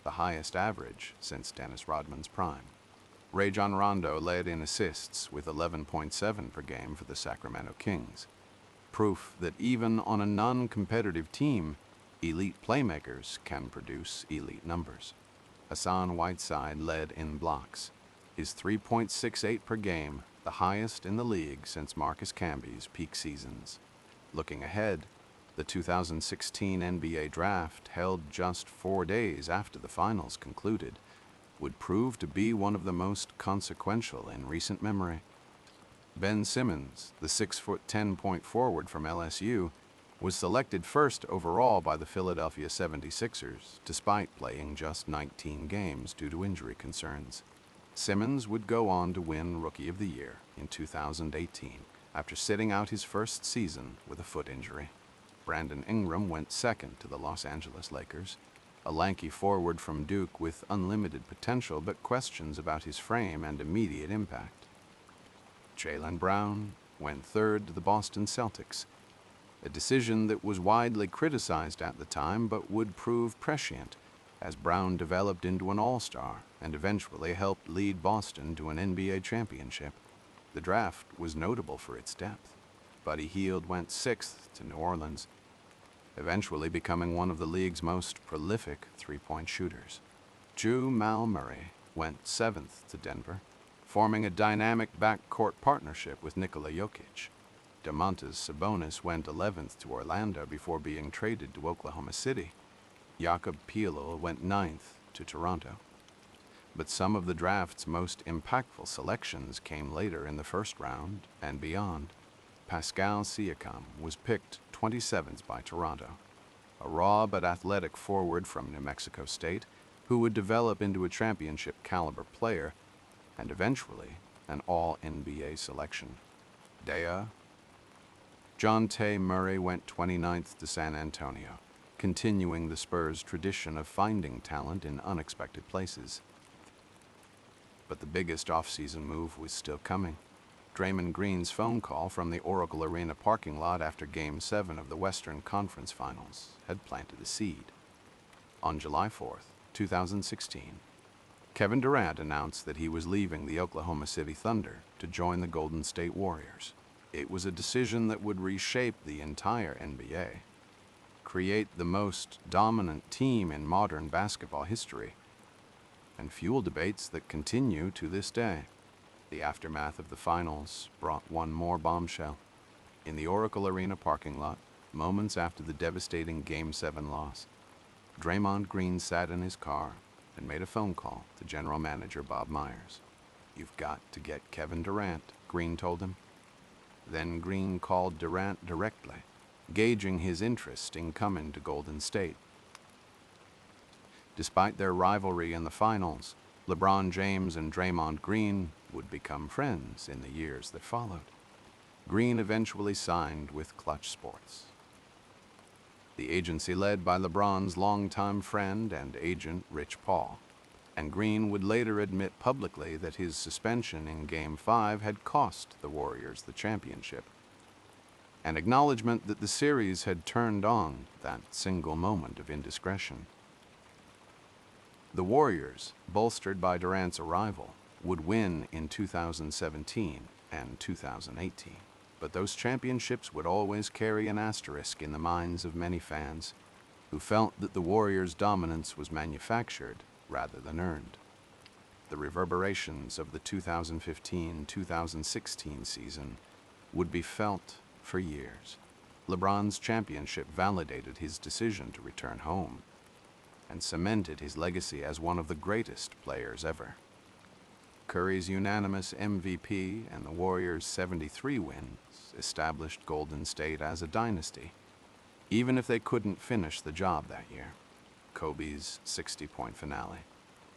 the highest average since Dennis Rodman's prime. Rajon Rondo led in assists with 11.7 per game for the Sacramento Kings, proof that even on a non-competitive team, elite playmakers can produce elite numbers. Hassan Whiteside led in blocks, his 3.68 per game, the highest in the league since Marcus Camby's peak seasons. Looking ahead, the 2016 NBA draft, held just 4 days after the finals concluded, would prove to be one of the most consequential in recent memory. Ben Simmons, the 6'10" point forward from LSU, was selected first overall by the Philadelphia 76ers, despite playing just 19 games due to injury concerns. Simmons would go on to win Rookie of the Year in 2018, after sitting out his first season with a foot injury. Brandon Ingram went second to the Los Angeles Lakers, a lanky forward from Duke with unlimited potential but questions about his frame and immediate impact. Jaylen Brown went third to the Boston Celtics, a decision that was widely criticized at the time but would prove prescient as Brown developed into an all-star and eventually helped lead Boston to an NBA championship. The draft was notable for its depth. Buddy Hield went 6th to New Orleans, eventually becoming one of the league's most prolific three-point shooters. Mal Murray went 7th to Denver, forming a dynamic backcourt partnership with Nikola Jokic. Domantas Sabonis went 11th to Orlando before being traded to Oklahoma City. Jakob Poeltl went 9th to Toronto. But some of the draft's most impactful selections came later in the first round and beyond. Pascal Siakam was picked 27th by Toronto, a raw but athletic forward from New Mexico State who would develop into a championship-caliber player and eventually an All-NBA selection. Jonte Murray went 29th to San Antonio, continuing the Spurs' tradition of finding talent in unexpected places. But the biggest off-season move was still coming. Draymond Green's phone call from the Oracle Arena parking lot after Game 7 of the Western Conference Finals had planted a seed. On July 4th, 2016, Kevin Durant announced that he was leaving the Oklahoma City Thunder to join the Golden State Warriors. It was a decision that would reshape the entire NBA, create the most dominant team in modern basketball history, and fuel debates that continue to this day. The aftermath of the finals brought one more bombshell. In the Oracle Arena parking lot, moments after the devastating Game 7 loss, Draymond Green sat in his car and made a phone call to general manager Bob Myers. "You've got to get Kevin Durant," Green told him. Then Green called Durant directly, gauging his interest in coming to Golden State. Despite their rivalry in the finals, LeBron James and Draymond Green would become friends in the years that followed. Green eventually signed with Clutch Sports, the agency led by LeBron's longtime friend and agent Rich Paul, and Green would later admit publicly that his suspension in Game 5 had cost the Warriors the championship, an acknowledgement that the series had turned on that single moment of indiscretion. The Warriors, bolstered by Durant's arrival, would win in 2017 and 2018. But those championships would always carry an asterisk in the minds of many fans who felt that the Warriors' dominance was manufactured rather than earned. The reverberations of the 2015-2016 season would be felt for years. LeBron's championship validated his decision to return home and cemented his legacy as one of the greatest players ever. Curry's unanimous MVP and the Warriors' 73 wins established Golden State as a dynasty, even if they couldn't finish the job that year. Kobe's 60-point finale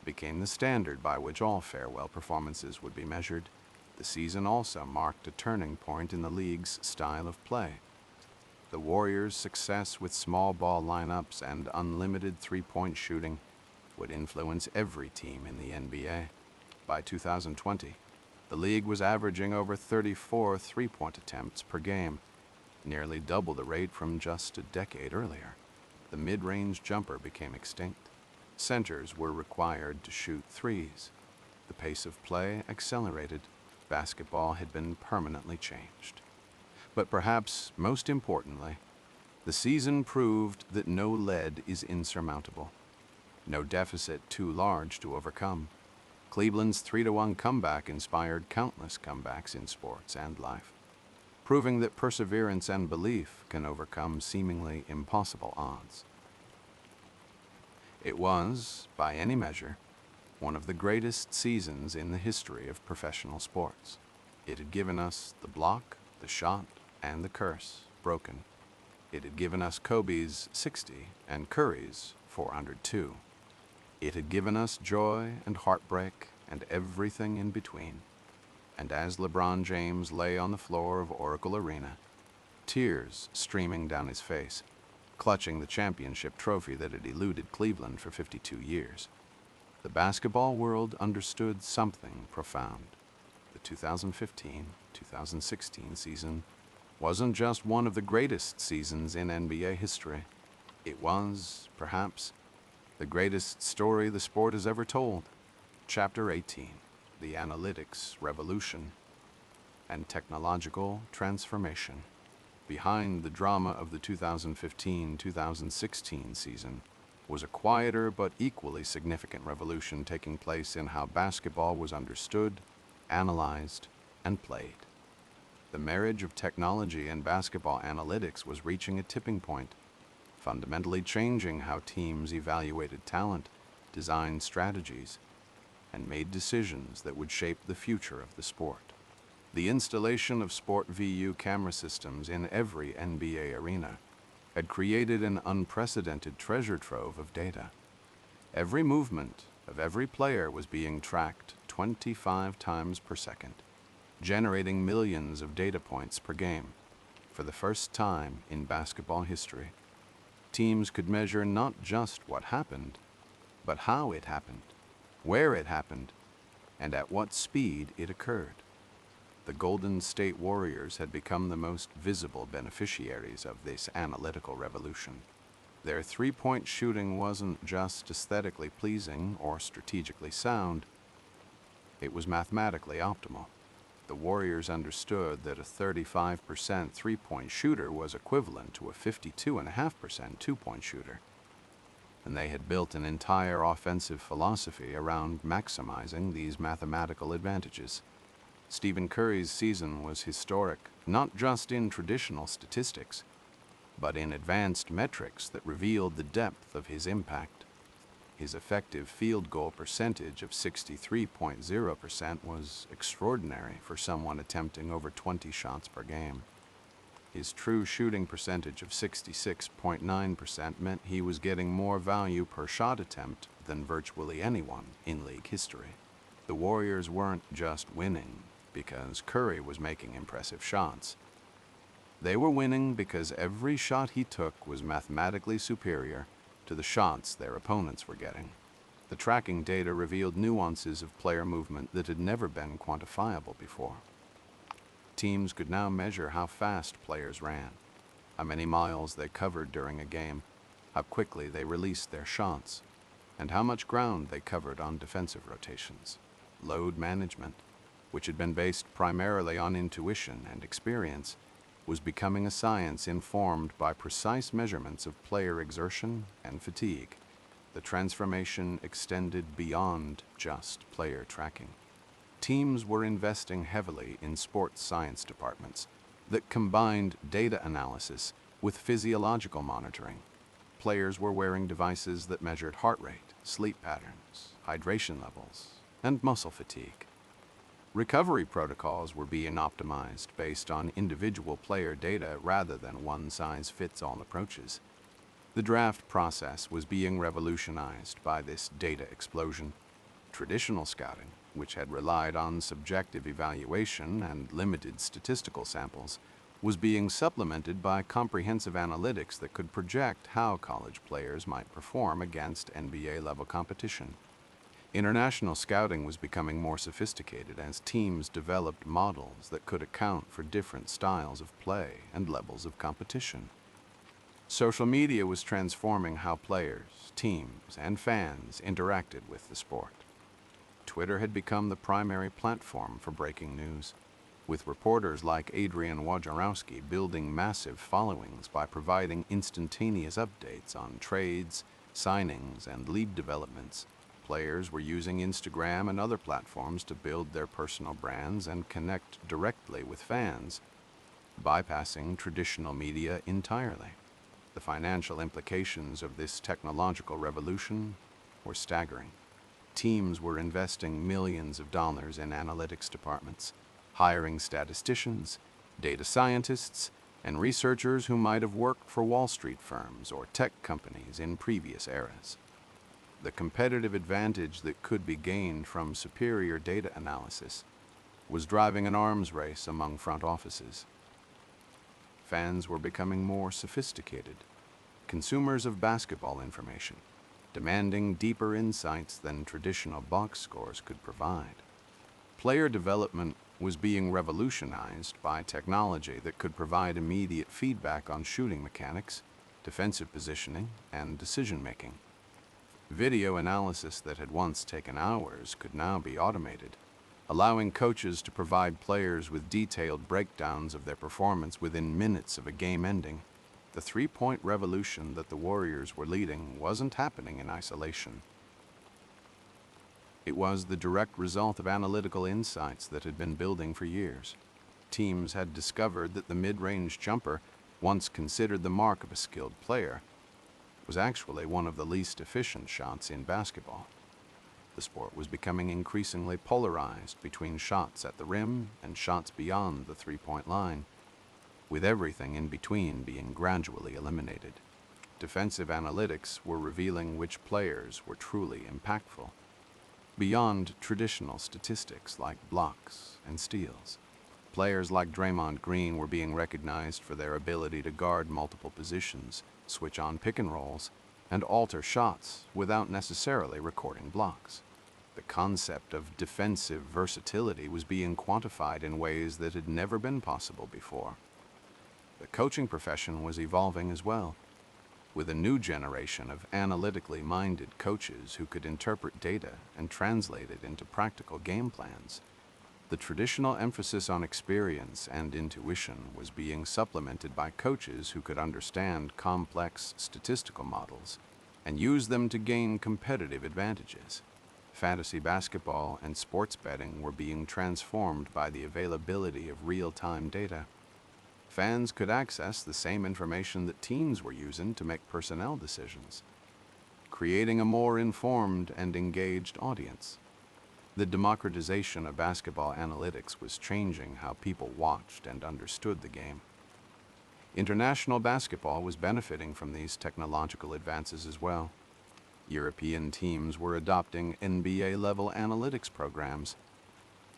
became the standard by which all farewell performances would be measured. The season also marked a turning point in the league's style of play. The Warriors' success with small ball lineups and unlimited three-point shooting would influence every team in the NBA. By 2020, the league was averaging over 34 three-point attempts per game, nearly double the rate from just a decade earlier. The mid-range jumper became extinct. Centers were required to shoot threes. The pace of play accelerated. Basketball had been permanently changed. But perhaps most importantly, the season proved that no lead is insurmountable, no deficit too large to overcome. Cleveland's 3-1 comeback inspired countless comebacks in sports and life, proving that perseverance and belief can overcome seemingly impossible odds. It was, by any measure, one of the greatest seasons in the history of professional sports. It had given us the block, the shot, and the curse broken. It had given us Kobe's 60 and Curry's 402. It had given us joy and heartbreak and everything in between. And as LeBron James lay on the floor of Oracle Arena, tears streaming down his face, clutching the championship trophy that had eluded Cleveland for 52 years, the basketball world understood something profound. The 2015-2016 season wasn't just one of the greatest seasons in NBA history. It was, perhaps, the greatest story the sport has ever told. Chapter 18, The Analytics Revolution and Technological Transformation. Behind the drama of the 2015-2016 season was a quieter but equally significant revolution taking place in how basketball was understood, analyzed, and played. The marriage of technology and basketball analytics was reaching a tipping point, fundamentally changing how teams evaluated talent, designed strategies, and made decisions that would shape the future of the sport. The installation of Sport VU camera systems in every NBA arena had created an unprecedented treasure trove of data. Every movement of every player was being tracked 25 times per second, generating millions of data points per game. For the first time in basketball history, teams could measure not just what happened, but how it happened, where it happened, and at what speed it occurred. The Golden State Warriors had become the most visible beneficiaries of this analytical revolution. Their three-point shooting wasn't just aesthetically pleasing or strategically sound, it was mathematically optimal. The Warriors understood that a 35% three-point shooter was equivalent to a 52.5% two-point shooter, and they had built an entire offensive philosophy around maximizing these mathematical advantages. Stephen Curry's season was historic, not just in traditional statistics, but in advanced metrics that revealed the depth of his impact. His effective field goal percentage of 63.0% was extraordinary for someone attempting over 20 shots per game. His true shooting percentage of 66.9% meant he was getting more value per shot attempt than virtually anyone in league history. The Warriors weren't just winning because Curry was making impressive shots. They were winning because every shot he took was mathematically superior to the shots their opponents were getting. The tracking data revealed nuances of player movement that had never been quantifiable before. Teams could now measure how fast players ran, how many miles they covered during a game, how quickly they released their shots, and how much ground they covered on defensive rotations. Load management, which had been based primarily on intuition and experience, was becoming a science informed by precise measurements of player exertion and fatigue. The transformation extended beyond just player tracking. Teams were investing heavily in sports science departments that combined data analysis with physiological monitoring. Players were wearing devices that measured heart rate, sleep patterns, hydration levels, and muscle fatigue. Recovery protocols were being optimized based on individual player data rather than one-size-fits-all approaches. The draft process was being revolutionized by this data explosion. Traditional scouting, which had relied on subjective evaluation and limited statistical samples, was being supplemented by comprehensive analytics that could project how college players might perform against NBA-level competition. International scouting was becoming more sophisticated as teams developed models that could account for different styles of play and levels of competition. Social media was transforming how players, teams, and fans interacted with the sport. Twitter had become the primary platform for breaking news, with reporters like Adrian Wojnarowski building massive followings by providing instantaneous updates on trades, signings, and league developments. Players were using Instagram and other platforms to build their personal brands and connect directly with fans, bypassing traditional media entirely. The financial implications of this technological revolution were staggering. Teams were investing millions of dollars in analytics departments, hiring statisticians, data scientists, and researchers who might have worked for Wall Street firms or tech companies in previous eras. The competitive advantage that could be gained from superior data analysis was driving an arms race among front offices. Fans were becoming more sophisticated, consumers of basketball information, demanding deeper insights than traditional box scores could provide. Player development was being revolutionized by technology that could provide immediate feedback on shooting mechanics, defensive positioning, and decision-making. Video analysis that had once taken hours could now be automated, allowing coaches to provide players with detailed breakdowns of their performance within minutes of a game ending. The three-point revolution that the Warriors were leading wasn't happening in isolation. It was the direct result of analytical insights that had been building for years. Teams had discovered that the mid-range jumper, once considered the mark of a skilled player, was actually one of the least efficient shots in basketball. The sport was becoming increasingly polarized between shots at the rim and shots beyond the three-point line, with everything in between being gradually eliminated. Defensive analytics were revealing which players were truly impactful, beyond traditional statistics like blocks and steals. Players like Draymond Green were being recognized for their ability to guard multiple positions, switch on pick and rolls, and alter shots without necessarily recording blocks. The concept of defensive versatility was being quantified in ways that had never been possible before. The coaching profession was evolving as well, with a new generation of analytically minded coaches who could interpret data and translate it into practical game plans. The traditional emphasis on experience and intuition was being supplemented by coaches who could understand complex statistical models and use them to gain competitive advantages. Fantasy basketball and sports betting were being transformed by the availability of real-time data. Fans could access the same information that teams were using to make personnel decisions, creating a more informed and engaged audience. The democratization of basketball analytics was changing how people watched and understood the game. International basketball was benefiting from these technological advances as well. European teams were adopting NBA-level analytics programs,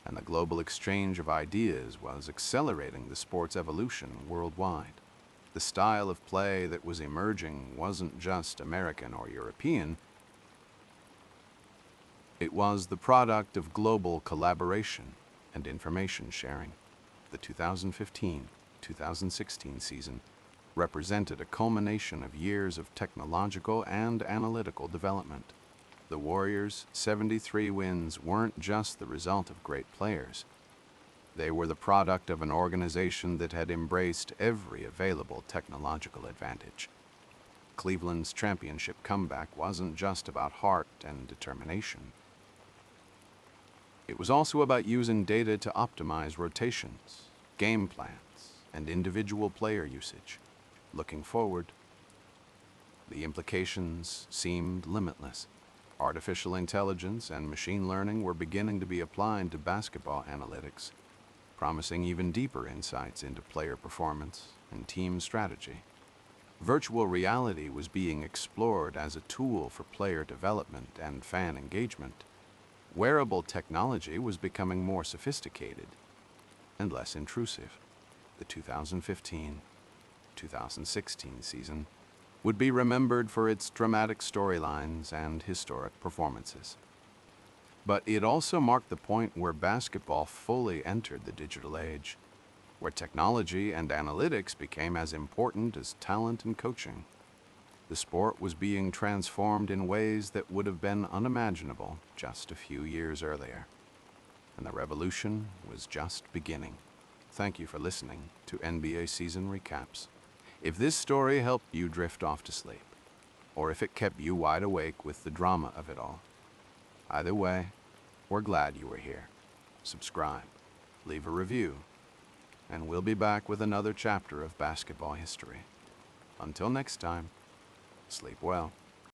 and the global exchange of ideas was accelerating the sport's evolution worldwide. The style of play that was emerging wasn't just American or European. It was the product of global collaboration and information sharing. The 2015-2016 season represented a culmination of years of technological and analytical development. The Warriors' 73 wins weren't just the result of great players. They were the product of an organization that had embraced every available technological advantage. Cleveland's championship comeback wasn't just about heart and determination. It was also about using data to optimize rotations, game plans, and individual player usage. Looking forward, the implications seemed limitless. Artificial intelligence and machine learning were beginning to be applied to basketball analytics, promising even deeper insights into player performance and team strategy. Virtual reality was being explored as a tool for player development and fan engagement. Wearable technology was becoming more sophisticated and less intrusive. The 2015-2016 season would be remembered for its dramatic storylines and historic performances. But it also marked the point where basketball fully entered the digital age, where technology and analytics became as important as talent and coaching. The sport was being transformed in ways that would have been unimaginable just a few years earlier. And the revolution was just beginning. Thank you for listening to NBA Season Recaps. If this story helped you drift off to sleep, or if it kept you wide awake with the drama of it all, either way, we're glad you were here. Subscribe, leave a review, and we'll be back with another chapter of basketball history. Until next time, sleep well.